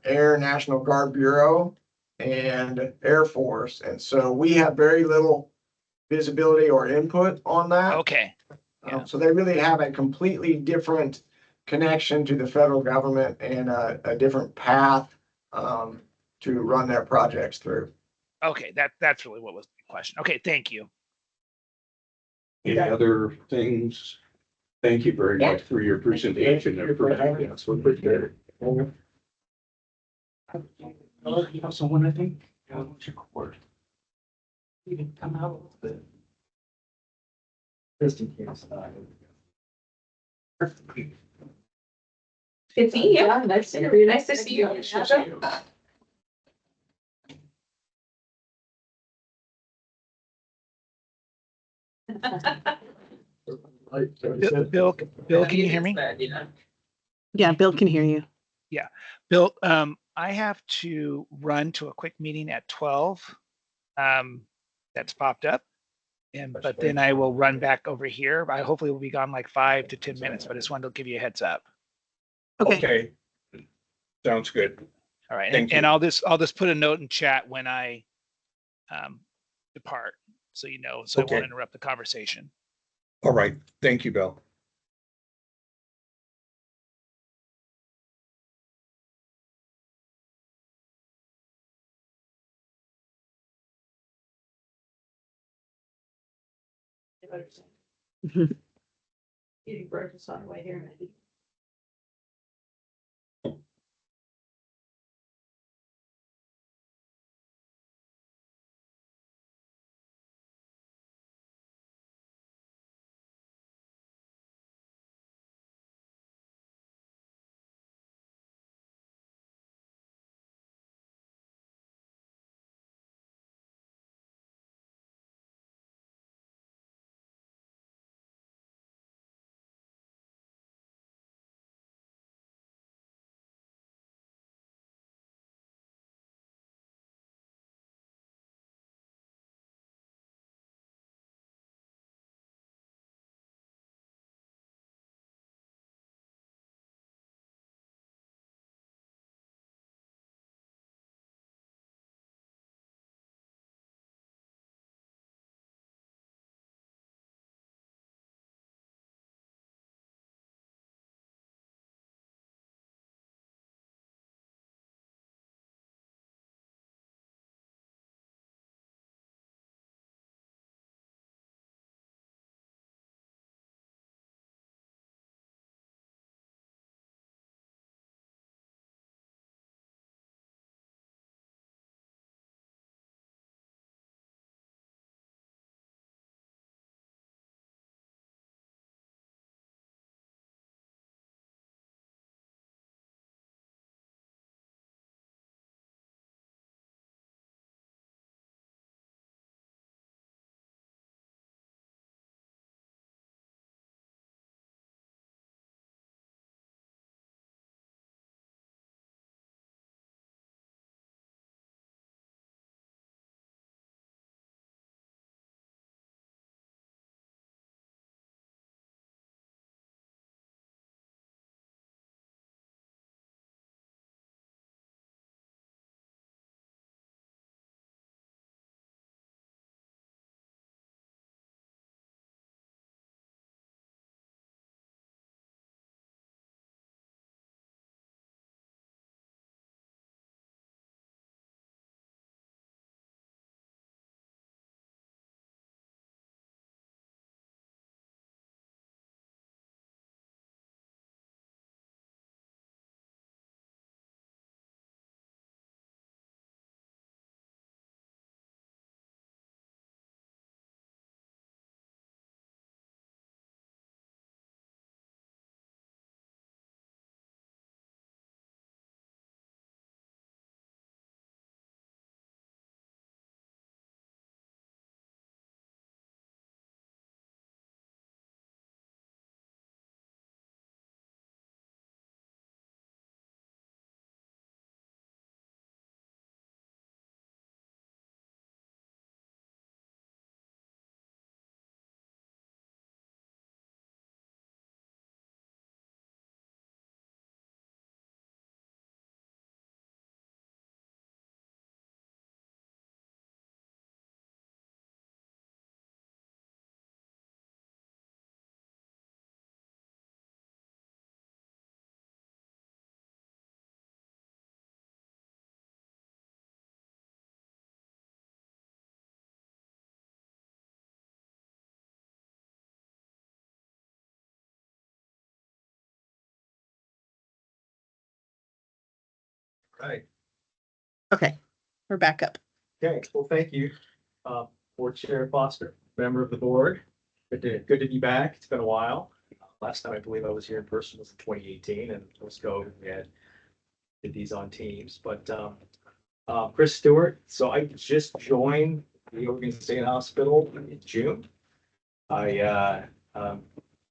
Air National Guard Bureau and Air Force, and so we have very little visibility or input on that. Okay. So they really have a completely different connection to the federal government and a different path to run their projects through. Okay, that's really what was the question. Okay, thank you. Any other things? Thank you very much for your presentation. Yes, we appreciate it. You know, someone I think, what's your cord? You can come out with it. Just in case. Good seeing you. Yeah, nice to see you. Nice to see you. Bill, can you hear me? Yeah, Bill can hear you. Yeah, Bill, I have to run to a quick meeting at 12. That's popped up. But then I will run back over here. I hopefully will be gone like 5 to 10 minutes, but I just wanted to give you a heads up. Okay. Sounds good. All right. Thank And you. I'll just put a note in chat when I depart, so you know, so I Okay. won't interrupt the conversation. All right. Thank you, Bill. eating breakfast on the way here. Right. Okay, we're back up. Okay, well, thank you, Board Chair Foster, member of the board. Good to be back. It's been a while. Last time I believe I was here in person was in 2018, and it was COVID. We did these on Teams, but Chris Stewart. So I just joined the Oregon State Hospital in June. I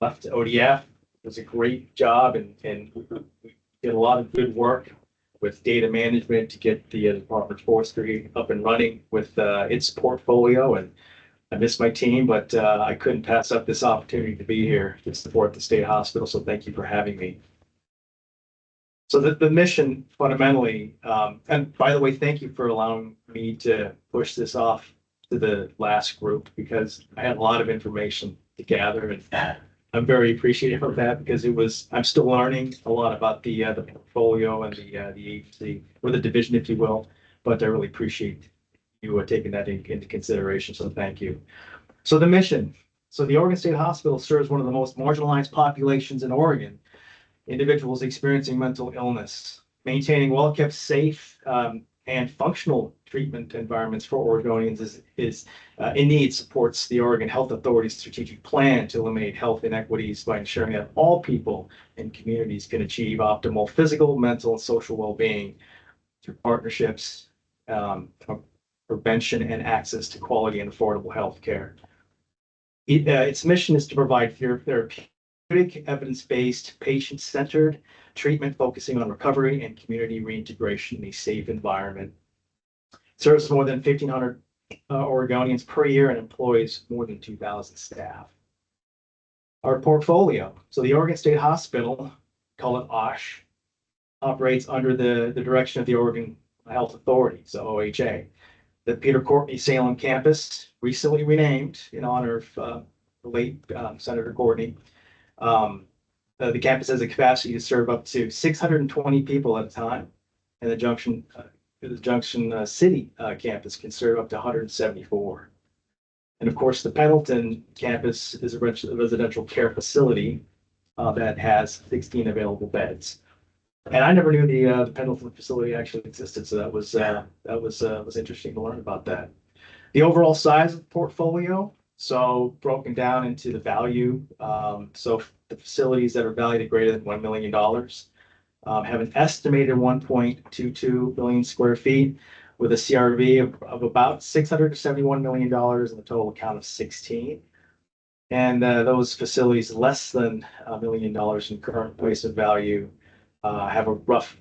left ODF. It was a great job, and we did a lot of good work with data management to get the Department of Forestry up and running with its portfolio. And I miss my team, but I couldn't pass up this opportunity to be here to support the state hospital. So thank you for having me. So the mission fundamentally, and by the way, thank you for allowing me to push this off to the last group, because I had a lot of information to gather, and I'm very appreciative of that, because I'm still learning a lot about the portfolio and the agency, or the division, if you will. But I really appreciate you taking that into consideration. So thank you. So the mission, So the Oregon State Hospital serves one of the most marginalized populations in Oregon, individuals experiencing mental illness. Maintaining well-kept, safe, and functional treatment environments for Oregonians is in need, supports the Oregon Health Authority's strategic plan to eliminate health inequities by ensuring that all people and communities can achieve optimal physical, mental, and social well-being through partnerships, prevention, and access to quality and affordable health care. Its mission is to provide therapeutic, evidence-based, patient-centered treatment focusing on recovery and community reintegration in a safe environment. Serves more than 1,500 Oregonians per year and employs more than 2,000 staff. Our portfolio. So the Oregon State Hospital, call it OSH, operates under the direction of the Oregon Health Authority, so OHA. The Peter Courtney Salem campus, recently renamed in honor of the late Senator Courtney. The campus has a capacity to serve up to 620 people at a time, and the Junction City campus can serve up to 174. And of course, the Pendleton campus is a residential care facility that has 16 available beds. And I never knew the Pendleton facility actually existed, so that was interesting to learn about that. The overall size of the portfolio, so broken down into the value. So the facilities that are valued at greater than $1 million have an estimated 1.22 billion square feet with a CRV of about $671 million and a total account of 16. And those facilities less than $1 million in current placement value have a rough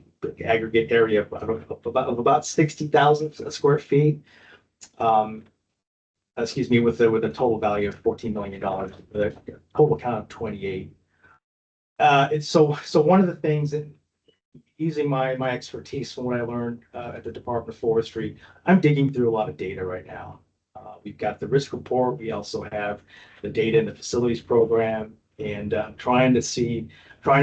aggregate area of about 60,000 square feet. Excuse me, with a total value of $14 million, with a total account of 28. So one of the things that, using my expertise from what I learned at the Department of Forestry, I'm digging through a lot of data right now. We've got the risk report. We also have the data in the facilities program, and trying to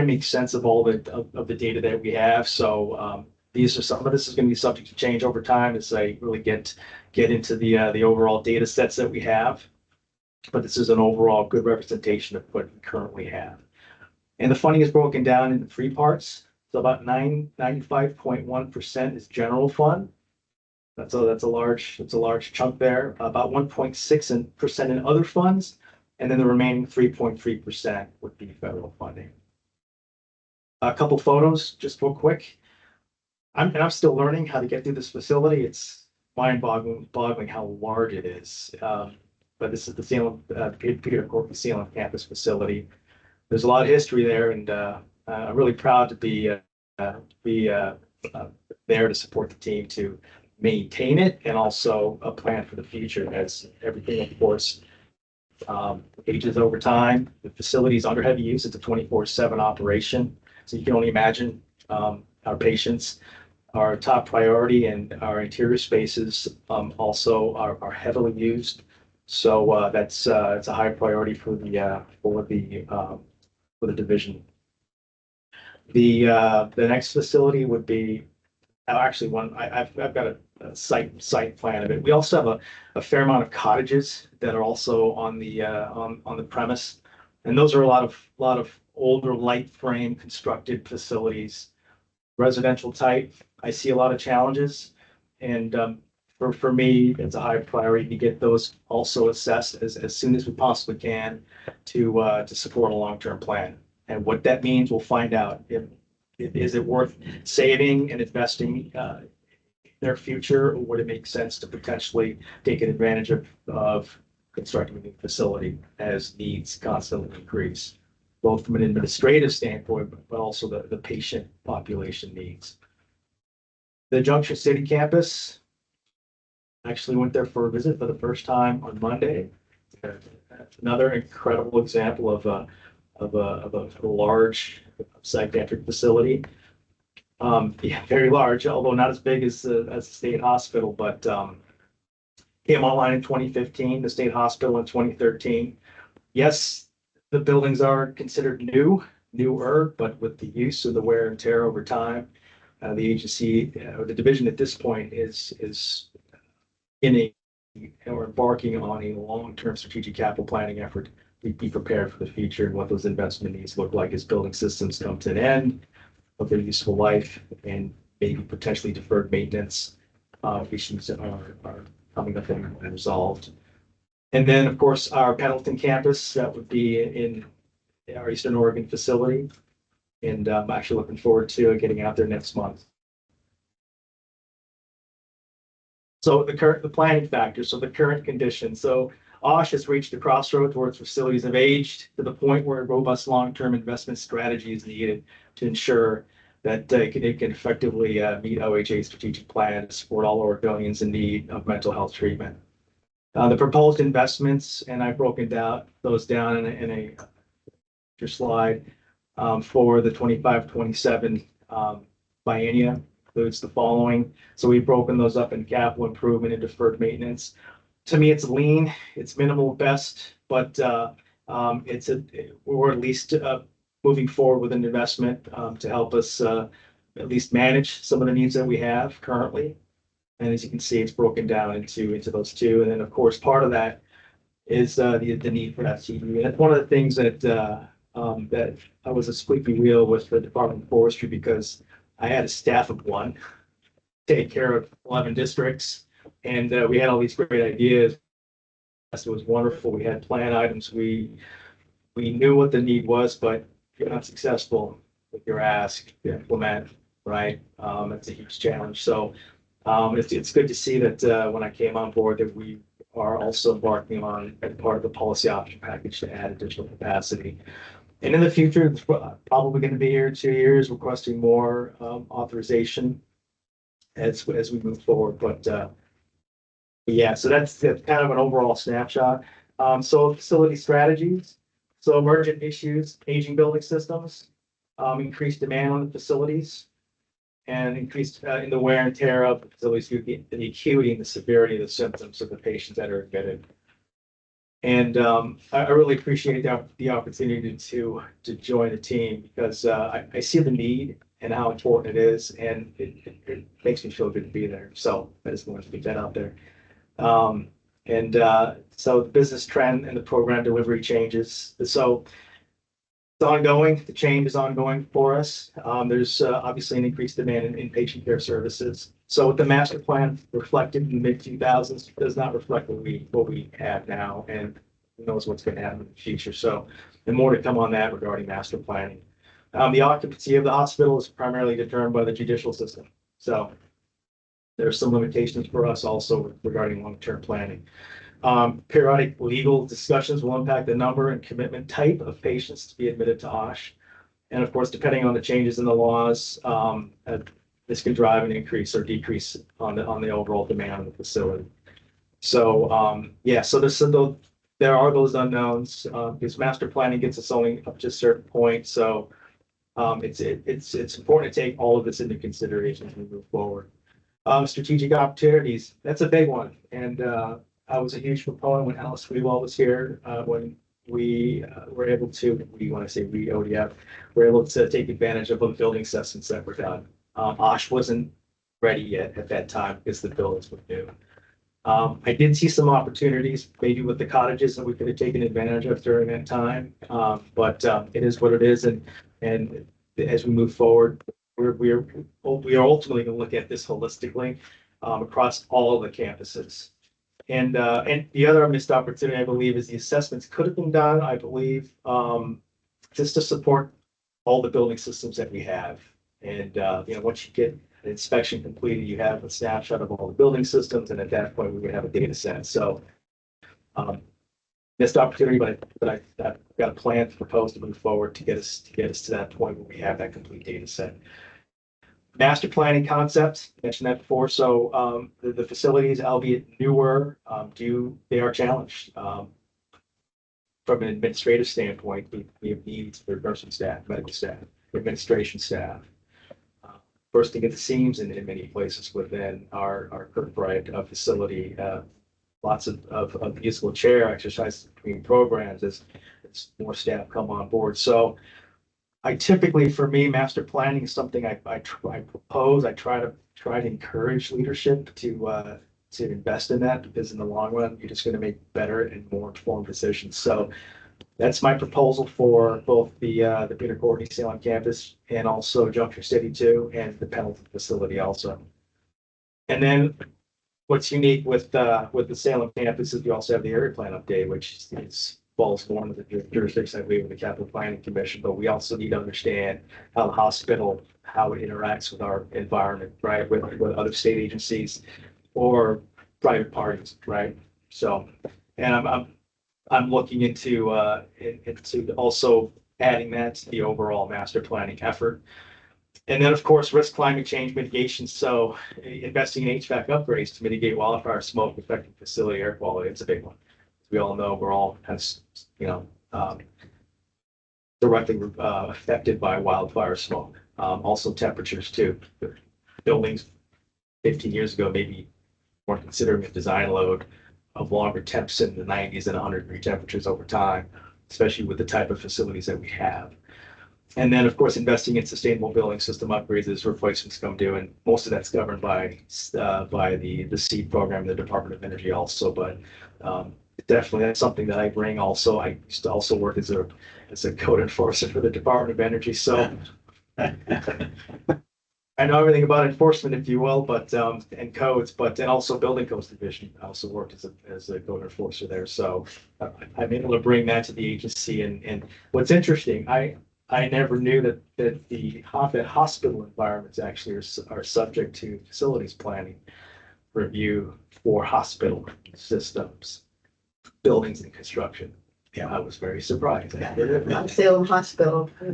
make sense of all the data that we have. So some of this is going to be subject to change over time as I really get into the overall data sets that we have. But this is an overall good representation of what we currently have. And the funding is broken down into three parts. So about 95.1% is general fund. That's a large chunk there. About 1.6% in other funds, and then the remaining 3.3% would be federal funding. A couple photos, just real quick. I'm still learning how to get through this facility. It's mind-boggling how large it is. But this is the Salem, Peter Courtney Salem campus facility. There's a lot of history there, and I'm really proud to be there to support the team to maintain it and also a plan for the future as everything, of course, ages over time. The facility is under heavy use. It's a 24/7 operation. So you can only imagine our patients. Our top priority and our interior spaces also are heavily used. So it's a high priority for the division. The next facility would be actually one I've got a site plan of it. We also have a fair amount of cottages that are also on the premise, and those are a lot of older light frame constructed facilities, residential type. I see a lot of challenges, and for me, it's a high priority to get those also assessed as soon as we possibly can to support a long-term plan. And what that means, we'll find out. Is it worth saving and investing in their future, or would it make sense to potentially take advantage of constructing a new facility as needs constantly increase, both from an administrative standpoint, but also the patient population needs. The Junction City campus, I actually went there for a visit for the first time on Monday. Another incredible example of a large psychiatric facility. Yeah, very large, although not as big as the state hospital, but came online in 2015, the state hospital in 2013. Yes, the buildings are considered newer, but with the use of the wear and tear over time, the agency or the division at this point is in a we're embarking on a long-term strategic capital planning effort to be prepared for the future and what those investment needs look like as building systems come to an end of their useful life and maybe potentially deferred maintenance issues are coming up and resolved. And then, of course, our Pendleton campus, that would be in our Eastern Oregon facility. And I'm actually looking forward to getting out there next month. So the planning factors, so the current conditions. So OSH has reached a crossroads where its facilities have aged to the point where a robust long-term investment strategy is needed to ensure that it can effectively meet OHA's strategic plan to support all Oregonians in need of mental health treatment. The proposed investments, and I've broken those down in a slide for the 25-27 biennia includes the following. So we've broken those up in capital improvement and deferred maintenance. To me, it's lean, it's minimal best, but we're at least moving forward with an investment to help us at least manage some of the needs that we have currently. And as you can see, it's broken down into those two. And then, of course, part of that is the need for that CD. And that's one of the things that that I was a squeaky wheel with the Department of Forestry because I had a staff of one take care of 11 districts. And we had all these great ideas. It was wonderful. We had plan items. We knew what the need was, but you're not successful with your ask to implement, right? It's a huge challenge. So it's good to see that when I came on board that we are also embarking on as part of the policy option package to add additional capacity. And in the future, it's probably going to be here 2 years, requesting more authorization as we move forward. But yeah, so that's kind of an overall snapshot. So facility strategies, so emergent issues, aging building systems, increased demand on the facilities, and increased in the wear and tear of the facilities due to the acuity and the severity of the symptoms of the patients that are admitted. And I really appreciate the opportunity to join the team because I see the need and how important it is, and it makes me feel good to be there. So I just want to speak that out there. So the business trend and the program delivery changes. So it's ongoing. The change is ongoing for us. There's obviously an increased demand in inpatient care services. So with the master plan reflected in the mid-2000s does not reflect what we have now, and who knows what's going to happen in the future. So, and more to come on that regarding master planning. The occupancy of the hospital is primarily determined by the judicial system. So there are some limitations for us also regarding long-term planning. Periodic legal discussions will impact the number and commitment type of patients to be admitted to OSH. And of course, depending on the changes in the laws, this can drive an increase or decrease on the overall demand of the facility. So yeah, so there are those unknowns because master planning gets us only up to a certain point. So it's important to take all of this into consideration as we move forward. Strategic opportunities, that's a big one. And I was a huge proponent when Alice Freewell was here, when we were able to, when I say we, ODF, were able to take advantage of the building assessments that were done. OSH wasn't ready yet at that time because the buildings were new. I did see some opportunities, maybe with the cottages that we could have taken advantage of during that time. But it is what it is. And as we move forward, we are ultimately going to look at this holistically across all of the campuses. And the other missed opportunity, I believe, is the assessments could have been done, I believe, just to support all the building systems that we have. And once you get an inspection completed, you have a snapshot of all the building systems, and at that point, we would have a data set. So missed opportunity, but I've got a plan to propose to move forward to get us to that point where we have that complete data set. Master planning concepts, mentioned that before. So the facilities, albeit newer, they are challenged from an administrative standpoint. We have needs for nursing staff, medical staff, administration staff, bursting at the seams in many places within our Kirkbride facility. Lots of musical chair exercises between programs as more staff come on board. So I typically, for me, master planning is something I propose. I try to encourage leadership to to invest in that, because in the long run, you're just gonna make better and more informed decisions. So that's my proposal for both the Peter Courtney Salem campus and also Junction City 2 and the Pendleton facility also. And then what's unique with the Salem campus is we also have the area plan update, which falls more under the jurisdiction, I believe, of the Capital Planning Commission, but we also need to understand how the hospital, how it interacts with our environment, right, with other state agencies or private parties, right? So, and I'm looking into also adding that to the overall master planning effort. And then, of course, risk climate change mitigation. So investing in HVAC upgrades to mitigate wildfire smoke affecting facility air quality, it's a big one. We all know we're all kind of, directly affected by wildfire smoke. Also temperatures too. Buildings 15 years ago maybe weren't considering a design load of longer temps in the 90s and 100-degree temperatures over time, especially with the type of facilities that we have. And then, of course, investing in sustainable building system upgrades as replacements come due, and most of that's governed by the SEED program, the Department of Energy also. But definitely, that's something that I bring. Also, I used to also work as a code enforcer for the Department of Energy, so I know everything about enforcement, if you will, but and codes, but and also building codes division. I also worked as a code enforcer there, so I'm able to bring that to the agency. And what's interesting, I never knew that the hospital environments actually are subject to facilities planning review for hospital systems, buildings, and construction. Yeah, I was very surprised. Salem Hospital, we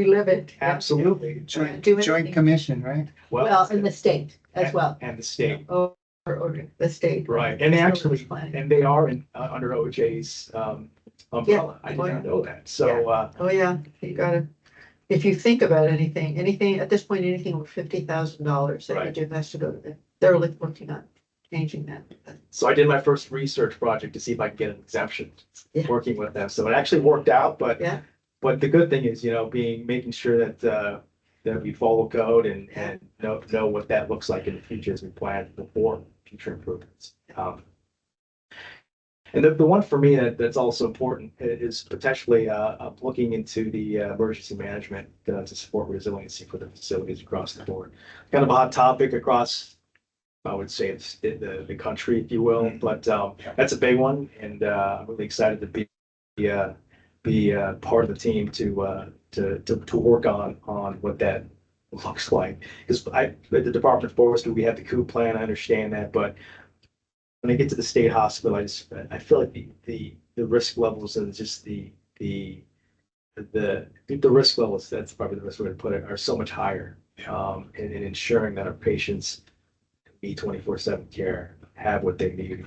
live it. Absolutely. Joint commission, right? Well, in the state as well. And the state. Or the state. Right, and they actually, and they are under OJ's umbrella. I did not know that. So, Oh, yeah, you gotta, if you think about anything, at this point, anything over $50,000 that you Right. do has to go to them. They're working on changing that. so I did my first research project to see if I could get an exemption Yeah. working with them. So it actually worked out, but Yeah. but the good thing is, making sure that we follow code and know what that looks like in the future as we plan for future improvements. And the one for me that's also important is potentially looking into the emergency management to support resiliency for the facilities across the board. Kind of a hot topic across, I would say, it's the country, if you will, but that's a big one, and I'm really excited to be part of the team to work on what that looks like. Because at the Department of Forestry, we have the coup plan. I understand that, but when I get to the state hospital, I feel like the risk levels and just the risk levels, that's probably the best way to put it, are so much higher in ensuring that our patients need 24/7 care, have what they need.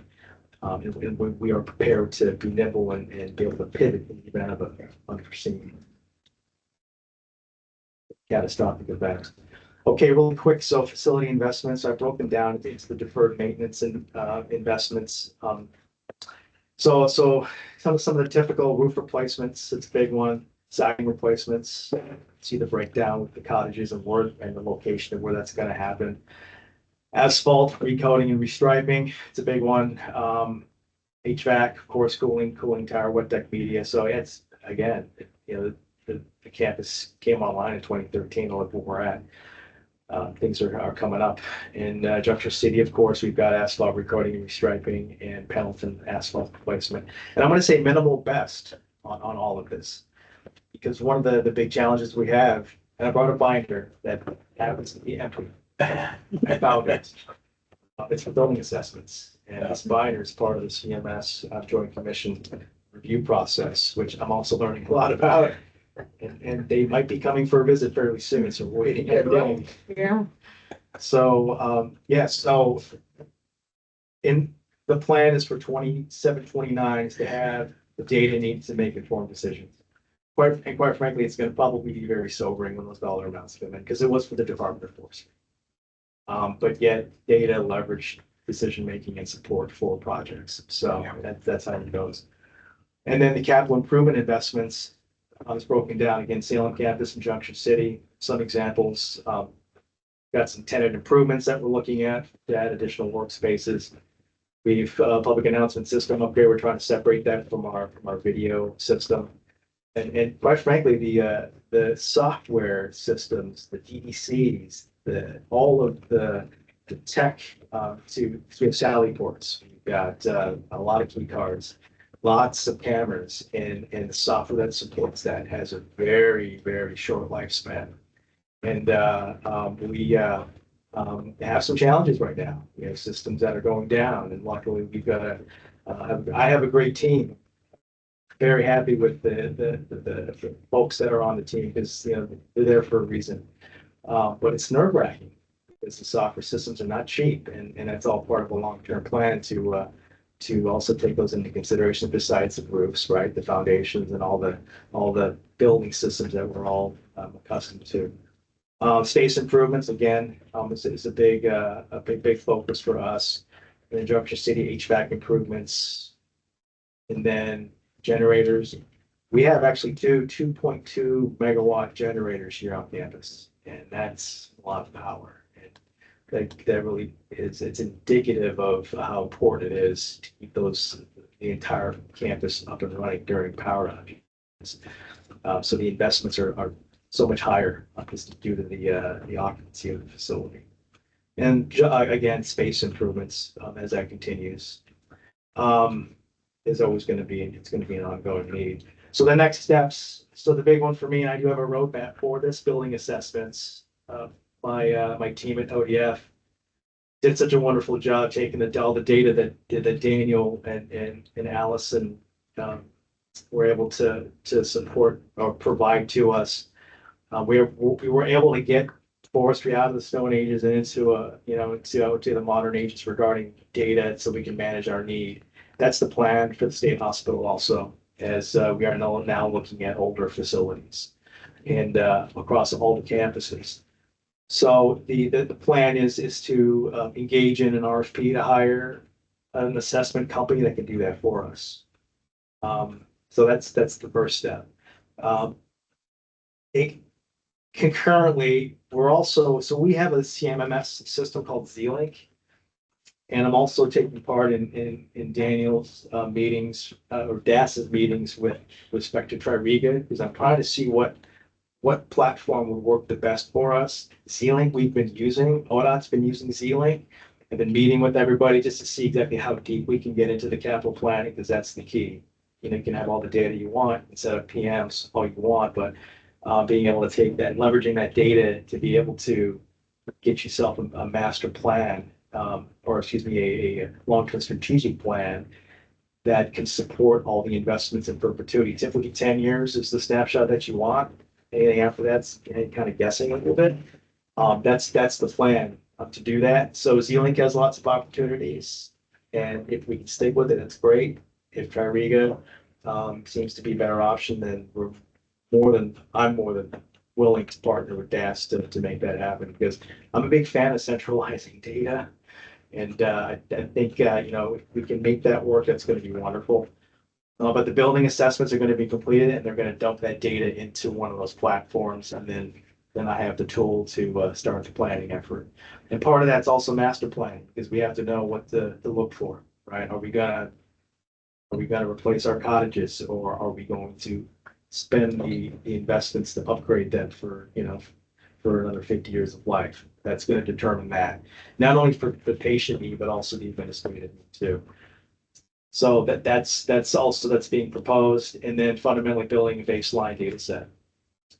And we are prepared to be nimble and be able to pivot in the event of an unforeseen catastrophic event. Okay, really quick. So facility investments, I broke them down into the deferred maintenance and investments. So some of the typical roof replacements, it's a big one. Siding replacements, see the breakdown with the cottages and the location of where that's going to happen. Asphalt, recoating and restriping, it's a big one. HVAC, of course, cooling tower, wet deck media. So it's, again, the campus came online in 2013. Look where we're at. Things are coming up. In Junction City, of course, we've got asphalt recoating and restriping and Pendleton asphalt replacement. And I'm going to say minimal best on all of this, because one of the big challenges we have, and I brought a binder that happens to be empty. I found it. It's for building assessments. And this binder is part of the CMS Joint Commission review process, which I'm also learning a lot about. And they might be coming for a visit fairly soon, so we're waiting every day. Yeah. So, so in the plan is for 27, 29 is to have the data needs to make informed decisions. Quite frankly, it's going to probably be very sobering when those dollar amounts come in, because it was for the Department of Forestry. But yet data leverage decision-making and support for projects. So that's how it goes. And then the capital improvement investments, it's broken down again, Salem campus and Junction City. Some examples, got some tenant improvements that we're looking at to add additional workspaces. We've public announcement system upgrade. We're trying to separate that from our video system. And quite frankly, the software systems, the DDCs, all of the tech to we have Sally ports. We've got a lot of key cards, lots of cameras, and the software that supports that has a very, very short lifespan. And we have some challenges right now. We have systems that are going down, and luckily we've got I have a great team. Very happy with the folks that are on the team because they're there for a reason. But it's nerve-wracking because the software systems are not cheap, and that's all part of a long-term plan to also take those into consideration besides the roofs, right? The foundations and all the building systems that we're all accustomed to. Space improvements, again, is a big focus for us. In Junction City, HVAC improvements, and then generators. We have actually two 2.2 megawatt generators here on campus, and that's a lot of power. And that really is, it's indicative of how important it is to keep the entire campus up and running during power outages. So the investments are so much higher just due to the occupancy of the facility. And again, space improvements as that continues. Is always going to be, it's going to be an ongoing need. So the next steps, so the big one for me, and I do have a roadmap for this, building assessments. My team at ODF did such a wonderful job taking all the data that Daniel and Allison were able to support or provide to us. We were able to get forestry out of the Stone Ages and into the modern ages regarding data, so we can manage our need. That's the plan for the state hospital also, as we are now looking at older facilities and across all the campuses. So the plan is to engage in an RFP to hire an assessment company that can do that for us. So that's the first step. Concurrently, we have a CMMS system called Z-Link. And I'm also taking part in Daniel's meetings or DAS's meetings with respect to Tririga, because I'm trying to see what platform would work the best for us. Z-Link we've been using, ODOT's been using Z-Link. I've been meeting with everybody just to see exactly how deep we can get into the capital planning, because that's the key. You can have all the data you want and set up PMs all you want, but being able to take that, leveraging that data to be able to get yourself a master plan, a long-term strategic plan that can support all the investments in perpetuity. Typically 10 years is the snapshot that you want. Anything after that's kind of guessing a little bit. That's the plan to do that. So Z-Link has lots of opportunities, and if we can stick with it, that's great. If Tririga seems to be a better option, then I'm more than willing to partner with DAS to make that happen, because I'm a big fan of centralizing data. And I think, if we can make that work, that's going to be wonderful. But the building assessments are going to be completed, and they're going to dump that data into one of those platforms. And then I have the tool to start the planning effort. And part of that's also master planning, because we have to know what to look for, right? Are we gonna replace our cottages, or are we going to spend the investments to upgrade them for another 50 years of life? That's going to determine that, not only for the patient need, but also the administrative need too. So that's being proposed, and then fundamentally building a baseline data set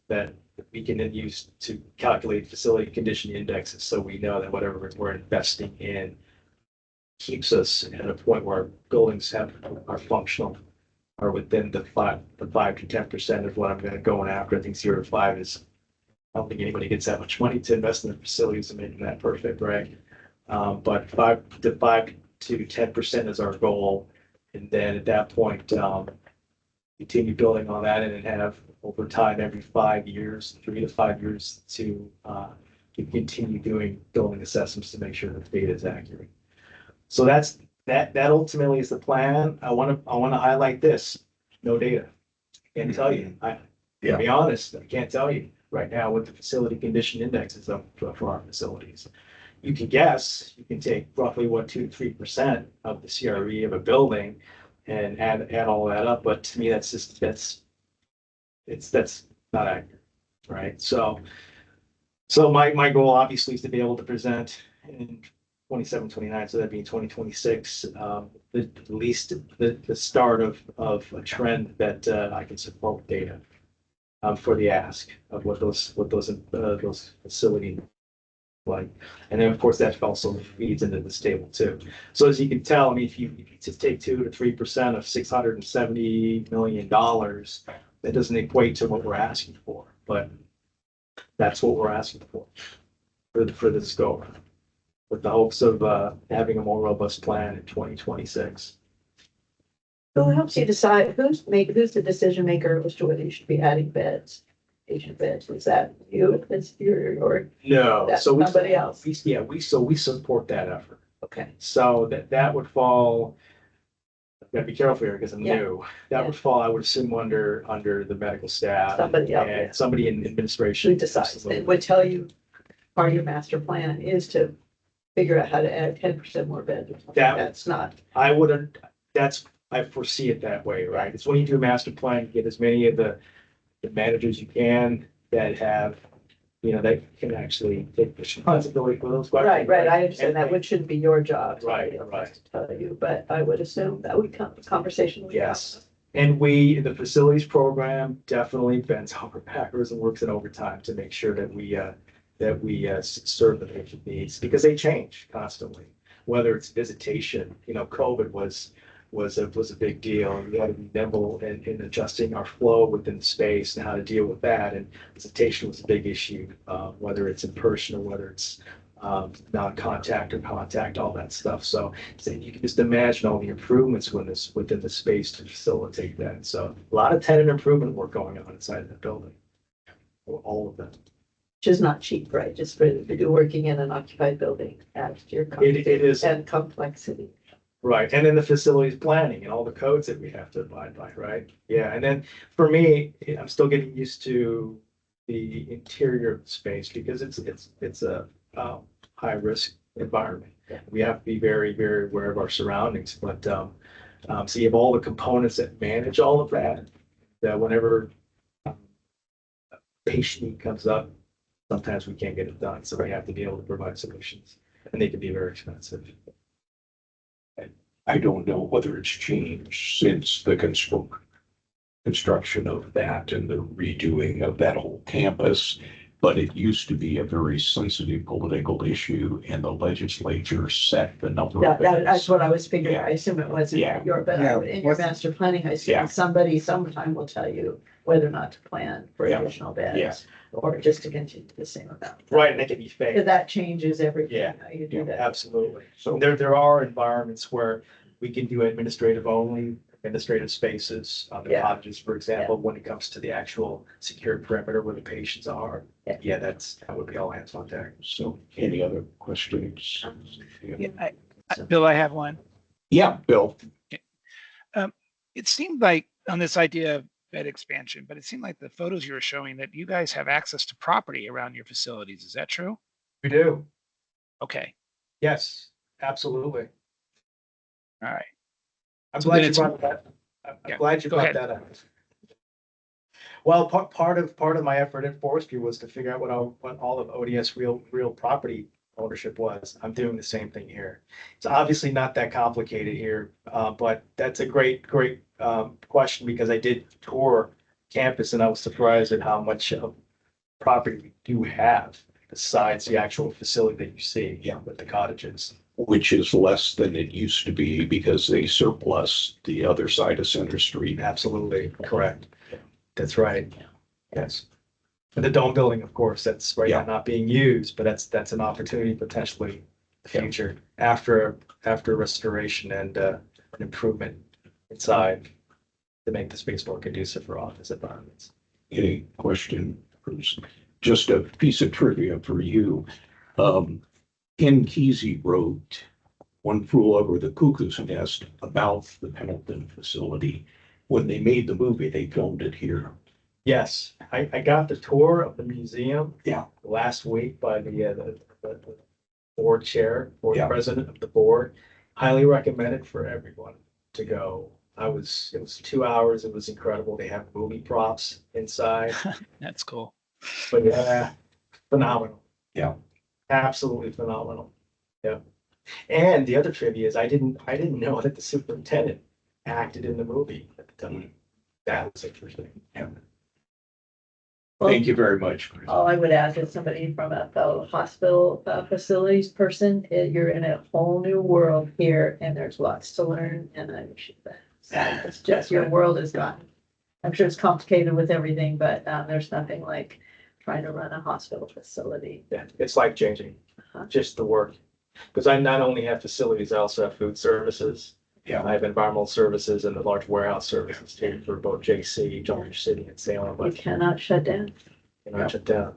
that we can then use to calculate facility condition indexes, so we know that whatever we're investing in keeps us at a point where our buildings are functional, are within the 5 to 10% of what I'm going after. I think 0 to 5 is, I don't think anybody gets that much money to invest in the facilities and making that perfect, right? But 5 to 10% is our goal. And then at that point, continue building on that, and then have over time, every 5 years, 3 to 5 years, to continue doing building assessments to make sure that the data is accurate. So that ultimately is the plan. I want to highlight this: no data. Can't tell you. To be honest, I can't tell you. right now what the facility condition index is up for our facilities. You can guess, you can take roughly 2 to 3% of the CRE of a building and add all that up, but to me, that's not accurate, right? So my goal obviously is to be able to present in 27, 29, so that'd be 2026, at least the start of a trend that I can support with data for the ask of what those facilities like. And then, of course, that also feeds into this table too. So as you can tell, I mean, if you just take 2 to 3% of $670 million, that doesn't equate to what we're asking for, but that's what we're asking for this go around, with the hopes of having a more robust plan in 2026. Who helps you decide, who's the decision maker as to whether you should be adding beds, patient beds? Is that you, it's or No, that's so somebody else? We support that effort. Okay. So that would fall, I've got to be careful here because I'm Yeah. new. That would fall, I would assume, under the medical staff. Somebody else, And yeah. somebody in administration. Who decides? It would tell you part of your master plan is to figure out how to add 10% more beds. That's not. I wouldn't, I foresee it that way, right? It's when you do a master plan, you get as many of the managers you can that have, that can actually take responsibility for those questions. Right, I understand that, which shouldn't be your job. Right. To tell you, but I would assume that would come, conversation. Would Yes. And we, in the facilities program, definitely bends over backwards and works in overtime to make sure that we serve the patient needs, because they change constantly. Whether it's visitation, COVID was a big deal, and we had to be nimble in adjusting our flow within the space and how to deal with that. And visitation was a big issue, whether it's in person or whether it's non-contact or contact, all that stuff. So you can just imagine all the improvements within the space to facilitate that. So a lot of tenant improvement work going on inside of the building, all of them. Which is not cheap, right? Just for you working in an occupied building, adds to your It is. and complexity. Right, and then the facilities planning and all the codes that we have to abide by, right? Yeah, and then for me, I'm still getting used to the interior of the space because it's a high risk environment. Yeah. We have to be very, very aware of our surroundings, but so you have all the components that manage all of that. That whenever patient need comes up, sometimes we can't get it done, so we have to be able to provide solutions, and they can be very expensive. I don't know whether it's changed since the construction of that and the redoing of that whole campus, but it used to be a very sensitive political issue, and the legislature set the number of beds. That's what I was figuring. I assume it wasn't your, but in your master planning, I assume somebody sometime will tell you whether or not to plan for additional beds. Or just to continue the same amount. Right, and they can be phased. Because that changes everything. Yeah, How you do that. absolutely. So there are environments where we can do administrative spaces on the cottages, for example, when it comes to the actual secure perimeter where the patients are. Yeah, that would be all hands on deck. So any other questions? Bill, I have one. Yeah, Bill. It seemed like on this idea of bed expansion, but it seemed like the photos you were showing that you guys have access to property around your facilities. Is that true? We do. Okay. Yes, absolutely. All right. I'm So glad then you it's- brought that. I'm glad you Go brought ahead. that up. Well, part of my effort at forestry was to figure out what all of ODS real property ownership was. I'm doing the same thing here. It's obviously not that complicated here, but that's a great question, because I did tour campus and I was surprised at how much of property we do have besides the actual facility that you see with the cottages. Which is less than it used to be because they surplus the other side of Center Street. Absolutely correct. That's right. Yes. And the dome building, of course, that's right now not being used, but that's an opportunity potentially in the future after restoration and an improvement inside to make the space more conducive for office environments. Any question, Bruce? Just a piece of trivia for you. Ken Kesey wrote One Flew Over the Cuckoo's Nest about the Pendleton facility. When they made the movie, they filmed it here. Yes, I got the tour of the museum. Yeah. Last week by the board chair, board Yeah. president of the board. Highly recommended for everyone to go. It was 2 hours. It was incredible. They have movie props inside, That's cool. but yeah, phenomenal. Yeah. Absolutely phenomenal. Yeah. And the other trivia is I didn't know that the superintendent acted in the movie at the time. That was interesting. Yeah. Thank you very much. Chris. All I would ask is somebody from a fellow hospital facilities person, you're in a whole new world here and there's lots to learn and I wish you the best. It's just your world is gone. I'm sure it's complicated with everything, but there's nothing like trying to run a hospital facility. Yeah, it's life changing, just the work. Because I not only have facilities, I also have food services. Yeah. I have environmental services and the large warehouse services too for both JC, Georgia City and Salem, You but cannot shut down. not shut down.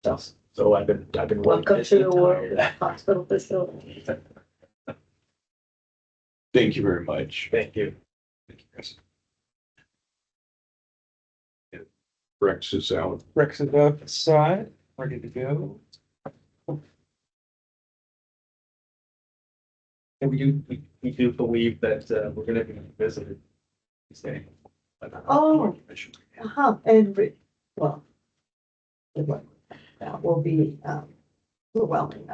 So I've been really Welcome busy to the and world tired. of hospital facilities. Thank you very much. Thank you. Thank you, Chris. Rex is out. Rex is outside, ready to go. And we do believe that we're gonna be visited. Today. Oh. And well. good luck. That will be overwhelming.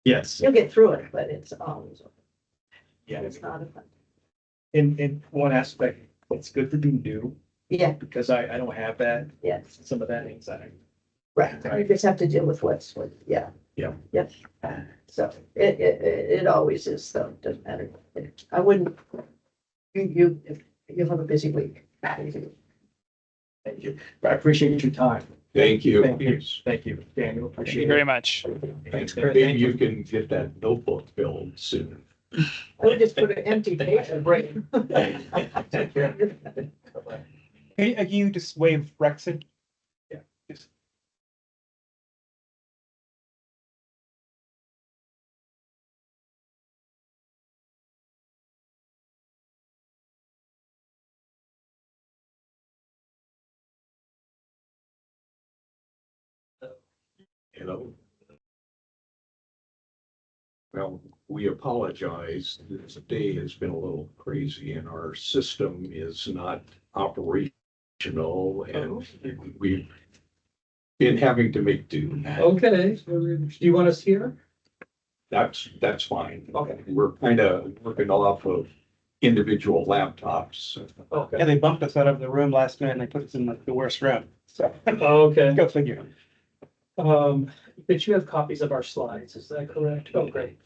Yes. You'll get through it, but it's always, Yeah. it's not a fun. In one aspect, it's good to be new Yeah, because I don't have that, yes, some of that anxiety. right. You just have to deal with what, yeah. Yeah. Yep. So it always is, though, doesn't matter. I wouldn't, if you have a busy week. Thank you. I appreciate your time. Thank you. Thank you. Thank you, Daniel. Thank Appreciate you it. very much. Thanks. Maybe you can get that notebook filled soon. I would just put an empty page and break. Take care. Can you just wave Rex in? Yeah. Just- You know. Well, we apologize. This day has been a little crazy and our system is not operational and we've been having to make do. Okay, do you want us here? That's fine. Okay. We're kind of working off of individual laptops. Okay. Yeah, they bumped us out of the room last minute and they put us in like the worst room. So Okay. go figure. But you have copies of our slides, is that correct? Oh, great.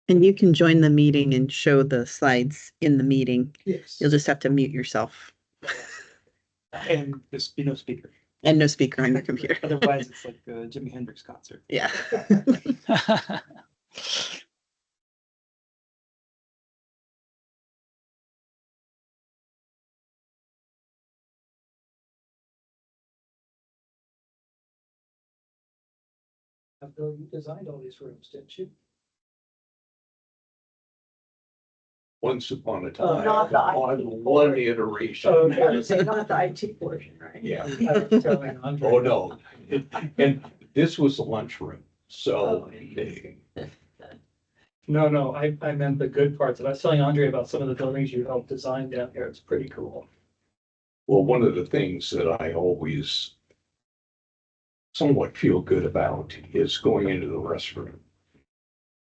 And you can join the meeting and show the slides in the meeting. Yes. You'll just have to mute yourself And just be no speaker. and no speaker on your computer. Otherwise, it's like a Jimi Hendrix concert. Yeah. Bill, you designed all these rooms, didn't you? Once upon a Oh, time, not the on IT one iteration. I would say not the IT portion, right? Yeah. I was telling Andre. Oh, no. And this was the lunchroom, so. No, I meant the good parts. And I was telling Andre about some of the buildings you helped design down here. It's pretty cool. Well, one of the things that I always somewhat feel good about is going into the restroom.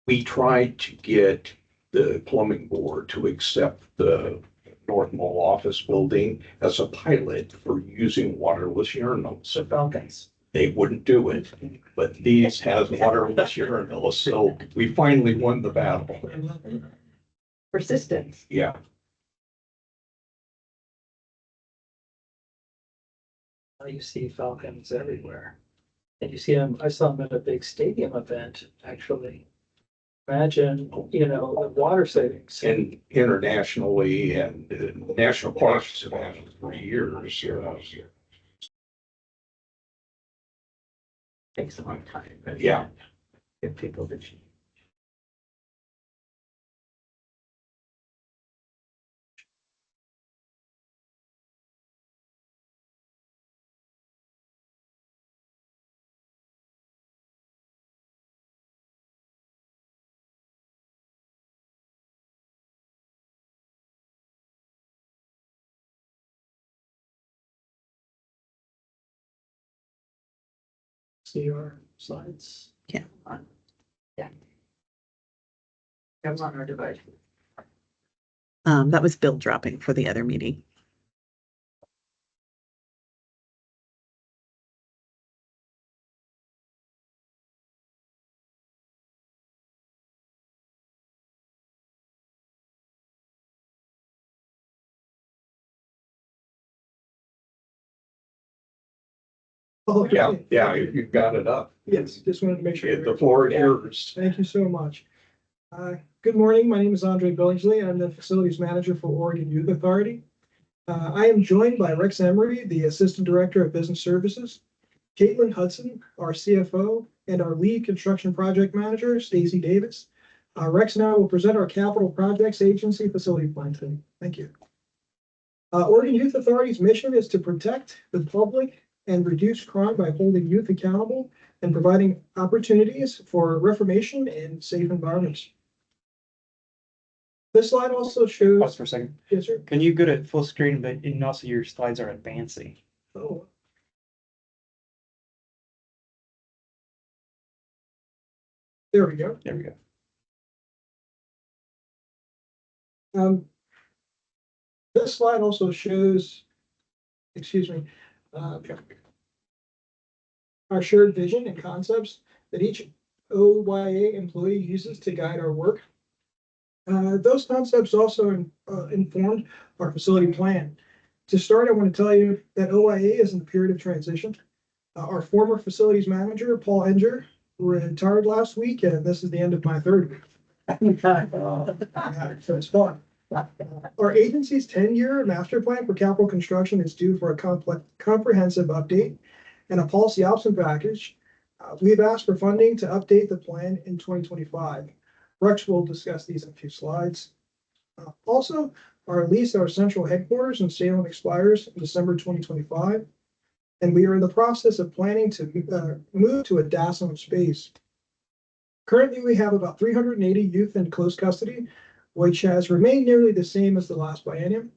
We tried to get the plumbing board to accept the North Mall office building as a pilot for using waterless urinals. So Falcons. They wouldn't do it, but these has waterless urinals, so we finally won the battle. Persistence. Yeah. Now you see Falcons everywhere. And you see them, I saw them at a big stadium event, actually. Imagine, the water savings. And internationally and national parks have had it for years. Takes a long time. But Yeah. Get people to change. see our slides. Yeah. Yeah. That was on our device. That was Bill dropping for the other meeting. Oh, Yeah, you've got it up. Yes, just wanted to make sure. The floor is yours. Thank you so much. Good morning. My name is Andre Billingsley. I'm the Facilities Manager for Oregon Youth Authority. I am joined by Rex Emery, the Assistant Director of Business Services, Caitlin Hudson, our CFO, and our Lead Construction Project Manager, Stacy Davis. Rex and I will present our Capital Projects Agency Facility Plan today. Thank you. Oregon Youth Authority's mission is to protect the public and reduce crime by holding youth accountable and providing opportunities for reformation and safe environments. This slide also shows. Pause for a second. Yes, sir. Can you go to full screen, but and also your slides are advancing? Oh. There we go. There we go. This slide also shows, excuse me, our shared vision and concepts that each OYA employee uses to guide our work. Those concepts also informed our facility plan. To start, I want to tell you that OYA is in the period of transition. Our former facilities manager, Paul Enger, retired last week, and this is the end of my third week. So it's fun. Our agency's 10-year master plan for capital construction is due for a comprehensive update and a policy option package. We've asked for funding to update the plan in 2025. Rex will discuss these in a few slides. Also, our lease at our central headquarters in Salem expires in December 2025, and we are in the process of planning to move to a DAS-owned space. Currently, we have about 380 youth in close custody, which has remained nearly the same as the last biennium.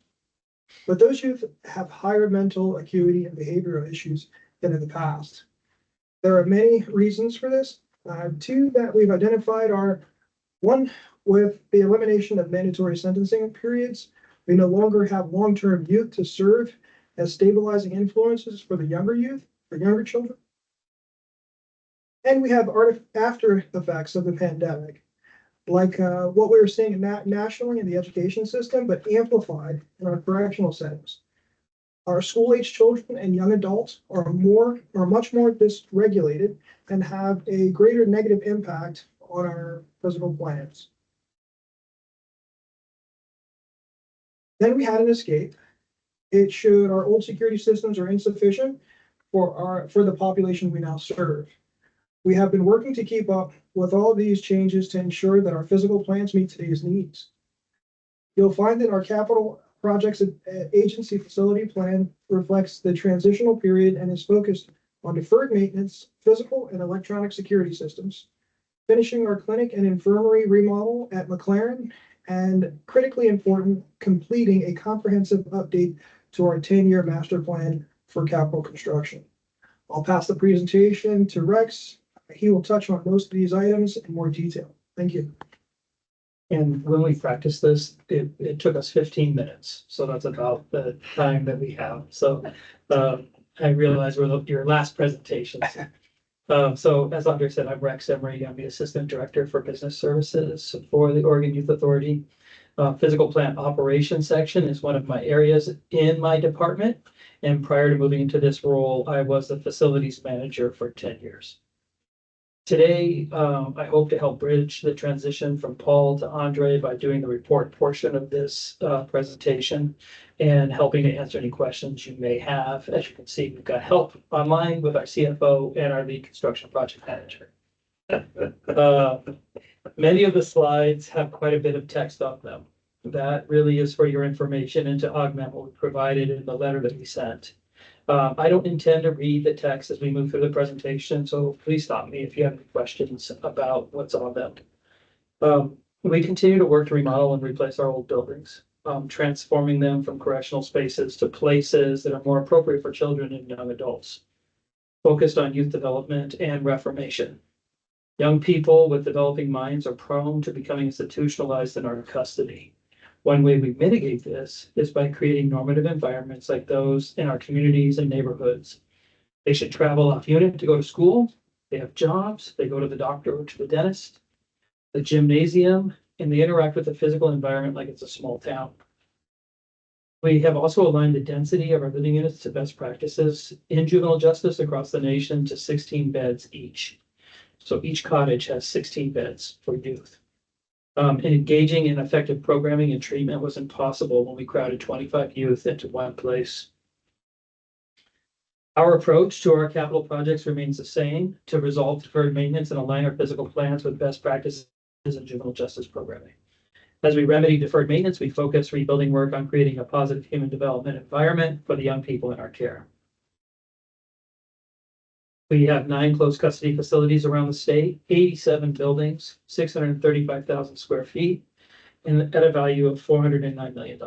But those youth have higher mental acuity and behavioral issues than in the past. There are many reasons for this. Two that we've identified are, one, with the elimination of mandatory sentencing periods, we no longer have long-term youth to serve as stabilizing influences for the younger youth, for younger children. And we have after effects of the pandemic, like what we were seeing nationally in the education system, but amplified in our correctional settings. Our school-age children and young adults are much more dysregulated and have a greater negative impact on our physical plans. Then we had an escape. It showed our old security systems are insufficient for the population we now serve. We have been working to keep up with all these changes to ensure that our physical plans meet today's needs. You'll find that our capital projects agency facility plan reflects the transitional period and is focused on deferred maintenance, physical and electronic security systems, finishing our clinic and infirmary remodel at McLaren, and critically important, completing a comprehensive update to our 10-year master plan for capital construction. I'll pass the presentation to Rex. He will touch on most of these items in more detail. Thank you. And when we practiced this, it took us 15 minutes. So that's about the time that we have. So I realize we're your last presentations. So as Andre said, I'm Rex Emery. I'm the Assistant Director for Business Services for the Oregon Youth Authority. Physical plant operations section is one of my areas in my department. And prior to moving into this role, I was the facilities manager for 10 years. Today, I hope to help bridge the transition from Paul to Andre by doing the report portion of this presentation and helping to answer any questions you may have. As you can see, we've got help online with our CFO and our lead construction project manager. Many of the slides have quite a bit of text on them. That really is for your information and to augment what we provided in the letter that we sent. I don't intend to read the text as we move through the presentation, so please stop me if you have any questions about what's on them. We continue to work to remodel and replace our old buildings, transforming them from correctional spaces to places that are more appropriate for children and young adults. focused on youth development and reformation. Young people with developing minds are prone to becoming institutionalized in our custody. One way we mitigate this is by creating normative environments like those in our communities and neighborhoods. They should travel off unit to go to school. They have jobs. They go to the doctor or to the dentist, the gymnasium, and they interact with the physical environment like it's a small town. We have also aligned the density of our living units to best practices in juvenile justice across the nation to 16 beds each. So each cottage has 16 beds for youth. And engaging in effective programming and treatment was impossible when we crowded 25 youth into one place. Our approach to our capital projects remains the same: to resolve deferred maintenance and align our physical plans with best practices in juvenile justice programming. As we remedy deferred maintenance, we focus rebuilding work on creating a positive human development environment for the young people in our care. We have 9 close custody facilities around the state, 87 buildings, 635,000 square feet, and at a value of $409 million.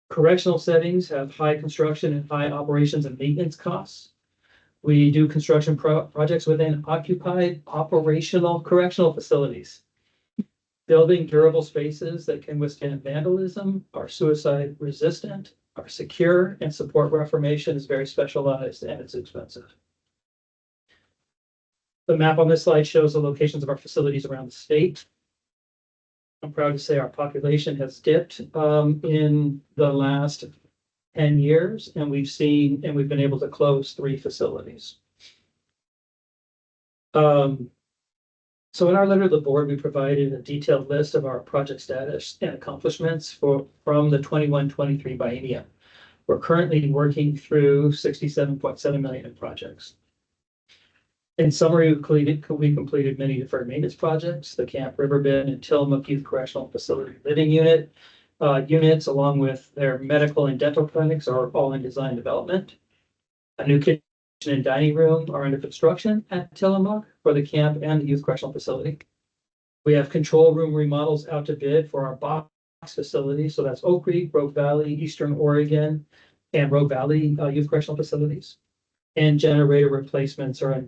Correctional settings have high construction and high operations and maintenance costs. We do construction projects within occupied operational correctional facilities. Building durable spaces that can withstand vandalism, are suicide resistant, are secure, and support reformation is very specialized and it's expensive. The map on this slide shows the locations of our facilities around the state. I'm proud to say our population has dipped in the last 10 years, and we've been able to close 3 facilities. So in our letter to the board, we provided a detailed list of our project status and accomplishments from the 21-23 biennium. We're currently working through $67.7 million in projects. In summary, we completed many deferred maintenance projects: the Camp Riverbend and Tillamook Youth Correctional Facility Living units, along with their medical and dental clinics, are all in design development. A new kitchen and dining room are under construction at Tillamook for the camp and the youth correctional facility. We have control room remodels out to bid for our box facilities. So that's Oak Creek, Rogue Valley, Eastern Oregon, and Rogue Valley youth correctional facilities. And generator replacements are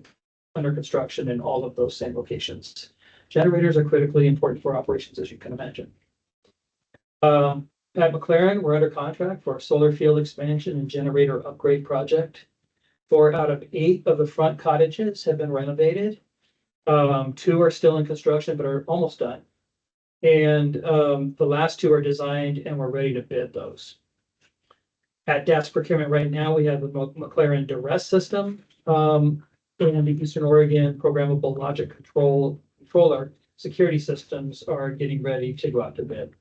under construction in all of those same locations. Generators are critically important for operations, as you can imagine. At McLaren, we're under contract for a solar field expansion and generator upgrade project. 4 out of 8 of the front cottages have been renovated. 2 are still in construction, but are almost done. And the last 2 are designed and we're ready to bid those. At DAS procurement right now, we have the McLaren Duress system and the Eastern Oregon programmable logic controller security systems are getting ready to go out to bid.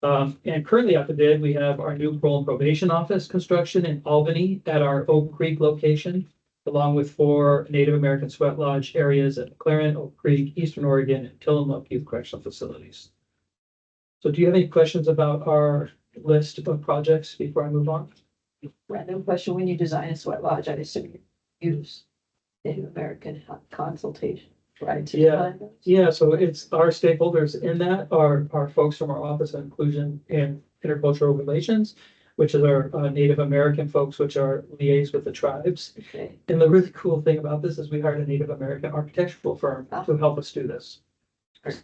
And currently out to bid, we have our new parole and probation office construction in Albany at our Oak Creek location, along with 4 Native American sweat lodge areas at McLaren, Oak Creek, Eastern Oregon, and Tillamook youth correctional facilities. So do you have any questions about our list of projects before I move on? Random question: when you design a sweat lodge, I assume you use Native American consultation, right? to design those? Yeah, so it's our stakeholders in that are folks from our Office of Inclusion and Intercultural Relations, which is our Native American folks, which are liaised with the tribes. Okay. And the really cool thing about this is we hired a Native American architectural firm to help us do this. That's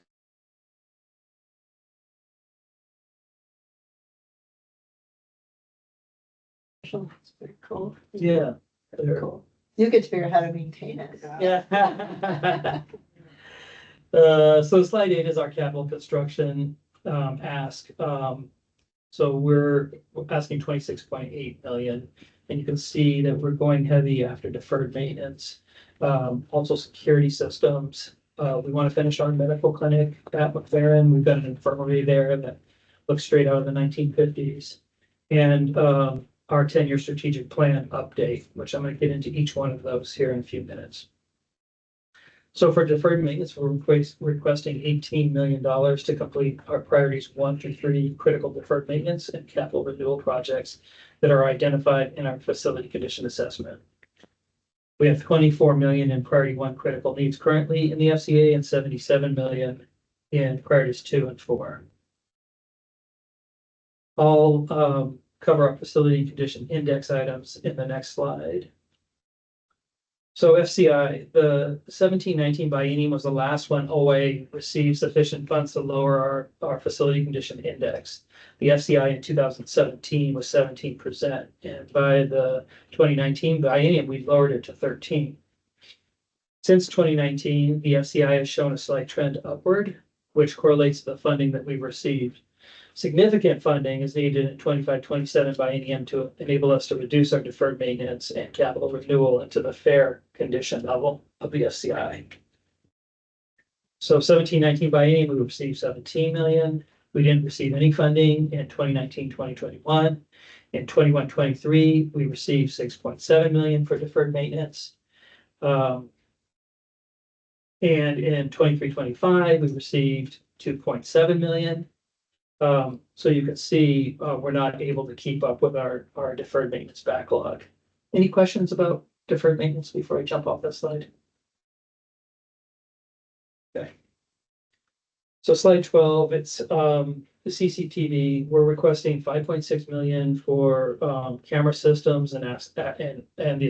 pretty cool. Yeah. Very cool. You get to figure out how to maintain it. Yeah. So slide 8 is our capital construction ask. So we're asking 26.8 million, and you can see that we're going heavy after deferred maintenance. Also security systems. We want to finish our medical clinic at McLaren. We've got an infirmary there that looks straight out of the 1950s. And our 10-year strategic plan update, which I'm going to get into each one of those here in a few minutes. So for deferred maintenance, we're requesting $18 million to complete our priorities 1 through 3 critical deferred maintenance and capital renewal projects that are identified in our facility condition assessment. We have 24 million in priority 1 critical needs currently in the FCA and 77 million in priorities 2 and 4. I'll cover our facility condition index items in the next slide. So FCI, the 17-19 biennium was the last one OA received sufficient funds to lower our facility condition index. The FCI in 2017 was 17%, and by the 2019 biennium, we lowered it to 13. Since 2019, the FCI has shown a slight trend upward, which correlates to the funding that we've received. Significant funding is needed in 25-27 biennium to enable us to reduce our deferred maintenance and capital renewal into the fair condition level of the FCI. So 17-19 biennium, we received 17 million. We didn't receive any funding in 2019-2021. In 21-23, we received 6.7 million for deferred maintenance. And in 23-25, we received 2.7 million. So you can see we're not able to keep up with our deferred maintenance backlog. Any questions about deferred maintenance before I jump off this slide? Okay. So slide 12, it's the CCTV. We're requesting 5.6 million for camera systems and the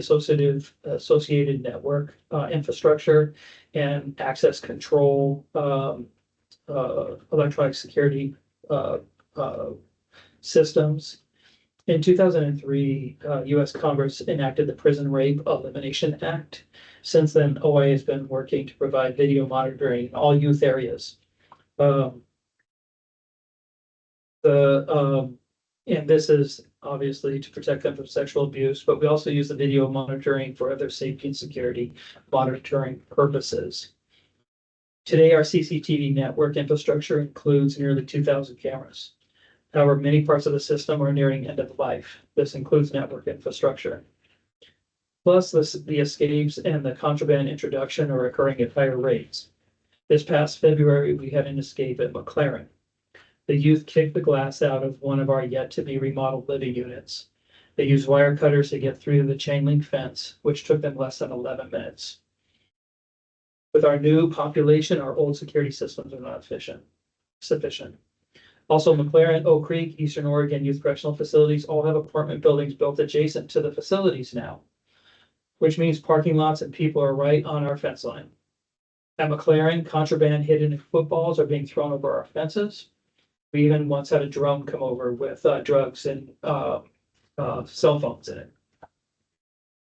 associated network infrastructure and access control, electronic security systems. In 2003, U.S. Congress enacted the Prison Rape Elimination Act. Since then, OA has been working to provide video monitoring in all youth areas. And this is obviously to protect them from sexual abuse, but we also use the video monitoring for other safety and security monitoring purposes. Today, our CCTV network infrastructure includes nearly 2,000 cameras. However, many parts of the system are nearing end of life. This includes network infrastructure. Plus, the escapes and the contraband introduction are occurring at higher rates. This past February, we had an escape at McLaren. The youth kicked the glass out of one of our yet-to-be remodeled living units. They used wire cutters to get through the chain link fence, which took them less than 11 minutes. With our new population, our old security systems are not sufficient. Also, McLaren, Oak Creek, Eastern Oregon Youth Correctional Facilities all have apartment buildings built adjacent to the facilities now, which means parking lots and people are right on our fence line. At McLaren, contraband hidden in footballs are being thrown over our fences. We even once had a drum come over with drugs and cell phones in it.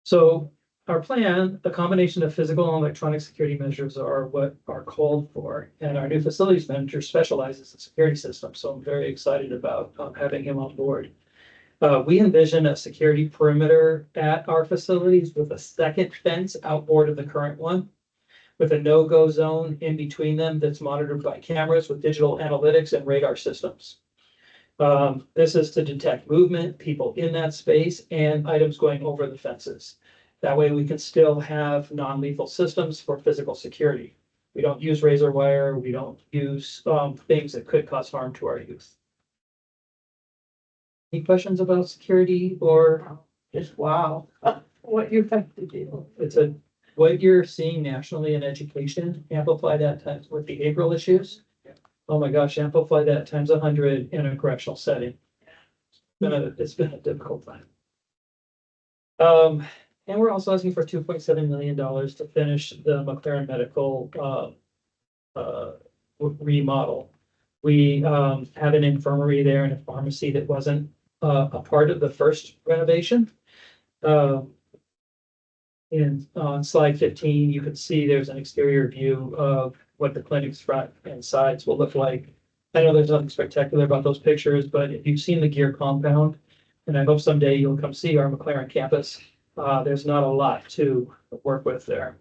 So our plan, the combination of physical and electronic security measures are what are called for, and our new facilities manager specializes in security systems, so I'm very excited about having him on board. We envision a security perimeter at our facilities with a second fence outboard of the current one, with a no-go zone in between them that's monitored by cameras with digital analytics and radar systems. This is to detect movement, people in that space, and items going over the fences. That way we can still have non-lethal systems for physical security. We don't use razor wire. We don't use things that could cause harm to our youth. Any questions about security or Just wow, what you have to do. it's what you're seeing nationally in education, amplify that times with behavioral issues. Oh my gosh, amplify that times 100 in a correctional setting. It's been a difficult time. And we're also asking for $2.7 million to finish the McLaren Medical remodel. We have an infirmary there and a pharmacy that wasn't a part of the first renovation. And on slide 15, you can see there's an exterior view of what the clinic's front and sides will look like. I know there's nothing spectacular about those pictures, but if you've seen the Gear compound, and I hope someday you'll come see our McLaren campus, there's not a lot to work with there.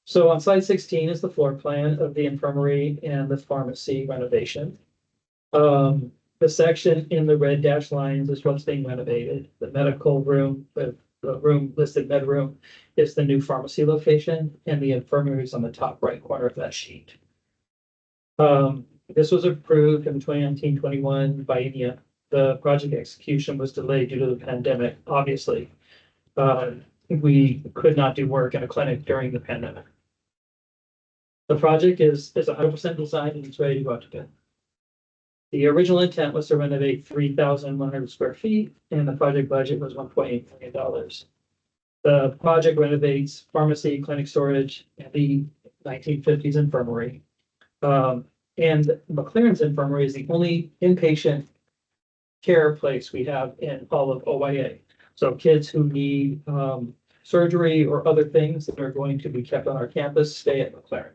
So on slide 16 is the floor plan of the infirmary and the pharmacy renovation. The section in the red dashed lines is what's being renovated. The medical room, the room listed med room is the new pharmacy location, and the infirmary is on the top right corner of that sheet. This was approved in 2019-21 biennium. The project execution was delayed due to the pandemic, obviously. We could not do work in a clinic during the pandemic. The project is 100% designed and it's ready to go out to bid. The original intent was to renovate 3,100 square feet, and the project budget was $1.8 million. The project renovates pharmacy, clinic storage, and the 1950s infirmary. And McLaren's Infirmary is the only inpatient care place we have in all of OYA. So kids who need surgery or other things that are going to be kept on our campus stay at McLaren.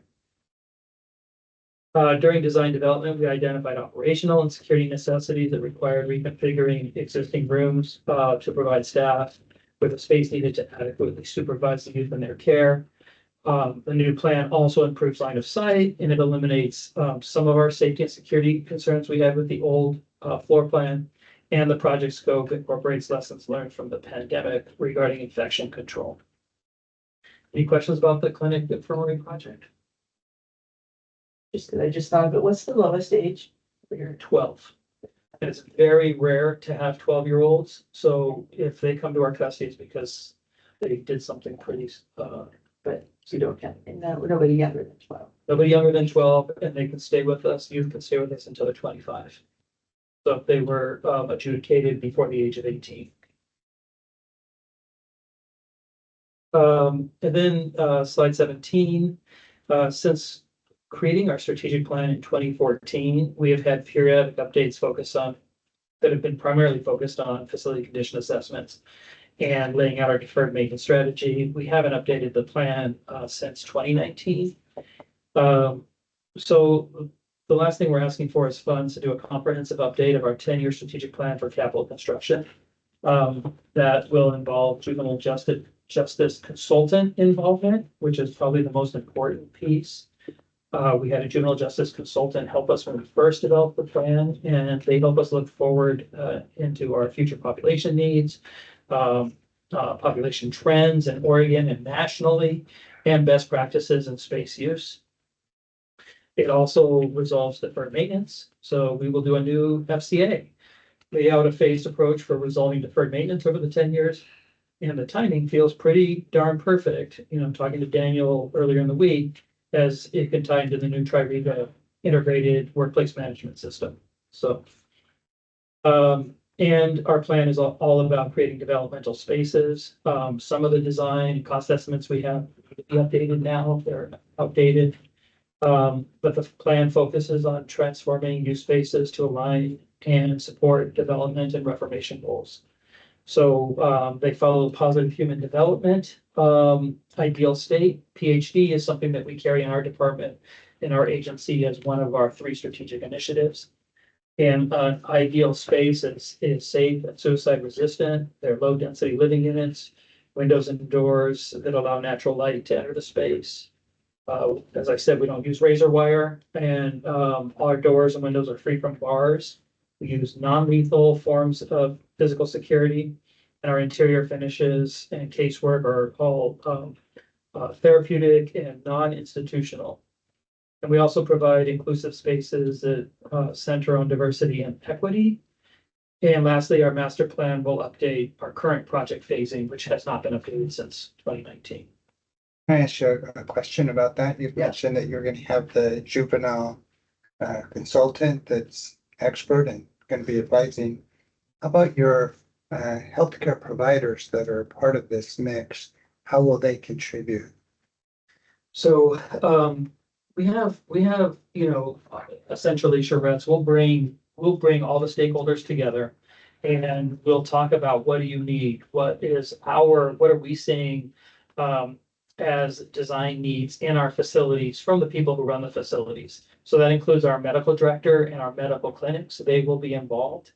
During design development, we identified operational and security necessities that required reconfiguring existing rooms to provide staff with the space needed to adequately supervise the youth in their care. The new plan also improves line of sight, and it eliminates some of our safety and security concerns we had with the old floor plan. And the project scope incorporates lessons learned from the pandemic regarding infection control. Any questions about the clinic infirmary project? I just thought of it, what's the lowest age? You're 12. And it's very rare to have 12-year-olds. So if they come to our custody, it's because they did something pretty, But you don't have, and nobody younger than 12. nobody younger than 12, and they can stay with us, youth can stay with us until they're 25. So if they were adjudicated before the age of 18. And then slide 17, since creating our strategic plan in 2014, we have had periodic updates that have been primarily focused on facility condition assessments and laying out our deferred maintenance strategy. We haven't updated the plan since 2019. So the last thing we're asking for is funds to do a comprehensive update of our 10-year strategic plan for capital construction. That will involve juvenile justice consultant involvement, which is probably the most important piece. We had a juvenile justice consultant help us when we first developed the plan, and they help us look forward into our future population needs, population trends in Oregon and nationally, and best practices in space use. It also resolves deferred maintenance. So we will do a new FCA, lay out a phased approach for resolving deferred maintenance over the 10 years. And the timing feels pretty darn perfect. You know, I'm talking to Daniel earlier in the week, as it can tie into the new Tri-Riga integrated workplace management system. So, and our plan is all about creating developmental spaces. Some of the design and cost estimates we have to be updated now, they're outdated. But the plan focuses on transforming use spaces to align and support development and reformation goals. So they follow positive human development, ideal state. PhD is something that we carry in our department, in our agency, as one of our 3 strategic initiatives. And ideal space is safe and suicide resistant. They're low density living units, windows and doors that allow natural light to enter the space. As I said, we don't use razor wire, and our doors and windows are free from bars. We use non-lethal forms of physical security, and our interior finishes and casework are all therapeutic and non-institutional. And we also provide inclusive spaces that center on diversity and equity. And lastly, our master plan will update our current project phasing, which has not been updated since 2019. Can I ask you a question about that? You've mentioned that you're going to have the juvenile consultant that's expert and going to be advising. How about your healthcare providers that are part of this mix? How will they contribute? So we have, you know, essentially, charrettes, we'll bring all the stakeholders together, and we'll talk about what do you need? What are we seeing as design needs in our facilities from the people who run the facilities? So that includes our medical director and our medical clinics. They will be involved.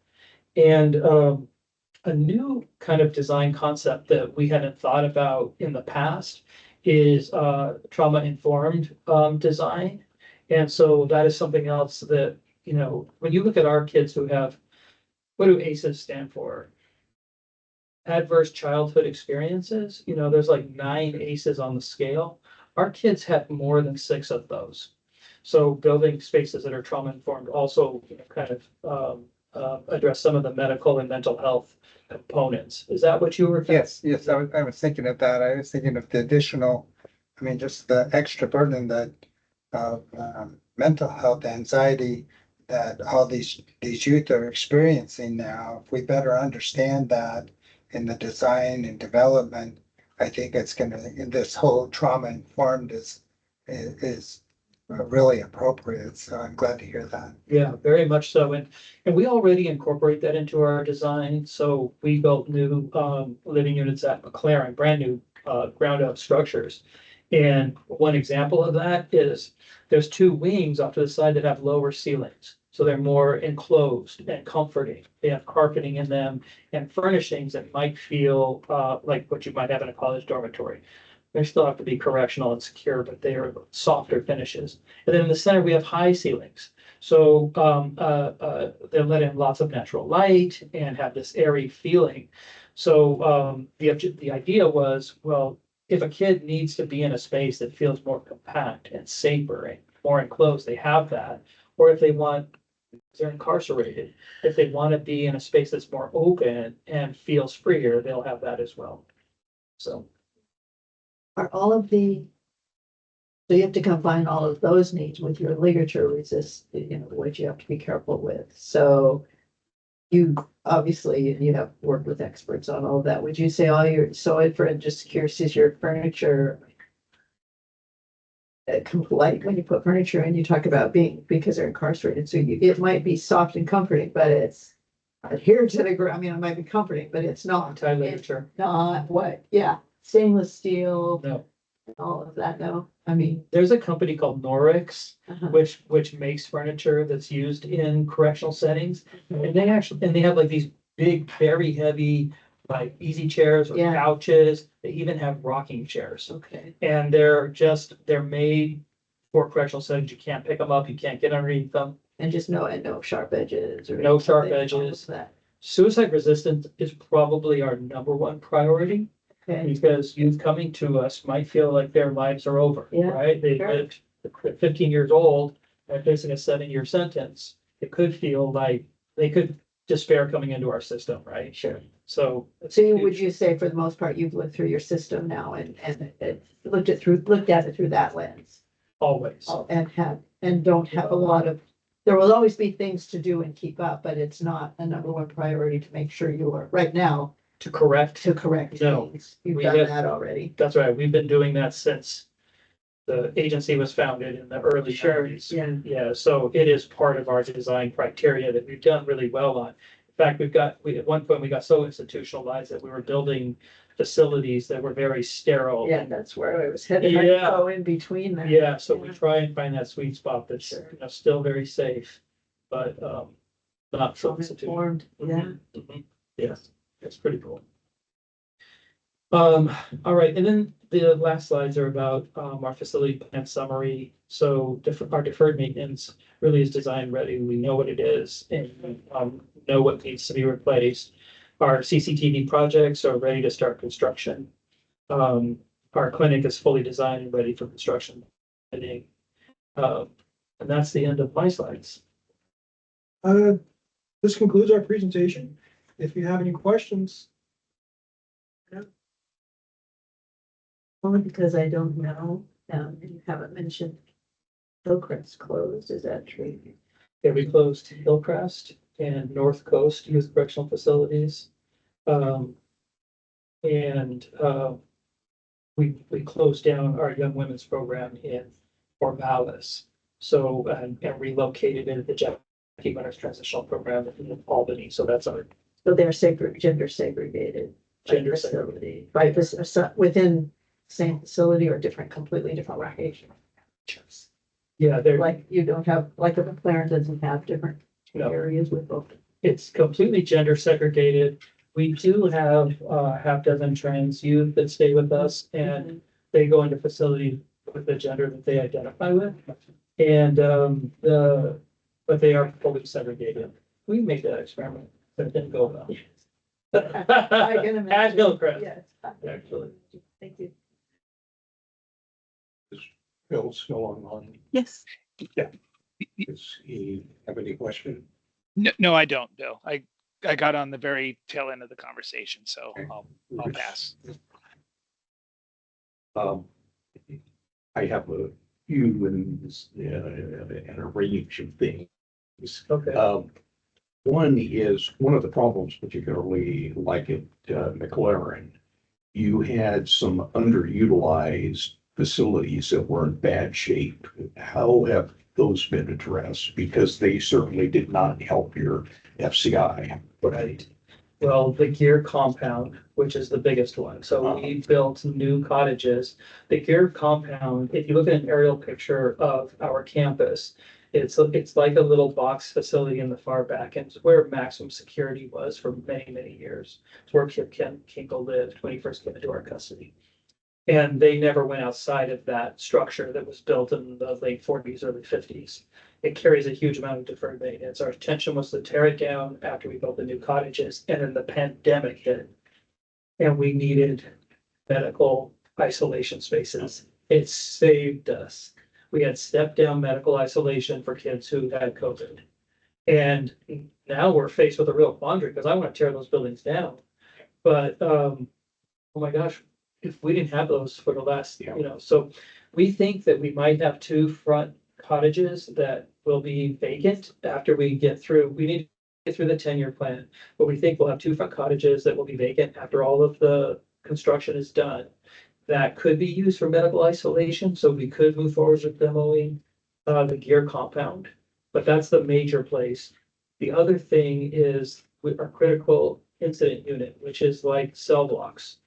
And a new kind of design concept that we hadn't thought about in the past is trauma-informed design. And so that is something else that, you know, when you look at our kids who have, what do ACEs stand for? Adverse childhood experiences. You know, there's like 9 ACEs on the scale. Our kids have more than 6 of those. So building spaces that are trauma-informed also, you know, kind of address some of the medical and mental health components. Is that what you were? Yes, I was thinking of that. I was thinking of the additional, I mean, just the extra burden that mental health, anxiety that all these youth are experiencing now. If we better understand that in the design and development, I think it's gonna, this whole trauma informed is really appropriate. So I'm glad to hear that. Yeah, very much so. And we already incorporate that into our design. So we built new living units at McLaren, brand new ground up structures. And one example of that is there's two wings off to the side that have lower ceilings. So they're more enclosed and comforting. They have carpeting in them and furnishings that might feel like what you might have in a college dormitory. They still have to be correctional and secure, but they are softer finishes. And then in the center, we have high ceilings. So they let in lots of natural light and have this airy feeling. So the idea was, well, if a kid needs to be in a space that feels more compact and safer and more enclosed, they have that. Or if they want, they're incarcerated. If they want to be in a space that's more open and feels freer, they'll have that as well. So. Are all of the, so you have to combine all of those needs with your ligature resist, what you have to be careful with. So you obviously, you have worked with experts on all of that. Would you say all your, so for just curious, is your furniture like when you put furniture in, you talk about being, because they're incarcerated, so it might be soft and comforting, but it's adhered to the ground. I mean, it might be comforting, but it's not. Anti-ligature. Not what, yeah, stainless steel. No. All of that, no. I mean, there's a company called Norix, uh-huh. which makes furniture that's used in correctional settings. And they have like these big, very heavy, like easy chairs or Yeah. couches. They even have rocking chairs. Okay. And they're made for correctional settings. You can't pick them up, you can't get underneath them. And just no sharp edges or No sharp anything, all of edges. that. Suicide resistance is probably our number one priority. Okay. Because youth coming to us might feel like their lives are over, Yeah, right? They sure. lived 15 years old and facing a 7-year sentence. It could feel like they could despair coming into our system, right? Sure. So. Would you say for the most part, you've looked through your system now and looked at it through that lens? Always. And don't have a lot of, there will always be things to do and keep up, but it's not a number one priority to make sure you are right now. To correct. No. Things. You've done that already. That's right. We've been doing that since the agency was founded in the early Sure, 90s. yeah. Yeah, so it is part of our design criteria that we've done really well on. In fact, at one point, we got so institutionalized that we were building facilities that were very sterile. Yeah, that's where I was headed. Yeah. I go in between there. Yeah, so we try and find that sweet spot that's still very safe, but not so Informed, yeah. Yes, it's pretty cool. All right, and then the last slides are about our facility plan summary. So our deferred maintenance really is design ready. We know what it is and know what needs to be replaced. Our CCTV projects are ready to start construction. Our clinic is fully designed and ready for construction. And that's the end of my slides. This concludes our presentation. If you have any questions. Only because I don't know, and you haven't mentioned Hillcrest closed, is that true? Yeah, we closed Hillcrest and North Coast Youth Correctional Facilities. We closed down our young women's program in Corvallis. So, and relocated it to the Jackie Winners Transitional Program in Albany. So that's our. So they're gender segregated. Gender facility, right, within same facility or completely different location. Yeah, they're like, you don't have, like a McLaren doesn't have different areas with both. It's completely gender segregated. We do have half dozen trans youth that stay with us and they go into facility with the gender that they identify with. And but they are fully segregated. We made that experiment, but it didn't go well. I can imagine. At Hillcrest. Yes. Actually. Thank you. Is Bill still online? Yes. Yeah. Does he have any question? No, I don't, Bill. I got on the very tail end of the conversation, so Okay. I'll pass. I have a few and a range of things. Okay. One of the problems, particularly like at McLaren, you had some underutilized facilities that were in bad shape. How have those been addressed? Because they certainly did not help your FCI. Right. Well, the Gear compound, which is the biggest one. So we built new cottages. The Gear compound, if you look at an aerial picture of our campus, it's like a little box facility in the far back end where maximum security was for many, many years. It's where Ken Kinkle lived when he first came into our custody. And they never went outside of that structure that was built in the late 40s, early 50s. It carries a huge amount of deferred maintenance. Our intention was to tear it down after we built the new cottages, and then the pandemic hit. And we needed medical isolation spaces. It saved us. We had step down medical isolation for kids who had COVID. And now we're faced with a real quandary because I want to tear those buildings down. But oh my gosh, if we didn't have those for the last, so we think that we might have 2 front cottages that will be vacant after we get through. We need to get through the 10-year plan, but we think we'll have 2 front cottages that will be vacant after all of the construction is done. That could be used for medical isolation, so we could move forward with demoing the Gear compound, but that's the major place. The other thing is with our critical incident unit, which is like cell blocks,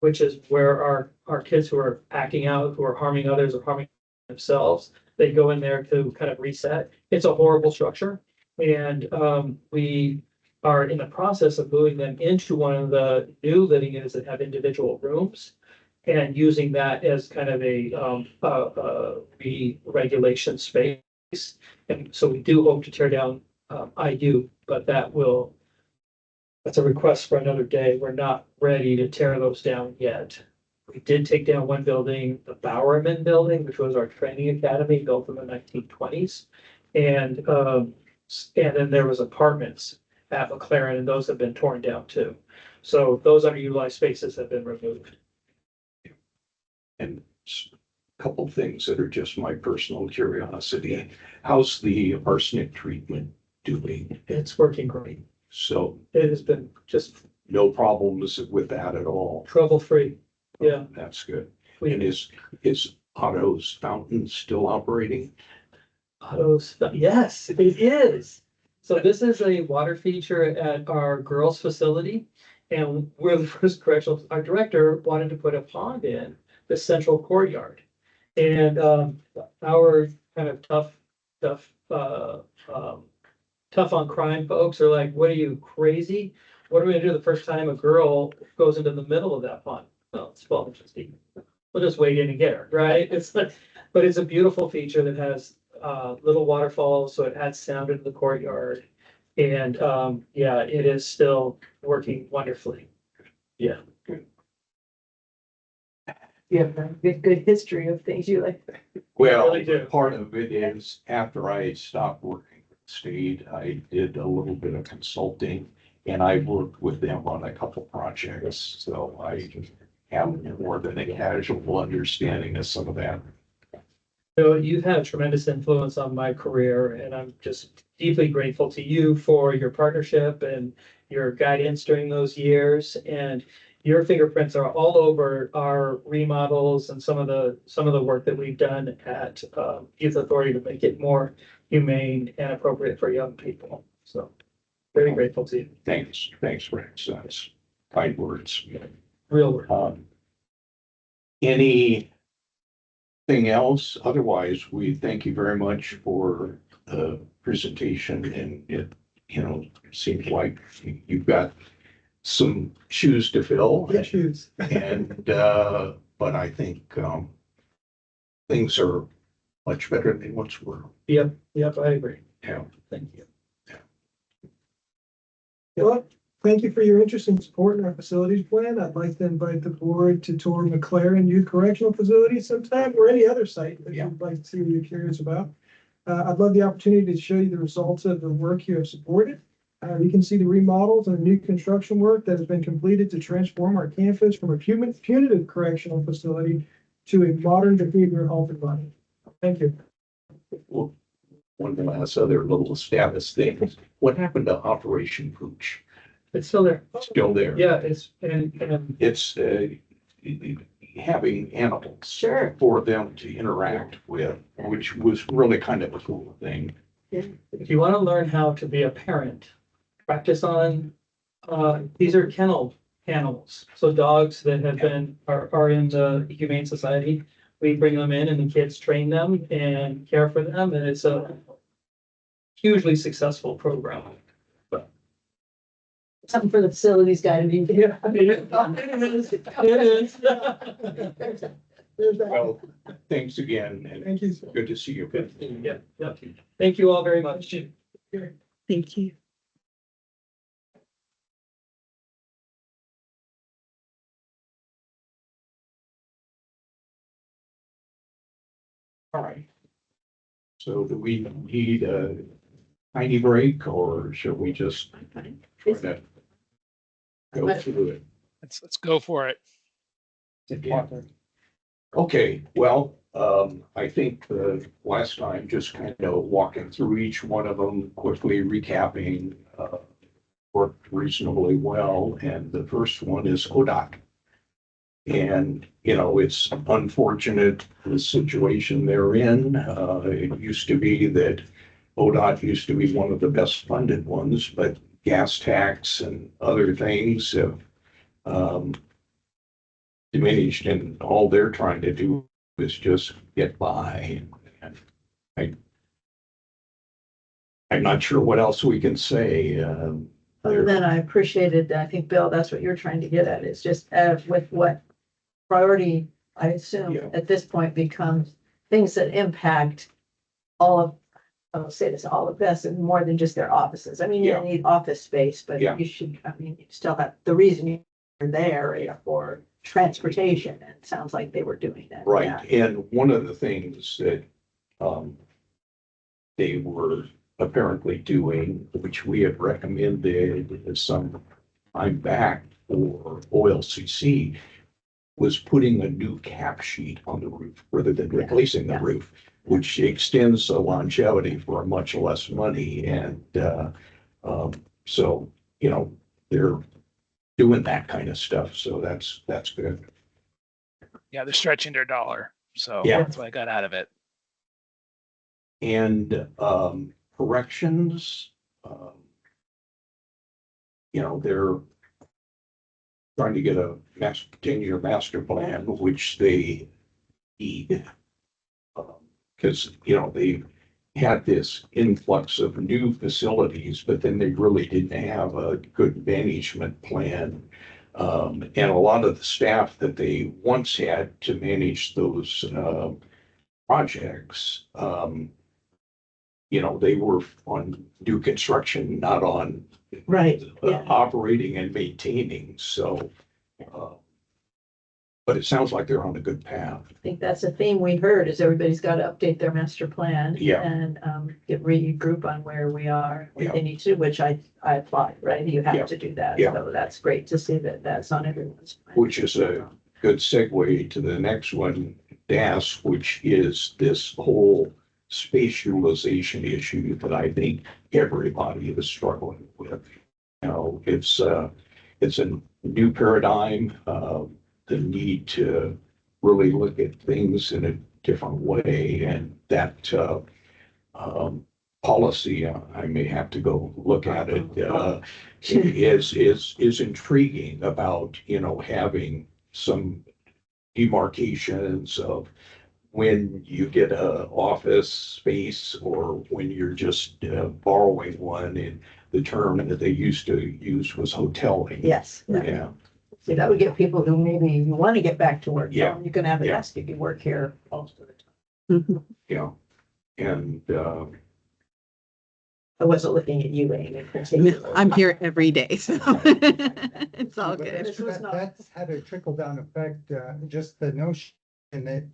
which is where our kids who are acting out, who are harming others or harming themselves, they go in there to kind of reset. It's a horrible structure, and we are in the process of moving them into one of the new living units that have individual rooms and using that as kind of a re-regulation space. And so we do hope to tear down IU, but that's a request for another day. We're not ready to tear those down yet. We did take down one building, the Bowerman building, which was our training academy built in the 1920s. And then there was apartments at McLaren, and those have been torn down too. So those underutilized spaces have been removed. And a couple things that are just my personal curiosity. How's the arsenic treatment doing? It's working great. So it has been just no problems with that at all. Trouble-free. Yeah. That's good. And is Otto's fountain still operating? Otto's, yes, it is. So this is a water feature at our girls' facility, and we're the first correctional. Our director wanted to put a pond in the central courtyard, and our kind of tough on crime folks are like, "What are you, crazy? What are we gonna do the first time a girl goes into the middle of that pond?" Well, it's 12 inches deep. We'll just wade in and get her, right? It's like, but it's a beautiful feature that has little waterfalls, so it adds sound into the courtyard. And yeah, it is still working wonderfully. Yeah. You have a good history of things you like. Well, really do. part of it is after I stopped working for the state, I did a little bit of consulting and I worked with them on a couple projects. So I have more than a casual understanding of some of that. So you've had a tremendous influence on my career, and I'm just deeply grateful to you for your partnership and your guidance during those years. And your fingerprints are all over our remodels and some of the work that we've done at Youth Authority to make it more humane and appropriate for young people. So very grateful to you. Thanks, Rex. That's kind words. Real work. Anything else? Otherwise, we thank you very much for the presentation, and it, seems like you've got some shoes to fill. Big shoes. And but I think things are much better than they once were. Yep, I agree. Yeah. Thank you. Well, thank you for your interest and support in our facilities plan. I'd like to invite the board to tour McLaren Youth Correctional Facility sometime, or any other site that you'd like to see or you're curious about. I'd love the opportunity to show you the results of the work you have supported. You can see the remodels and new construction work that has been completed to transform our campus from a punitive correctional facility to a modern behavioral health environment. Thank you. Well, one last other little status thing. What happened to Operation Pooch? It's still there. still there. Yeah, and It's, having animals. Sure. For them to interact with, which was really kind of a cool thing. if you want to learn how to be a parent, practice on, these are kennel animals. So dogs that have been, are in the Humane Society. We bring them in and the kids train them and care for them, and it's a hugely successful program. Something for the facilities guy to be. Yeah. It is. There's that. Well, thanks again, and Thank you. good to see you. Yeah, yeah. Thank you all very much. Thank you. All right. So do we need a tiny break, or should we just try to go through it? Let's go for it. Yeah. Okay, well, I think the last time, just kind of walking through each one of them, quickly recapping, worked reasonably well, and the first one is ODOT. And, you know, it's unfortunate, the situation they're in. It used to be that ODOT used to be one of the best funded ones, but gas tax and other things have, diminished, and all they're trying to do is just get by. And I'm not sure what else we can say. Other than I appreciated, I think, Bill, that's what you're trying to get at, is just with what priority, I assume, at this point becomes things that impact all of, I'll say this, all of us, and more than just their offices. I mean, you need office space, but you should, I mean, you still have, the reason you're there is for transportation, and it sounds like they were doing that. Right, Yeah. and one of the things that they were apparently doing, which we had recommended some time back for OLCC, was putting a new cap sheet on the roof rather than replacing the roof, which extends the longevity for much less money. And so, you know, they're doing that kind of stuff. So that's good. Yeah, they're stretching their dollar. So that's what I got out of it. And corrections, you know, they're trying to get a 10-year master plan, which they need. Because, you know, they had this influx of new facilities, but then they really didn't have a good management plan. And a lot of the staff that they once had to manage those projects, you know, they were on new construction, not on operating and maintaining. So, but it sounds like they're on a good path. I think that's a theme we heard, is everybody's got to update their master plan. Yeah. And regroup on where we are, what they need to, which I applaud, right? You have to do that. So that's great to see that that's on everyone's mind. Which is a good segue to the next one, DAS, which is this whole space utilization issue that I think everybody is struggling with. You know, it's a new paradigm, the need to really look at things in a different way, and that policy, I may have to go look at it, is intriguing about, you know, having some demarcations of when you get a office space or when you're just borrowing one. And the term that they used to use was hoteling. Yes. Yeah. See, that would get people who maybe you want to get back to work. Yeah. You can have a desk, you can work here most of the time. Yeah. And I wasn't looking at you, Amy, in particular. I'm here every day, so it's all good. That's had a trickle down effect, just the notion that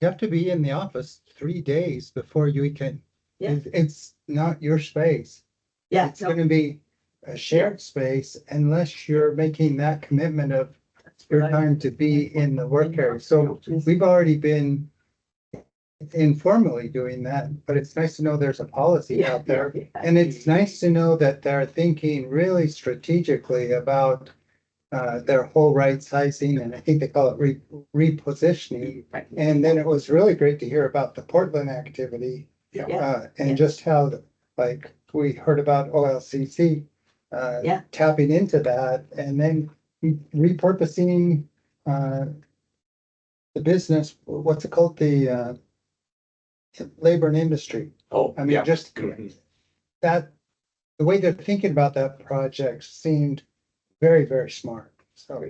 you have to be in the office 3 days before you can, it's not your space. Yeah. It's gonna be a shared space unless you're making that commitment of your time to be in the work area. So we've already been informally doing that, but it's nice to know there's a policy out there. And it's nice to know that they're thinking really strategically about their whole right sizing, and I think they call it repositioning. And then it was really great to hear about the Portland activity. And just how, like, we heard about OLCC tapping into that and then repurposing the business, what's it called, the labor and industry. Oh, I mean, just that, the way they're thinking about that project seemed very, very smart. So,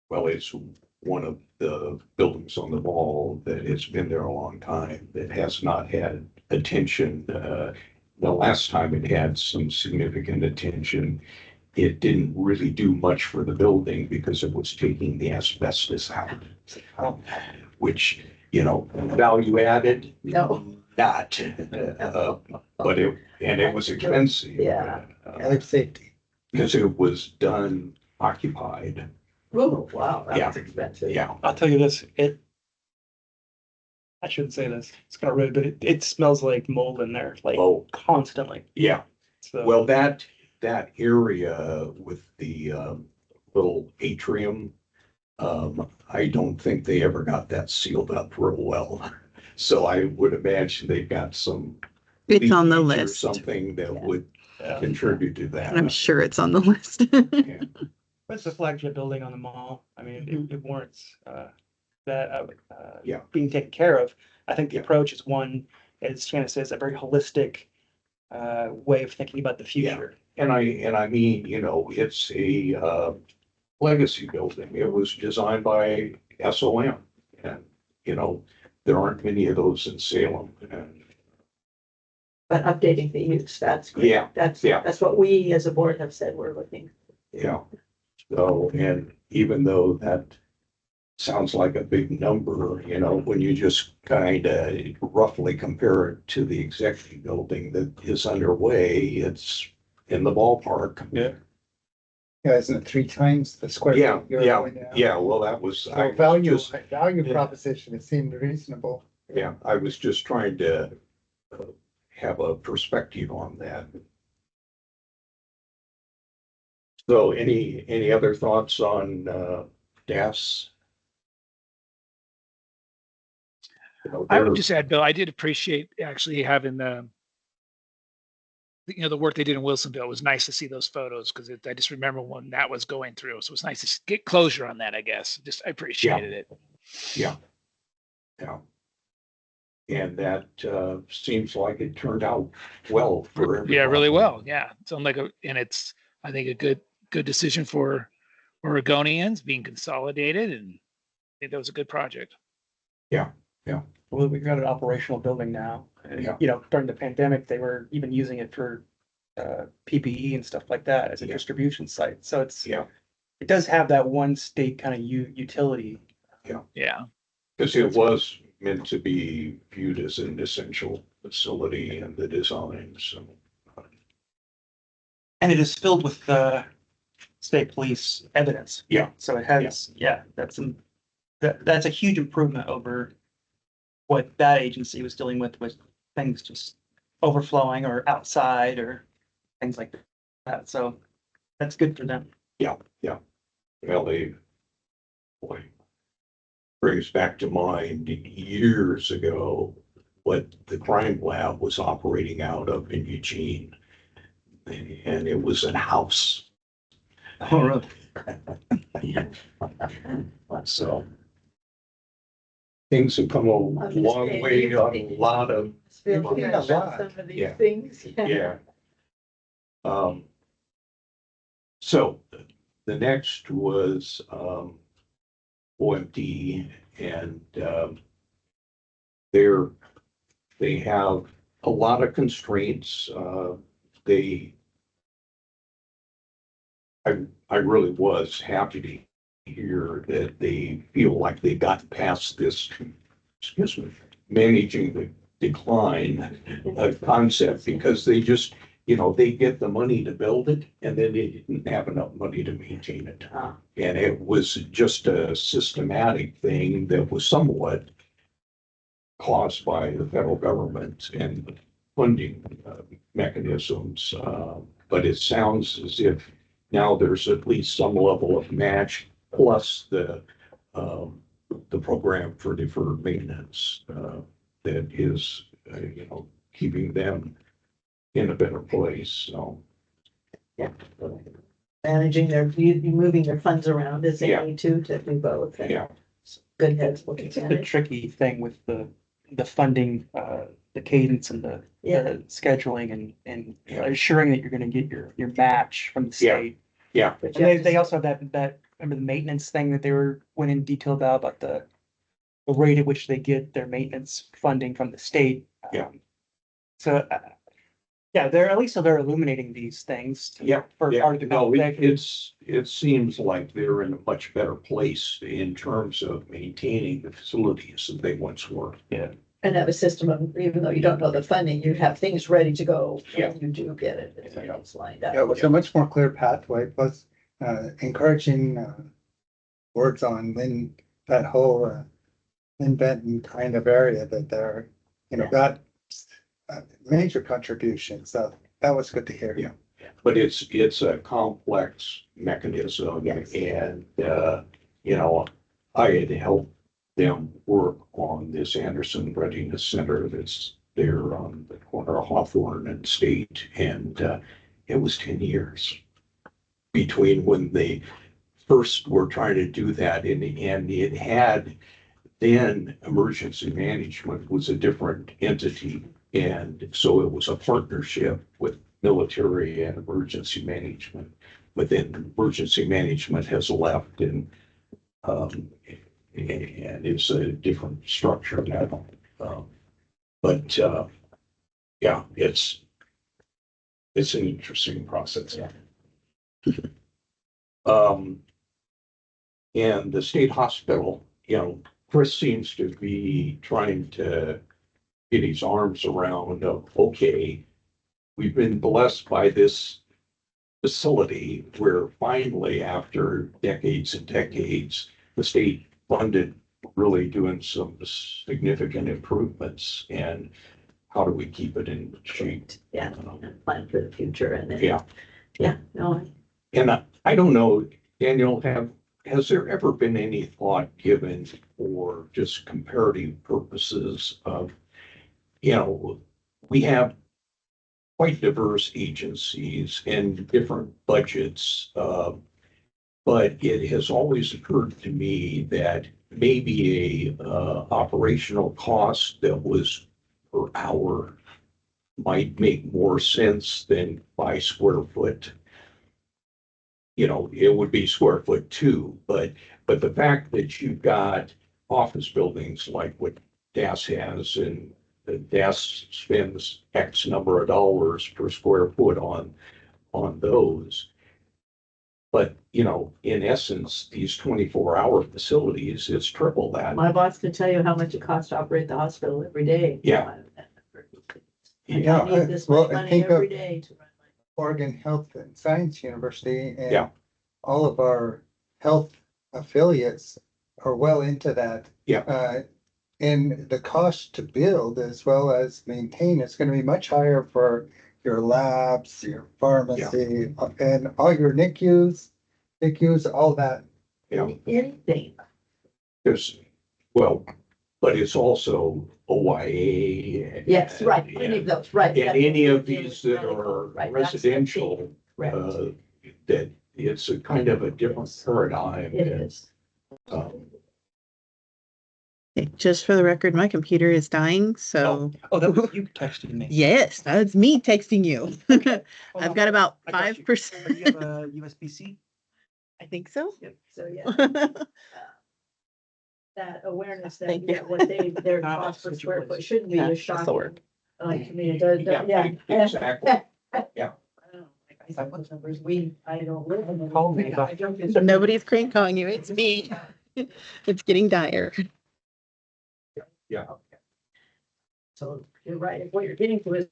Well, it's one of the buildings on the mall that has been there a long time, that has not had attention. The last time it had some significant attention, it didn't really do much for the building because it was taking the asbestos out. Which, value added? No. Not, but it was expensive. Yeah. Life safety. Because it was done occupied. Oh, wow, Yeah. that's expensive. Yeah. I'll tell you this, I shouldn't say this, it's kind of rude, but it smells like mold in there, like constantly. Yeah. So. Well, that area with the little atrium, I don't think they ever got that sealed up real well. So I would imagine they've got some. It's on the leakage or list. Something that would contribute to that. I'm sure it's on the list. It's a flagship building on the mall. I mean, it warrants that being taken care of. I think the approach is one, as Shannon says, a very holistic way of thinking about the future. And I mean, it's a legacy building. It was designed by SOM, and there aren't many of those in Salem. And But updating the use, that's great. Yeah, That's what we as a board have said we're looking. yeah. So, and even though that sounds like a big number, when you just kind of roughly compare it to the executive building that is underway, it's in the ballpark. Yeah, isn't it 3 times the square? Yeah, feet you're yeah, going down? yeah. Well, that was, So value proposition, it seemed reasonable. Yeah, I was just trying to have a perspective on that. So any other thoughts on DAS? I would just add, Bill, I did appreciate actually having the work they did in Wilsonville. It was nice to see those photos because I just remember when that was going through. So it was nice to get closure on that, I guess. I appreciated it. Yeah. And that seems like it turned out well for everyone. Yeah, really well. Yeah. It's I think a good decision for Oregonians being consolidated, and I think that was a good project. Yeah. Well, we've got an operational building now. And, during the pandemic, they were even using it for PPE and stuff like that as a distribution site. So it does have that one state kind of utility. Yeah. Because it was meant to be viewed as an essential facility in the design. So. And it is filled with state police evidence. Yeah. So it has, that's a huge improvement over what that agency was dealing with things just overflowing or outside or things like that. So that's good for them. Yeah. Well, brings back to mind years ago what the crime lab was operating out of in Eugene. And it was a house. Oh, really? So things have come a long way on a lot of. Some of these things. Yeah. So the next was OMD, and they have a lot of constraints. I really was happy to hear that they feel like they got past this, managing the decline concept, because they just, they get the money to build it and then they didn't have enough money to maintain it. And it was just a systematic thing that was somewhat caused by the federal government and funding mechanisms. But it sounds as if now there's at least some level of match plus the program for deferred maintenance that is, keeping them in a better place. So, Yeah. Managing moving their funds around as they Yeah. need to do both. And yeah, Good heads looking It's at the it. tricky thing with the funding, the cadence and the scheduling and Yeah. assuring that you're gonna get your match from the Yeah. state. yeah, But And they also have that, remember the maintenance thing that went in detail about the rate at which they get their maintenance funding from the state. Yeah. So, yeah, they're, at least so they're illuminating these things. yeah. For yeah. part of the No, conversation. it seems like they're in a much better place in terms of maintaining the facilities than they once were. Yeah. And have a system of, even though you don't know the funding, you have things ready to go Yeah. when you do get it. It's lined up. Yeah, it was a much more clear pathway, plus encouraging words on that whole Lynn Benton kind of area that they're, got major contributions. So that was good to hear. Yeah. But it's a complex mechanism. Yes. And, I had helped them work on this Anderson Readiness Center that's there on the corner of Hawthorne and State. And it was 10 years between when they first were trying to do that. And it had then emergency management was a different entity. And so it was a partnership with military and emergency management. But then emergency management has left and it's a different structure now. But yeah, it's an interesting process. And the state hospital, Chris seems to be trying to get his arms around, okay, we've been blessed by this facility where finally, after decades and decades, the state funded really doing some significant improvements. And how do we keep it in shape? Yeah, plan for the future and then. Yeah. No, And I don't know, Daniel, has there ever been any thought given for just comparative purposes of, we have quite diverse agencies and different budgets, but it has always occurred to me that maybe a operational cost that was per hour might make more sense than by square foot. It would be square foot too, but the fact that you've got office buildings like what DAS has, and the DAS spends X number of dollars per square foot on those. But, in essence, these 24-hour facilities, it's triple that. my boss can tell you how much it costs to operate the hospital every day. Yeah. Yeah, I need this well, much I money think of- every day to run my. Oregon Health and Science University and Yeah. all of our health affiliates are well into that. Yeah. And the cost to build as well as maintain is gonna be much higher for your labs, your pharmacy, and all your NICUs, all that. Anything. Because, well, but it's also OYA. Yes, right, any of those, right. And any of these that Medical, are right, that's the thing. residential, Right, that it's a kind of a different paradigm. it is. Um, Okay, just for the record, my computer is dying, so. Oh, that was you texting me. Yes, that's me texting you. Oh, I've no, got about I got you. 5%. Do you have a USB-C? I think so. So, yeah, that awareness that, Thank you. what their Ah, cost per switch square your foot place. shouldn't be Yeah, as this'll shocking. work. Like, to me, it does, yeah. Exactly. Yeah. I don't know, those numbers, I don't live in them. Call me. I don't. Nobody's crane calling you. It's me. It's getting dire. Yeah. So you're right, what you're getting to is,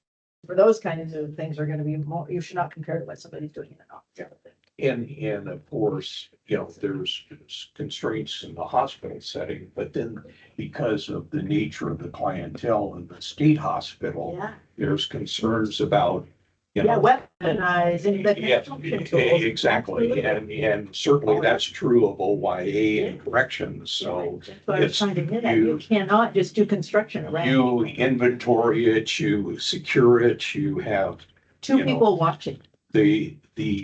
for those kinds of things are gonna be more, you should not compare to what somebody's doing in an office. And of course, there's constraints in the hospital setting, but then because of the nature of the clientele in the state hospital, Yeah. there's concerns about, Yeah, weaponizing the yeah, construction tools. exactly. And certainly that's true of OYA and corrections. So That's what I was it's, trying to get at. You cannot just do construction around. you inventory it, you secure it, you have Two you know, people watching. you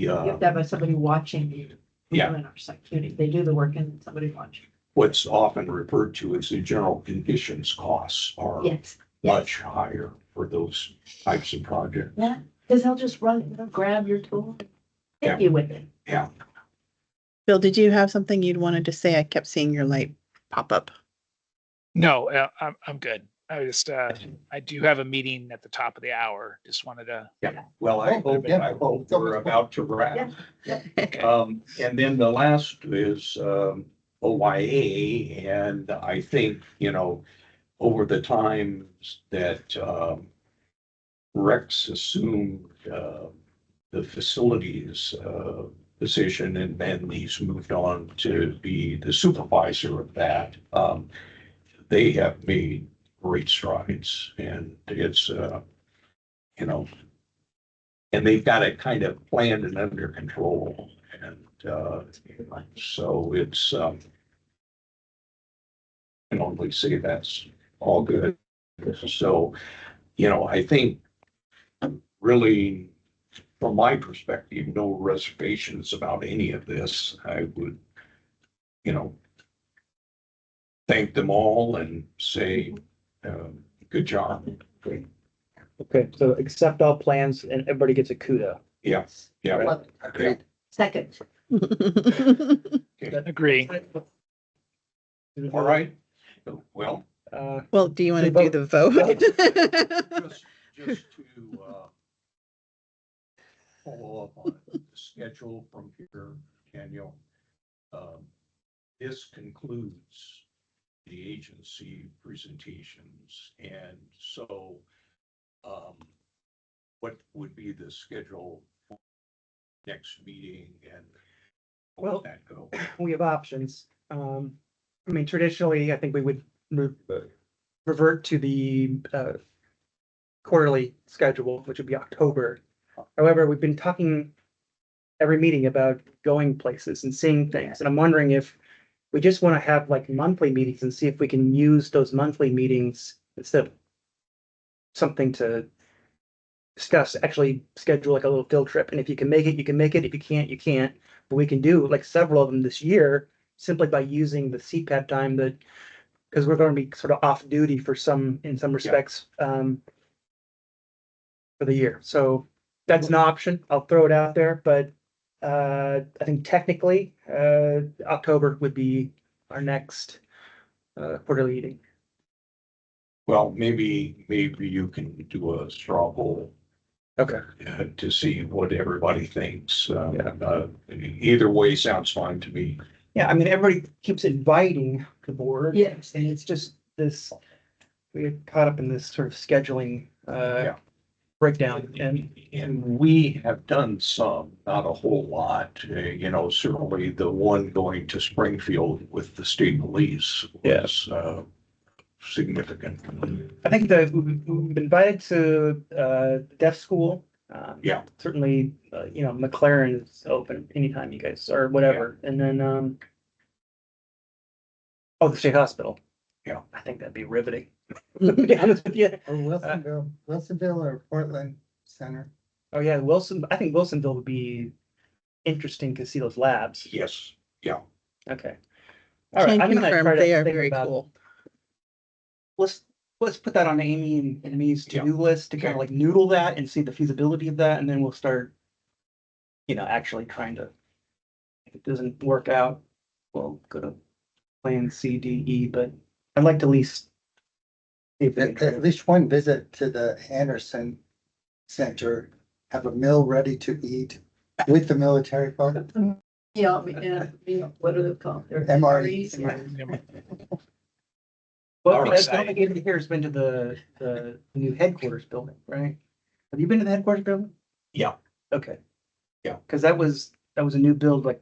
have to have somebody watching you. Yeah. In our security, they do the work and somebody watching. what's often referred to as the general conditions costs are Yes. much higher for those types of projects. Yeah, because they'll just run, they'll grab your tool, hit you with it. Yeah. Bill, did you have something you'd wanted to say? I kept seeing your light pop up. No, I'm good. I just, I do have a meeting at the top of the hour. Just wanted to. Yeah, well, I hope we're about to wrap. And then the last is, OYA, and I think, over the times that, Rex assumed, the facilities, position, and then he's moved on to be the supervisor of that. They have made great strides, and it's, and they've got it kind of planned and under control. And so it's, I can only say that's all good. So, I think really, from my perspective, no reservations about any of this. I would, thank them all and say, good job. Okay, so accept all plans and everybody gets a kudo. Yeah, yeah. Love it. Okay. Second. Agree. All right. Well, Well, do you want to do the vote? just to follow up on the schedule from here, Daniel. This concludes the agency presentations, and so what would be the schedule for next meeting, and how Well, would that go? We have options. I mean, traditionally, I think we would revert to the quarterly schedule, which would be October. However, we've been talking every meeting about going places and seeing things, and I'm wondering if we just want to have like monthly meetings and see if we can use those monthly meetings instead of something to discuss, actually schedule like a little field trip. And if you can make it, you can make it. If you can't, you can't. But we can do like several of them this year simply by using the CPAB time that, because we're going to be sort of off duty for in some respects, for the year. So that's an option. I'll throw it out there, but I think technically, October would be our next quarterly meeting. Well, maybe you can do a straw poll. Okay. To see what everybody thinks. Either way sounds fine to me. Yeah, I mean, everybody keeps inviting the board. Yes. And it's just this, we get caught up in this sort of scheduling breakdown. And we have done some, not a whole lot, certainly the one going to Springfield with the state police was significant. I think that we've been invited to deaf school. Certainly, McLaren is open anytime you guys or whatever. And then, the state hospital. Yeah. I think that'd be riveting. To be honest with you. Or Wilsonville or Portland Center. Oh yeah, Wilson. I think Wilsonville would be interesting to see those labs. Yes. Yeah. Okay. All right. Can confirm they are very cool. Let's put that on Amy and me's to-do list to kind of like noodle that and see the feasibility of that, and then we'll start, actually trying to. If it doesn't work out, we'll go to plan C, D, E. But I'd like to at least see if at least one visit to the Anderson Center, have a meal ready to eat with the military part. Yeah, what are they called? They're MREs. Well, I don't think anybody here has been to the new headquarters building, right? Have you been to the headquarters building? Yeah. Okay. Yeah. Because that was that was a new build like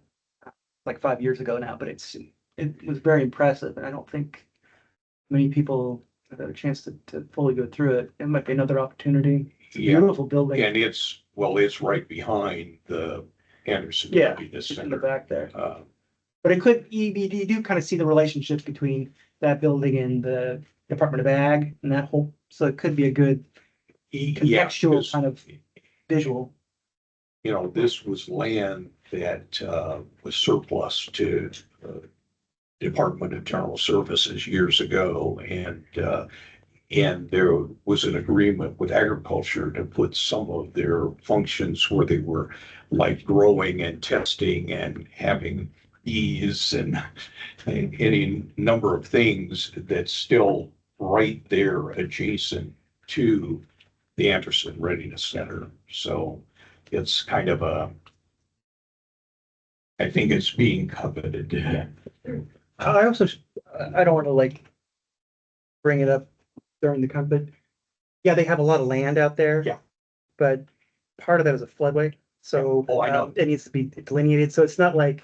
5 years ago now, but it was very impressive, and I don't think many people have had a chance to fully go through it. It might be another opportunity. It's a Yeah. beautiful building. And it's right behind the Anderson Yeah, Readiness just in the Center. back there. But it could, you do kind of see the relationship between that building and the Department of Ag and that whole, so it could be a good Yeah, contextual 'cause, kind of visual. you know, this was land that was surplus to Department of General Services years ago, and there was an agreement with agriculture to put some of their functions where they were like growing and testing and having bees and any number of things that's still right there adjacent to the Anderson Readiness Center. So it's kind of I think it's being coveted. I also, I don't want to like bring it up during the but yeah, they have a lot of land out there. Yeah. But part of that is a floodway, so Oh, I know. it needs to be delineated, so it's not like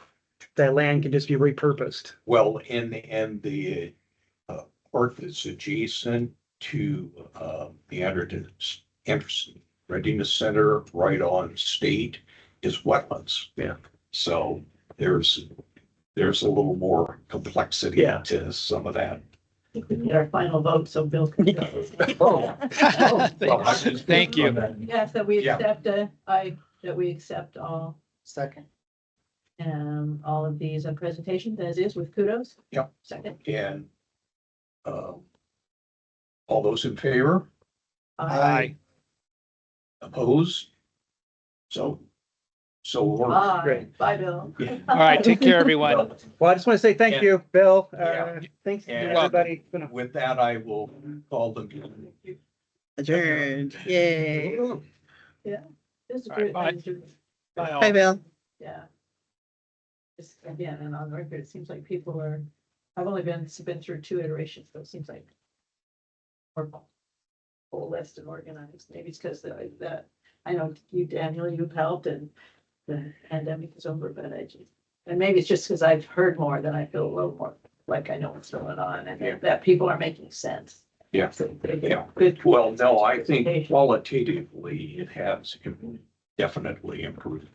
that land can just be repurposed. Well, and the part that's adjacent to the Anderson Readiness Center right on State is wetlands. Yeah. So there's a little more complexity Yeah. to some of that. We need our final vote, so Bill can go. Thank you. Yes, that we Yeah. accept, that we accept all. Second. All of these presentations as is with kudos. Yep. Second. And all those in favor? Aye. Opposed? So we're Bye, bye, Bill. All right, take care, everyone. Well, I just want to say thank And- you, Bill. Yeah. Thanks to And- everybody. It's been a- with that, I will call them. Adjourned. Yay. This is All right, good. bye. Bye all. Bye, Bill. Yeah. Just again, and on the record, it seems like people are, I've only been through 2 iterations, so it seems like more list and organized. Maybe it's because that, I know you, Daniel, you've helped and the pandemic is over, but and maybe it's just because I've heard more, then I feel a little more like I know what's going on and that people are making sense. Yeah. So Yeah. good. Well, no, I think qualitatively it has definitely improved.